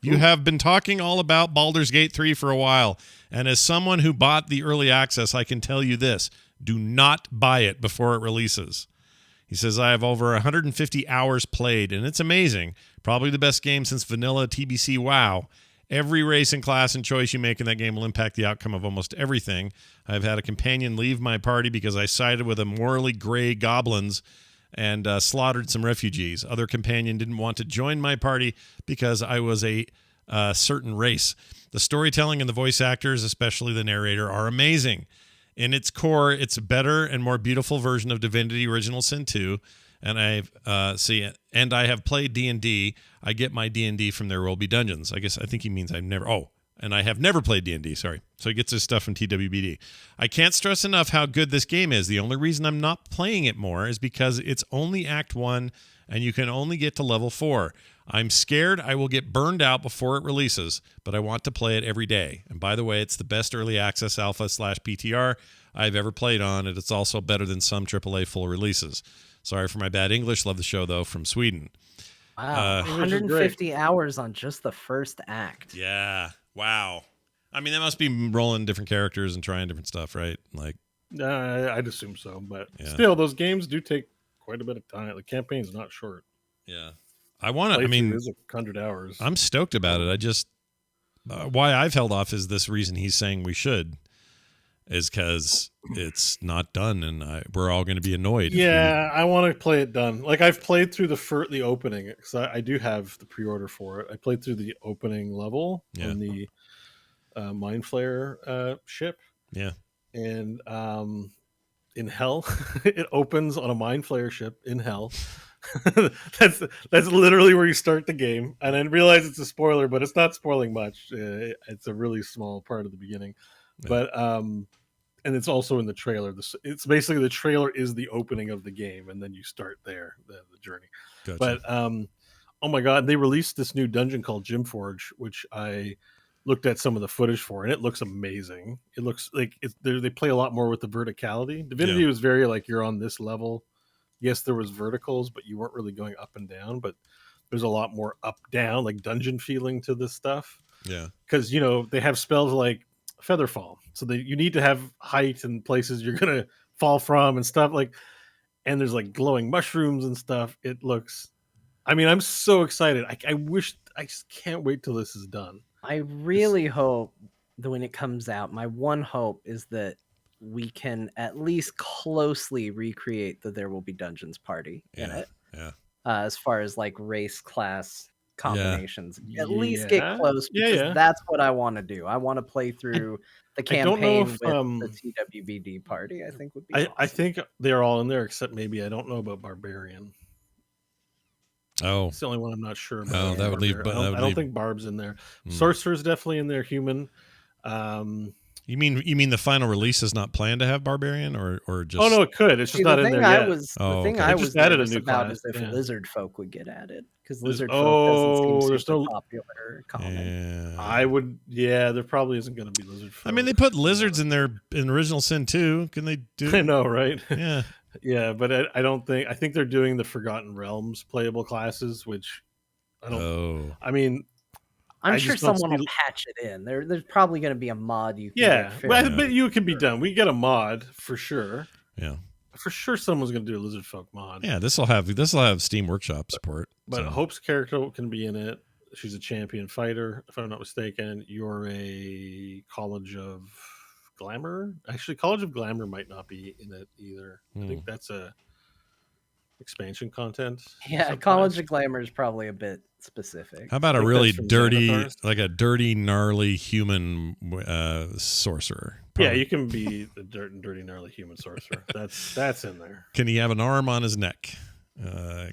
You have been talking all about Baldur's Gate 3 for a while, and as someone who bought the early access, I can tell you this. Do not buy it before it releases. He says, I have over 150 hours played, and it's amazing. Probably the best game since vanilla TBC WoW. Every race and class and choice you make in that game will impact the outcome of almost everything. I've had a companion leave my party because I sided with a morally gray goblins and slaughtered some refugees. Other companion didn't want to join my party because I was a certain race. The storytelling and the voice actors, especially the narrator, are amazing. In its core, it's a better and more beautiful version of Divinity Original Sin 2. And I have played D&D. I get my D&D from There Will Be Dungeons. I think he means I have never played D&D, sorry. So he gets his stuff from TWBD. I can't stress enough how good this game is. The only reason I'm not playing it more is because it's only Act 1, and you can only get to level 4. I'm scared I will get burned out before it releases, but I want to play it every day. And by the way, it's the best early access alpha/PTR I've ever played on, and it's also better than some AAA full releases. Sorry for my bad English. Love the show, though, from Sweden. Wow, 150 hours on just the first act. Yeah, wow. I mean, that must be rolling different characters and trying different stuff, right? Like, I'd assume so, but still, those games do take quite a bit of time. The campaign's not short. Yeah, I want to. I mean, it's 100 hours. I'm stoked about it. I just why I've held off is this reason he's saying we should. Is because it's not done, and we're all going to be annoyed. Yeah, I want to play it done. Like I've played through the opening because I do have the pre-order for it. I played through the opening level on the Mind Flayer ship. Yeah, and in hell, it opens on a Mind Flayer ship in hell. that's literally where you start the game, and I realize it's a spoiler, but it's not spoiling much. It's a really small part of the beginning. Yeah. But and it's also in the trailer. It's basically the trailer is the opening of the game, and then you start there, the journey. Gotcha. But oh my god, they released this new dungeon called Gym Forge, which I looked at some of the footage for, and it looks amazing. It looks like they play a lot more with the verticality. Divinity was very like you're on this level. Yes, there was verticals, but you weren't really going up and down. But there's a lot more up down, like dungeon feeling to this stuff. Yeah, because they have spells like Featherfall, so you need to have height and places you're gonna fall from and stuff like. And there's like glowing mushrooms and stuff. It looks. I mean, I'm so excited. I just can't wait till this is done. I really hope that when it comes out, my one hope is that we can at least closely recreate the There Will Be Dungeons party in it. Yeah. as far as like race class combinations. At least get Yeah. close Yeah, because yeah. that's what I want to do. I want to play through the I don't know campaign if with the TWBD party. I think would be I awesome. think they're all in there except maybe I don't know about Barbarian. Oh, It's the only one I'm not sure about. oh, that would leave. I don't think Barb's in there. Sorcerer's definitely in there. Human. You mean the final release is not planned to have Barbarian or just? Oh no, it could. It's just not in there yet. Oh, The thing okay. I They was just added a nervous new about class, is if yeah. lizard folk would get added because There's- lizard folk doesn't seem there's super no- popular common. Yeah. I would. Yeah, there probably isn't going to be lizard. I mean, they put lizards in their in Original Sin too. Can they do? I know, right? Yeah. Yeah, but I don't think. I think they're doing the Forgotten Realms playable classes, which I don't. Oh. I mean, I'm I sure just don't someone see- will patch it in. There's probably going to be a mod you can yeah, get well, fairly but you can be done. We get a mod for sure. Yeah. For sure, someone's going to do a lizard folk mod. Yeah. This will have Steam Workshop support. But so. Hope's character can be in it. She's a champion fighter, if I'm not mistaken. You're a College of Glamour. Actually, College of Glamour might not be in it either. I think that's a expansion content. Yeah, subclass. College of Glamour is probably a bit specific. How about I a think really that's from dirty, Xanathars. like a dirty, gnarly human sorcerer? Yeah, Probably. you can be the dirty, gnarly human sorcerer. That's in there. Can he have an arm on his neck?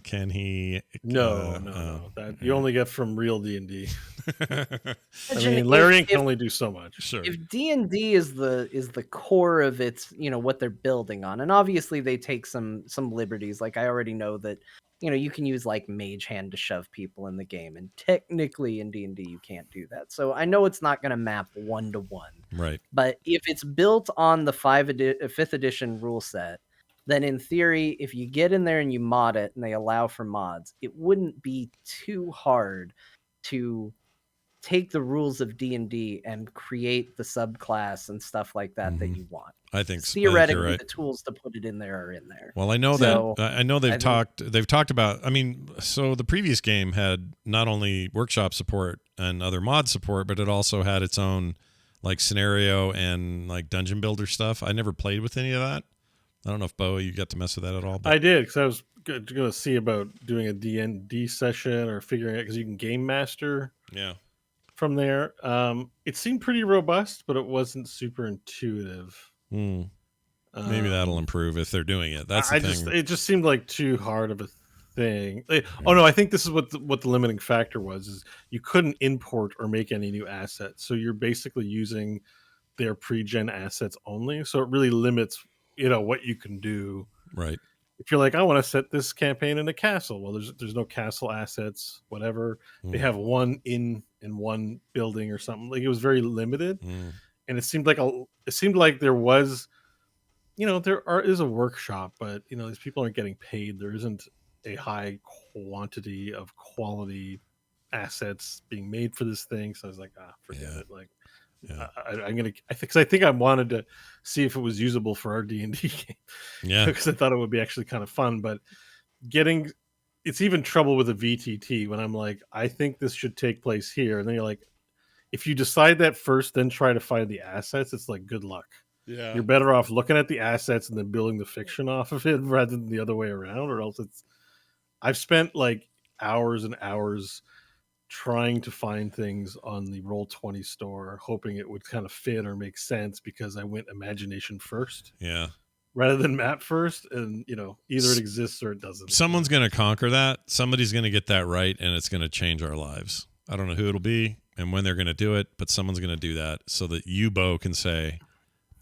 Can he? No. That you only get from real D&D. I Imagine mean, Larian if- can only do so much. Sure. If D&D is the core of its, what they're building on, and obviously they take some liberties. Like I already know that, you can use like Mage Hand to shove people in the game, and technically in D&D you can't do that. So I know it's not going to map 1-to-1. Right. But if it's built on the 5th edition rule set, then in theory, if you get in there and you mod it and they allow for mods, it wouldn't be too hard to take the rules of D&D and create the subclass and stuff like that that you want. I think Theoretically, right. the tools to put it in there are in there. Well, I know So, that I know they've I think- talked about. I mean, so the previous game had not only workshop support and other mod support, but it also had its own like scenario and like dungeon builder stuff. I never played with any of that. I don't know if Bo, you got to mess with that at all. But I did because I was going to see about doing a D&D session or figuring out because you can game master yeah. from there. It seemed pretty robust, but it wasn't super intuitive. Maybe that'll improve if they're doing it. That's the thing. It just seemed like too hard of a thing. Oh no, I think this is what the limiting factor was: is you couldn't import or make any new assets, so you're basically using their pre-gen assets only. So it really limits, what you can do. Right. If you're like, I want to set this campaign in a castle, well, there's no castle assets, whatever. They have one in one building or something. Like it was very limited, and it seemed like there was, there is a workshop, but these people aren't getting paid. There isn't a high quantity of quality assets being made for this thing. So I was like, forget it. Like, I think I wanted to see if it was usable for our D&D game. Yeah. Because I thought it would be actually kind of fun, but it's even trouble with a VTT when I'm like, I think this should take place here. And then you're like, if you decide that first, then try to find the assets, it's like, good luck. Yeah. You're better off looking at the assets and then building the fiction off of it rather than the other way around, or else I've spent like hours and hours trying to find things on the Roll20 store, hoping it would kind of fit or make sense because I went imagination first. Yeah. Rather than map first, and either it exists or it doesn't. Someone's going to conquer that. Somebody's going to get that right, and it's going to change our lives. I don't know who it'll be and when they're going to do it, but someone's going to do that so that you, Bo, can say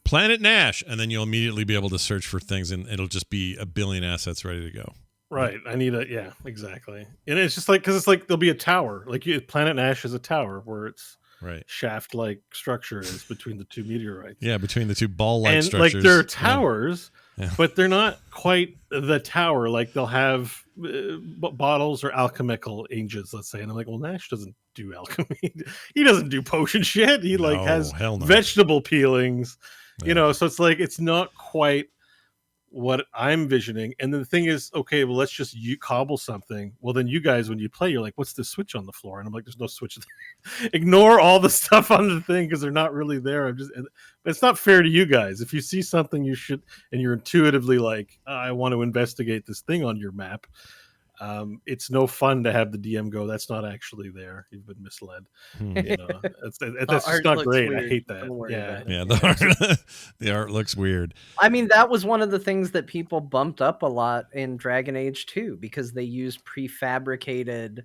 Planet Nash, and then you'll immediately be able to search for things, and it'll just be a billion assets ready to go. Right. I need yeah, exactly. And it's just like, because it's like there'll be a tower. Like Planet Nash is a tower where it's right shaft-like structure is between the two meteorites. Yeah, between the two ball-like and structures. Like there are towers, Yeah. but they're not quite the tower. Like they'll have bottles or alchemical agents, let's say. And I'm like, well, Nash doesn't do alchemy. He doesn't do potion shit. He has hell no. vegetable peelings, Yeah. so it's like it's not quite what I'm visioning. And then the thing is, okay, well, let's just cobble something. Well, then you guys, when you play, you're like, what's the switch on the floor? And I'm like, there's no switch there. Ignore all the stuff on the thing because they're not really there. But it's not fair to you guys. If you see something you should, and you're intuitively like, I want to investigate this thing on your map, it's no fun to have the DM go, "That's not actually there. You've been misled." You know, that's just not great. Weird. I hate that. Don't worry about it. Yeah, the art looks weird. I mean, that was one of the things that people bumped up a lot in Dragon Age 2 because they used prefabricated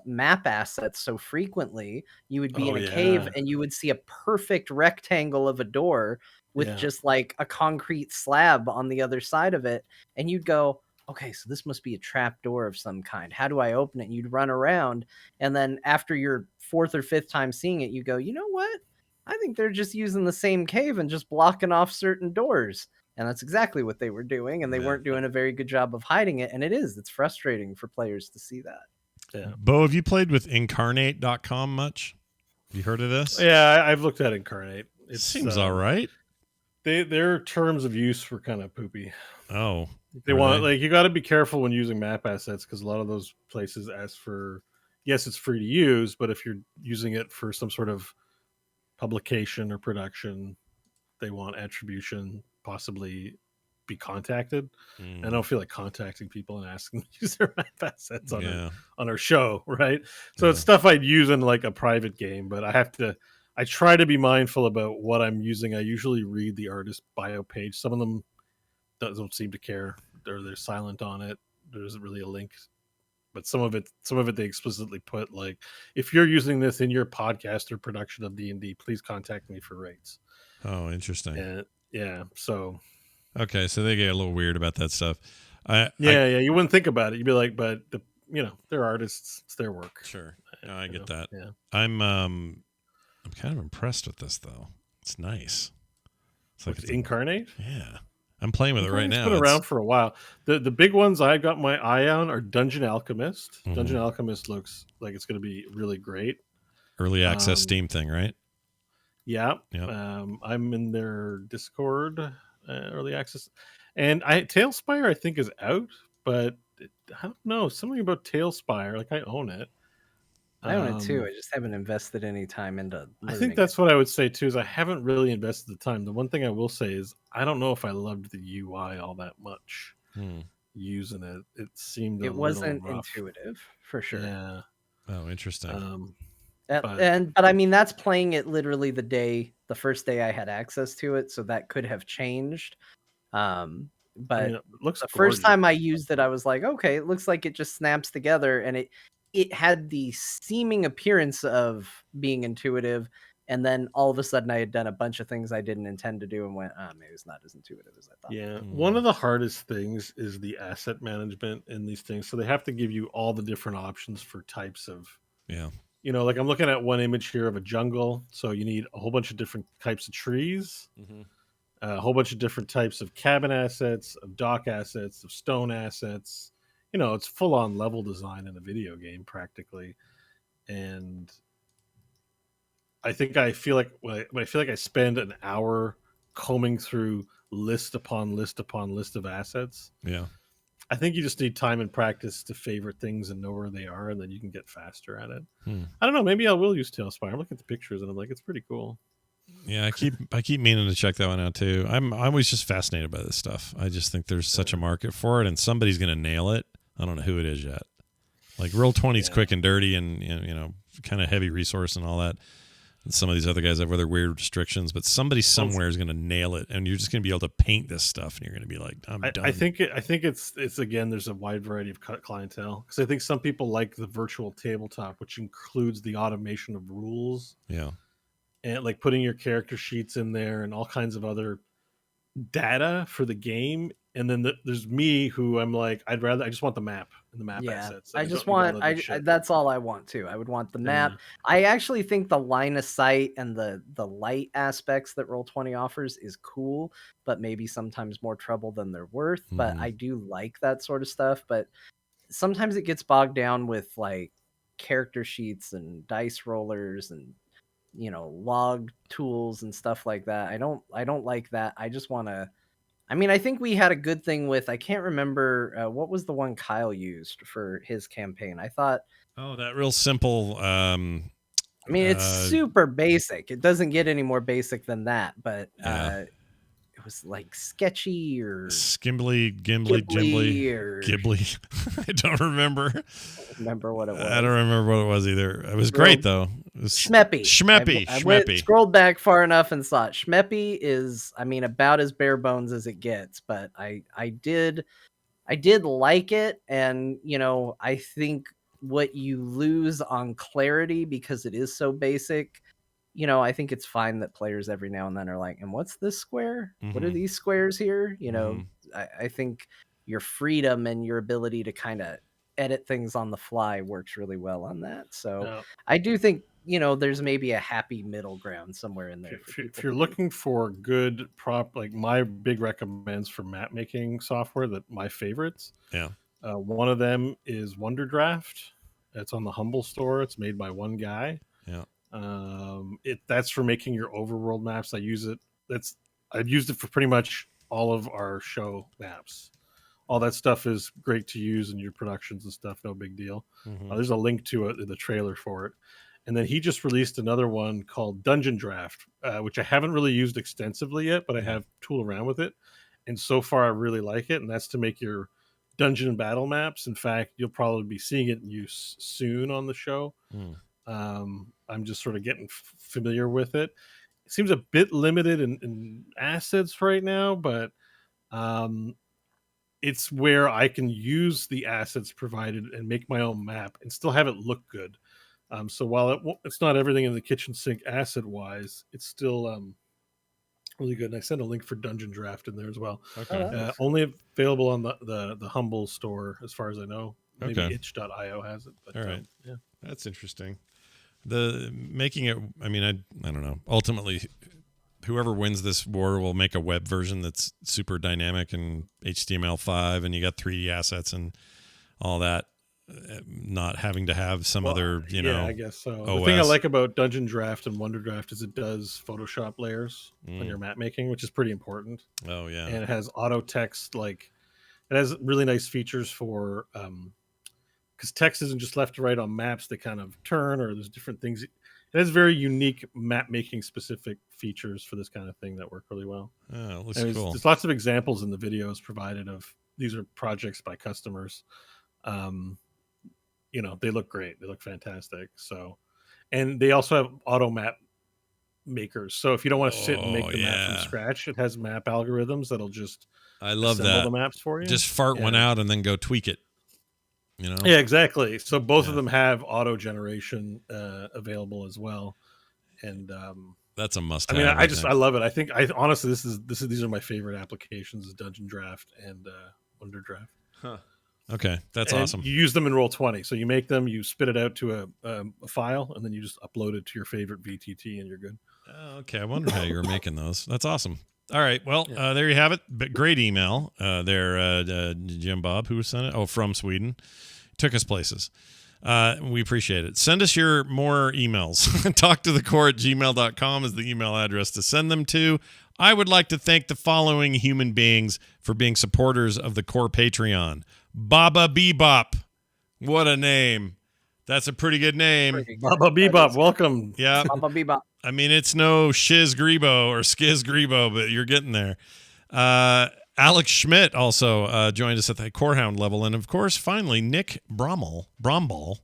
map assets so frequently. You would be in a cave and you would see a perfect rectangle of a door with just like a concrete slab on the other side of it, and you'd go, okay, so this must be a trap door of some kind. How do I open it? And you'd run around, and then after your fourth or fifth time seeing it, you go, you know what? I think they're just using the same cave and just blocking off certain doors. And that's exactly what they were doing, and they weren't doing a very good job of hiding it. And it's frustrating for players to see that. Yeah. Bo, have you played with Incarnate.com much? Have you heard of this? Yeah, I've looked at Incarnate. It seems all right. Their terms of use were kind of poopy. Oh, they want like you got to be careful when using map assets because a lot of those places ask for, yes, it's free to use, but if you're using it for some sort of publication or production, they want attribution, possibly be contacted. I don't feel like contacting people and asking them to use their map assets on our show, right? So it's stuff I'd use in like a private game, but I try to be mindful about what I'm using. I usually read the artist bio page. Some of them don't seem to care, or they're silent on it. There isn't really a link, but some of it they explicitly put like, if you're using this in your podcast or production of D&D, please contact me for rates. Oh, interesting. And so okay, so they get a little weird about that stuff. You wouldn't think about it. You'd be like, but they're artists, it's their work. Sure, no, I get that. Yeah, I'm kind of impressed with this though. It's nice. It's like it's Incarnate. Yeah, I'm playing with it right now. It's been around for a while. The big ones I got my eye on are Dungeon Alchemist. Mm-hmm. Dungeon Alchemist looks like it's going to be really great. Early access Steam thing, right? Yeah. Yep. I'm in their Discord early access, and Tailspire I think is out, but I don't know, something about Tailspire. Like I own it. I own it too. I just haven't invested any time into I think that's what I would say too, is I haven't really invested the time. The one thing I will say is I don't know if I loved the UI all that much using it. It seemed it wasn't intuitive for sure. Yeah. Oh, interesting. But I mean, that's playing it literally the first day I had access to it, so that could have changed. But it looks the first time I used it, I was like, okay, it looks like it just snaps together, and it had the seeming appearance of being intuitive, and then all of a sudden I had done a bunch of things I didn't intend to do and went, maybe it's not as intuitive as I thought. Yeah. One of the hardest things is the asset management in these things. So they have to give you all the different options for types of, like I'm looking at one image here of a jungle. So you need a whole bunch of different types of trees, a whole bunch of different types of cabin assets, of dock assets, of stone assets. It's full on level design in a video game practically. And I feel like I spend an hour combing through list upon list upon list of assets. Yeah. I think you just need time and practice to favorite things and know where they are, and then you can get faster at it. I don't know. Maybe I will use Tailspire. I'm looking at the pictures and I'm like, it's pretty cool. Yeah, I keep meaning to check that one out too. I'm always just fascinated by this stuff. I just think there's such a market for it, and somebody's going to nail it. I don't know who it is yet. Like Roll20 is quick and dirty, and kind of heavy resource and all that. And some of these other guys have other weird restrictions, but somebody somewhere is going to nail it, and you're just going to be able to paint this stuff, and you're going to be like, I'm done. I think it's again, there's a wide variety of clientele, because I think some people like the virtual tabletop, which includes the automation of rules. Yeah. And like putting your character sheets in there and all kinds of other data for the game. And then there's me, who I'm like, I just want the map and the map assets. That's all I want too. I would want the map. I actually think the line of sight and the light aspects that Roll20 offers is cool, but maybe sometimes more trouble than they're worth. But I do like that sort of stuff. But sometimes it gets bogged down with like character sheets and dice rollers and log tools and stuff like that. I don't like that. I just want to. I mean, I think we had a good thing with, I can't remember, what was the one Kyle used for his campaign? I thought... Oh, that real simple... I mean, it's super basic. It doesn't get any more basic than that, but it was like sketchy or Skimbly, Gimbly, Jimbly, or Ghibli. I don't remember. I don't remember what it was. I don't remember what it was either. It was great though. It was Schmeppy. I went, Schmeppy. scrolled back far enough and saw it. Schmeppy is, I mean, about as bare bones as it gets, but I did like it, and I think what you lose on clarity because it is so basic. I think it's fine that players every now and then are like, and what's this square? What are these squares here? I think your freedom and your ability to kind of edit things on the fly works really well on that. So I do think, there's maybe a happy middle ground somewhere in there. If you're looking for good like my big recommends for map making software, that my favorites. Yeah. One of them is Wonderdraft. It's on the Humble store. It's made by one guy. Yeah. That's for making your overworld maps. I've used it for pretty much all of our show maps. All that stuff is great to use in your productions and stuff. No big deal. There's a link to it in the trailer for it. And then he just released another one called Dungeon Draft, which I haven't really used extensively yet, but I have tooled around with it. And so far, I really like it. And that's to make your dungeon and battle maps. In fact, you'll probably be seeing it in use soon on the show. I'm just sort of getting familiar with it. It seems a bit limited in assets right now, but it's where I can use the assets provided and make my own map and still have it look good. So while it's not everything in the kitchen sink asset wise, it's still really good. And I sent a link for Dungeon Draft in there as well. Okay. Only available on the Humble store, as far as I know. Maybe Okay. itch.io has it. But, all right. Yeah. That's interesting. The making it, I mean, I don't know. Ultimately, whoever wins this war will make a web version that's super dynamic and HTML5, and you got 3D assets and all that, not having to have some other, I guess so. OS. The thing I like about Dungeon Draft and Wonderdraft is it does Photoshop layers on your map making, which is pretty important. Oh, yeah. And it has auto text, it has really nice features for because text isn't just left to right on maps. They kind of turn, or there's different things. It has very unique map making specific features for this kind of thing that work really well. Oh, it looks cool. There's lots of examples in the videos provided of these are projects by customers. They look great. They look fantastic. So, and they also have auto map makers. So if you don't want to sit and make the map from scratch, it has map algorithms that'll just I love assemble that the maps for you. Just fart one out and then go tweak it. Yeah, exactly. So both of them have auto generation available as well, and that's a must-have. I mean, I love it. I think honestly these are my favorite applications: is Dungeon Draft and Wonderdraft. Huh. Okay, that's awesome. You use them in Roll20, so you make them, you spit it out to a file, and then you just upload it to your favorite VTT, and you're good. Okay, I wonder how you were making those. That's awesome. All right, well, there you have it. Great email there, Jim Bob, who sent it? Oh, from Sweden. Took us places. We appreciate it. Send us your more emails. talktothecore@gmail.com is the email address to send them to. I would like to thank the following human beings for being supporters of the Core Patreon. Baba Bebop. What a name. That's a pretty good name. Baba Bebop, welcome. Yeah. Baba Bebop. I mean, it's no Shiz Grebo or Skiz Grebo, but you're getting there. Alex Schmidt also joined us at the Corehound level. And, of course, finally, Nick Bromball,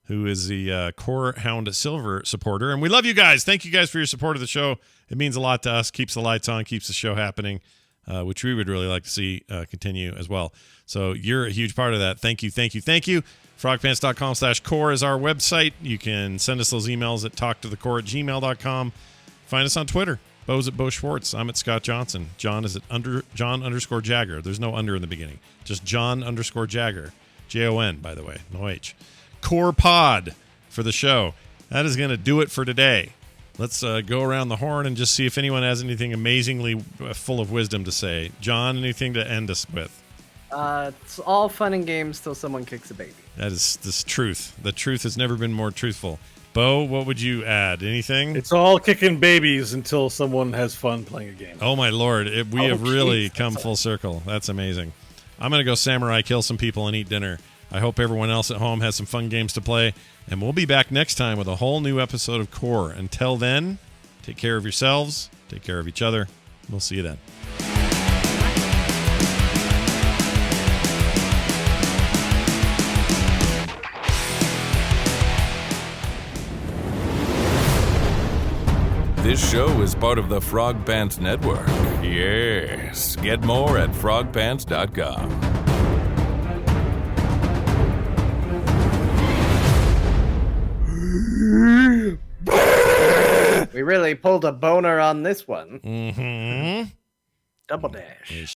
who is the Corehound Silver supporter. And we love you guys. Thank you guys for your support of the show. It means a lot to us. Keeps the lights on, keeps the show happening, which we would really like to see continue as well. So you're a huge part of that. Thank you, thank you, thank you. Frogpants.com/core is our website. You can send us those emails at talktothecore@gmail.com. Find us on Twitter. Bo's at Bo Schwartz. I'm at Scott Johnson. John is at John_Jagger. There's no under in the beginning. Just John_Jagger. Jon, by the way. No H. Core Pod for the show. That is going to do it for today. Let's go around the horn and just see if anyone has anything amazingly full of wisdom to say. John, anything to end us with? It's all fun and games till someone kicks a baby. That is this truth. The truth has never been more truthful. Bo, what would you add? Anything? It's all kicking babies until someone has fun playing a game. Oh, my Lord. We have really come full circle. That's amazing. I'm going to go samurai, kill some people, and eat dinner. I hope everyone else at home has some fun games to play. And we'll be back next time with a whole new episode of Core. Until then, take care of yourselves. Take care of each other. We'll see you then. This show is part of the Frog Pants Network. Yes. Get more at frogpants.com. We really pulled a boner on this one. Mm-hmm. Double dash.